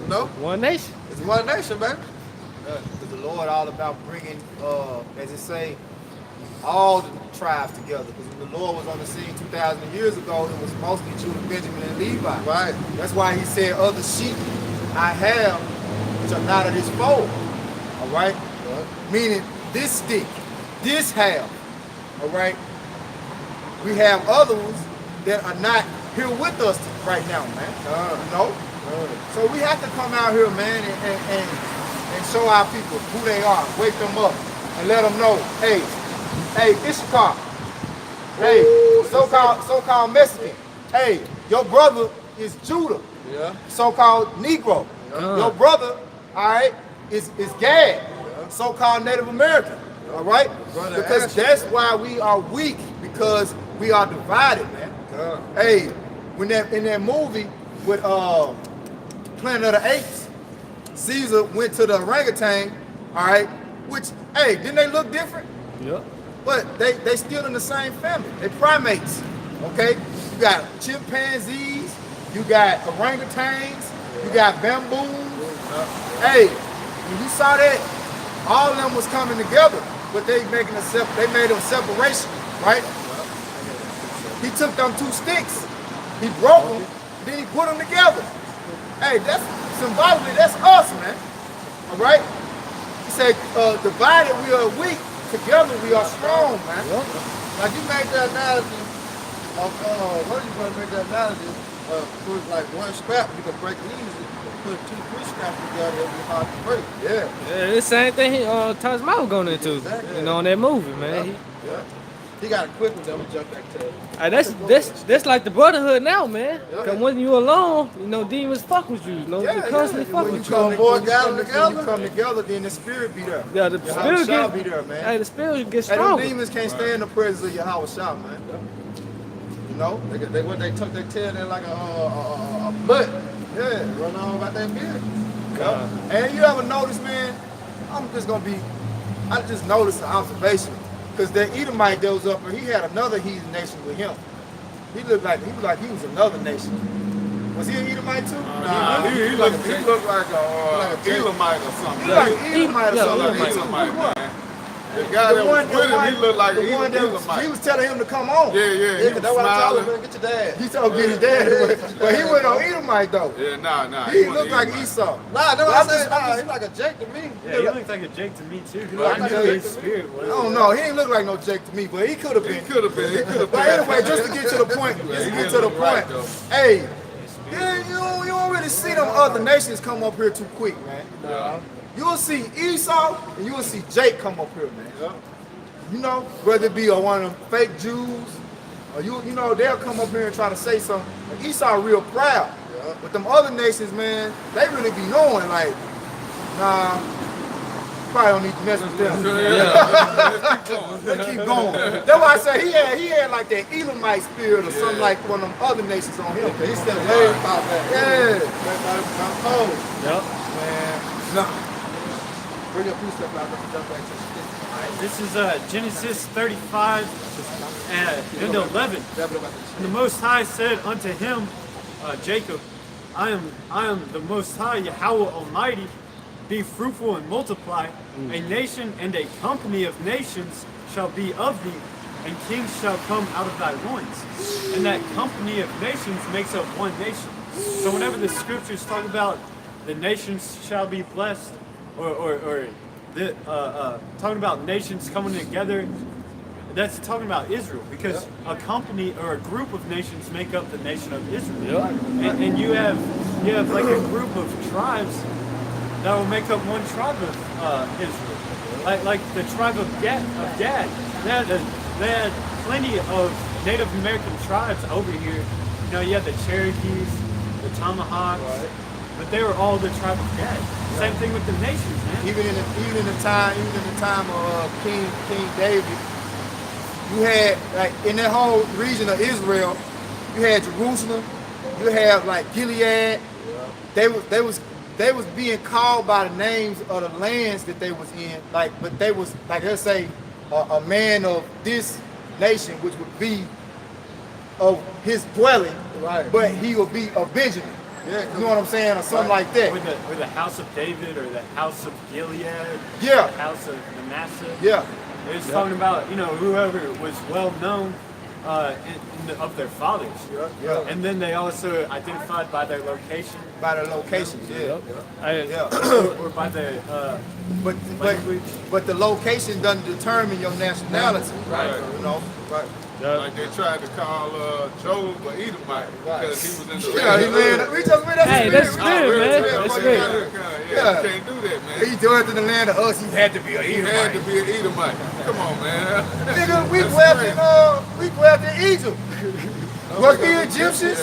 No? One nation. It's one nation, man. Because the Lord all about bringing, as it say, all the tribes together. Because when the Lord was on the scene 2,000 years ago, it was mostly Judah, Benjamin, and Levi. Right. That's why he said, other sheep I have, which are not of this fold. All right? Meaning this stick, this half. All right? We have other ones that are not here with us right now, man. You know? So we have to come out here, man, and show our people who they are, wake them up, and let them know, hey, Issachar, hey, so-called Mexican, hey, your brother is Judah, so-called Negro. Your brother, all right, is Gad, so-called Native American, all right? Because that's why we are weak, because we are divided, man. Hey, when in that movie with Planet of the Apes, Caesar went to the orangutan, all right, which, hey, didn't they look different? Yep. But they still in the same family. They primates, okay? You got chimpanzees, you got orangutans, you got bamboos. Hey, when you saw that, all of them was coming together, but they made them separation, right? He took them two sticks, he broke them, then he put them together. Hey, that's symbolically, that's us, man. All right? He said, divided we are weak, together we are strong, man. Like you made that analogy of, what are you going to make that analogy of, put like one scrap, you can break it easy. Put 2-3 scraps together, it'll be hard to break. Yeah, the same thing Taj Mahal going into, you know, in that movie, man. He got it quick with them and jump back to it. Hey, that's like the brotherhood now, man. Because when you alone, you know, demons fuck with you. You know, you constantly fuck When with you you. come together, then the spirit be there. Yeah, the spirit shall be there, man. Hey, the spirit gets Hey, them stronger. demons can't stand in the presence of Yahweh Shah, man. You know? When they tuck their tail in like a butt. Yeah. Run on about that beard. And you ever notice, man, I just noticed an observation. Because that Edomite that was up there, he had another heathen nation with him. He was like he was another nation. Was he an Edomite too? Nah, he looked like a Elamite or something. He like Edomite or something. Elamite, man. The guy that was with him, he looked like the one that Elamite. he was telling him to come on. Yeah, he was That's what I told him, smiling. man. Get your dad. He told get his dad, but he went on Edomite though. Yeah, nah. He wasn't looked like Elamite. Esau. Nah, no, But I I'm said, just- nah, he's like a Jake to me. Yeah, he looked like a Jake to me too. Like I a knew Jake his to spirit was. I don't know. He didn't look like no Jake to me, but he could have He been. could have been. He could have been. But anyway, just to get to the point, Right, though. hey, yeah, you don't really see them other nations come up here too quick, man. Yeah. You'll see Esau and you'll see Jake come up here, man. Yeah. You know, whether it be one of them fake Jews, or you know, they'll come up here and try to say something. Like Esau real proud, but them other nations, man, they really be knowing like, nah, probably don't need to mess with them. They keep going. That's why I say he had like that Elamite spirit or something like one of them other nations on him. He said way about that. Yeah, I'm cold. Yep. man. Nah. Bring your piece up out. Let's jump back to the stick. This is Genesis 35 and 11. And the Most High said unto him, Jacob, I am the Most High, Yahweh Almighty. Be fruitful and multiply. A nation and a company of nations shall be of thee, and kings shall come out of thy loins. And that company of nations makes up one nation. So whenever the scriptures talk about the nations shall be blessed, or talking about nations coming together, that's talking about Israel, because a company or a group of nations make up the nation of Israel. And you have like a group of tribes that will make up one tribe of Israel. Like the tribe of Gad. They had plenty of Native American tribes over here. You know, you had the Cherokees, the Tomahawks, but they were all the tribe of Gad. Same thing with the nations, man. Even in the time of King David, you had like in that whole region of Israel, you had Jerusalem, you had like Gilead. They was being called by the names of the lands that they was in. Like, but they was like, let's say a man of this nation, which would be of his dwelling, but he will be of Benjamin. Yeah, you know what I'm saying, or something like that. Or the house of David, or the house of Gilead, Yeah. the house of Manasseh. Yeah. It's talking about, you know, whoever was well known of their fathers. Yeah. And then they also identified by their location. By the location, yeah. Or by their But the location doesn't determine your nationality. Right. You know? Right. Like they tried to call Job an Edomite because he was in the Yeah, we just made that Hey, that's good, man. That's good. Yeah, you can't do that, man. He joined in the land of us, he had to be a He had to be an Edomite. Come on, man. Nigga, we dwelt in Egypt. Was we Egyptians?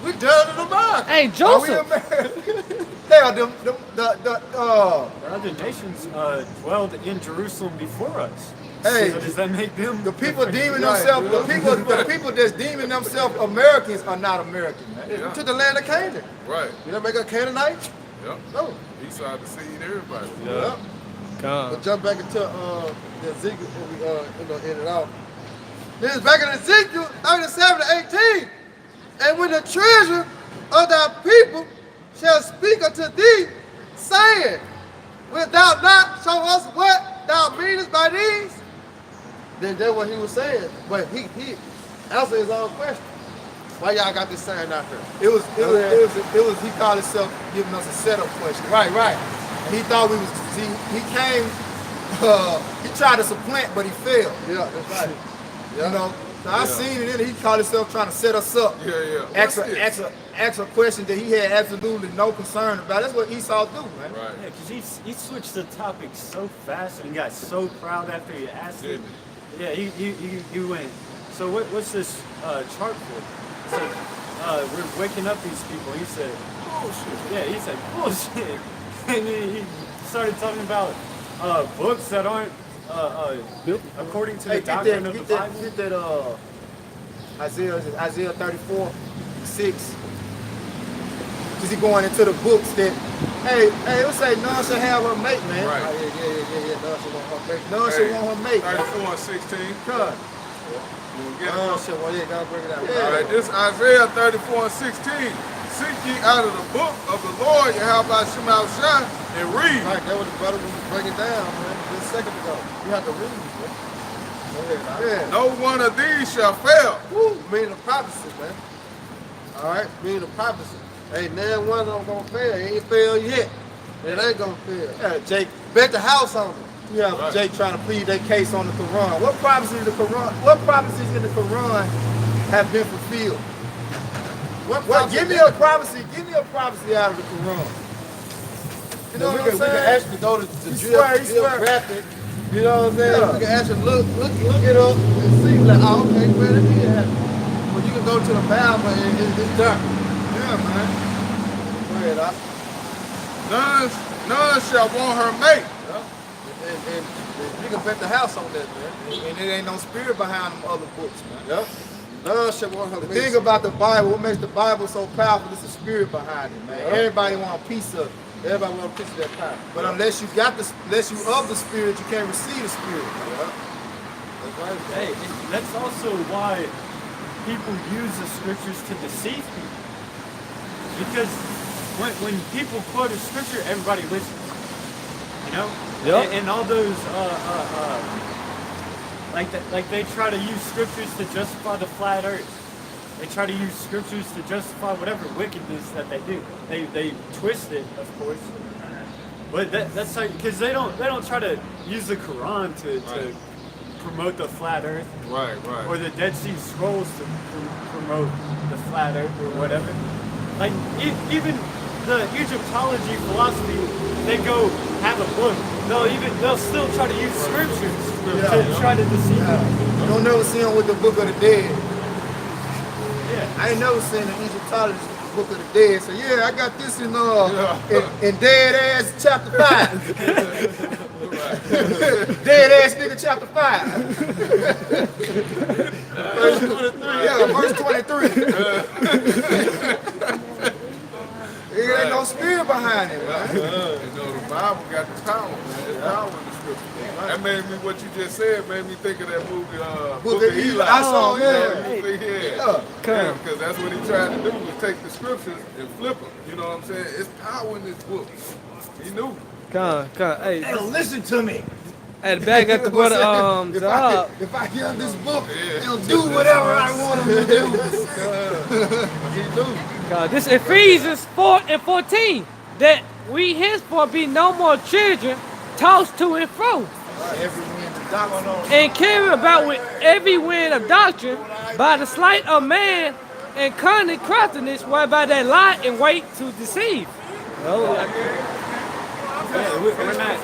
We done in the mind. Hey, Are we Joseph. Americans? Hell, The other nations dwelled in Jerusalem before us. Hey, So does that make them the people deeming themselves, the people that's deeming themselves Americans are not American, man. Yeah. To the land of Canaan. Right. You don't make a Canaanite? Yep. No. Esau deceived everybody. Yep. Come. But jump back into the Ezekiel before we in and out. This is back in Ezekiel 37 to 18. And when the treasure of thy people shall speak unto thee, saying, wilt thou not show us what thou meanest by these? Then that's what he was saying. But he answered his own question. Why y'all got this sign out here? It was he called himself giving us a setup question. Right. He thought we was, he came, he tried to supplant, but he failed. Yeah, that's right. You know, so I seen it, and he called himself trying to set us up. Yeah. Ask a question that he had absolutely no concern about. That's what Esau do, man. Right. Yeah, because he switched the topic so fast and he got so proud after he asked it. Yeah, he went, so what's this chart for? He said, we're waking up these people. He said, bullshit. Yeah, he said, bullshit. And then he started talking about books that aren't according to the doctrine of the Bible. Get that Isaiah 34, 6. Because he going into the books that, hey, it say none shall have her mate, man. Right. Yeah. None shall want her mate. None shall want her mate. 34 and 16. God. None shall want. Yeah, gotta bring it out. All right, this Isaiah 34 and 16. Seek ye out of the book of the Lord, Yahweh Shemoushah, and read. Right, that was the brother was breaking down, man. Just second ago. You have to read it, man. Go ahead, yeah. No one of these shall fail. Woo, meaning the prophecy, man. All right, meaning the prophecy. Ain't none one of them gonna fail. It ain't failed yet. It ain't gonna fail. Yeah, Jake. Bet the house on it. Yeah, Right. Jake trying to plead their case on the Quran. What prophecies in the Quran have been fulfilled? What? Give me a prophecy. Give me a prophecy out of the Quran. You know what I'm We saying? can actually go to geographic. You know what I'm saying? Yeah, we can actually look it up and see like, oh, okay, where did it happen? Well, you can go to the Bible and it's dark. Yeah, man. Go ahead, Doc. None shall want her mate. And you can bet the house on that, man. And it ain't no spirit behind them other books, man. Yep. None shall want her The mate. thing about the Bible, what makes the Bible so powerful is the spirit behind it, man. Yeah. Everybody want a piece of it. Everybody want a piece of that pie. But unless you of the spirit, you can't receive the spirit. Yeah. That's right. Hey, that's also why people use the scriptures to deceive people. Because when people quote a scripture, everybody listens. You know? Yep. And all those like they try to use scriptures to justify the flat earth. They try to use scriptures to justify whatever wickedness that they do. They twist it, of course. But that's like because they don't try to use the Quran to promote the flat earth. Right. Or the Dead Sea Scrolls to promote the flat earth or whatever. Like even the Egyptology philosophy, they go have a book. They'll still try to use scriptures to try to deceive you. You don't never see them with the Book of the Dead. Yeah. I ain't never seen an Egyptologist with the Book of the Dead. So yeah, I got this in Dead Ass chapter 5. Dead Ass nigga chapter 5. Verse 23. Yeah, verse 23. There ain't no spirit behind it, man. You know, the Bible got the power, man. There's power in the scripture. That made me, what you just said, made me think of that movie, Book of Eli. I saw, yeah. Because that's what he tried to do, was take the scriptures and flip them. You know what I'm saying? It's power in this book. He knew. Hey, Listen to me. hey, back at the brother Zahab. If I give this book, it'll do whatever I want him to do. He knew. This Ephesians 4:14, that we henceforth be no more children, tossed to and fro, Every wind of doctrine. and carried about with every wind of doctrine, by the sleight of man and cunning craftiness, whereby they lie in wait to deceive. Yeah, we're not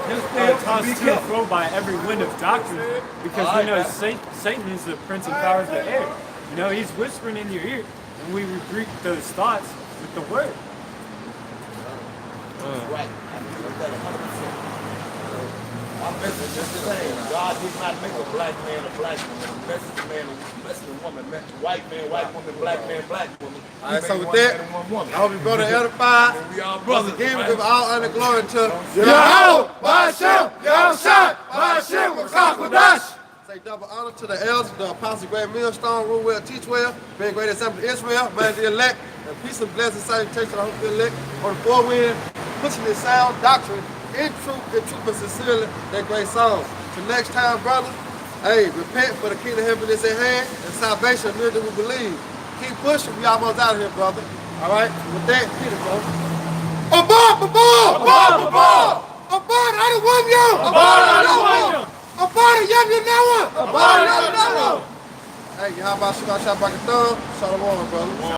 tossed to and fro by every wind of doctrine because we know Satan is the prince and power of the air. You know, he's whispering in your ear, and we rebuke those thoughts with the word. Right. I'm messing just the same. God did not make a black man a black woman, a Mexican man a Mexican woman, white man, white woman, black woman. All right, so with that, I hope you brother edified. We all Once brothers. again, we give all honor and glory to Yahweh, Ba'ashem, Yahushua, Ba'ashem, Wakakwadash. Say double honor to the elders, the apostle, great millstone, rule well, teach well, being great example to Israel, man the elect, and peace and blessing, salutation to the hope of the elect, on the forewind, pushing this sound doctrine in truth and sincerely, that great song. Till next time, brother, hey, repent for the kingdom of heaven is at hand, and salvation near that we believe. Keep pushing, we almost out of here, brother. All right, with that, Peter, bro. Above! I don't want you! Above, you know what? Hey, how about Shabbat Shabbat Shalom, brother?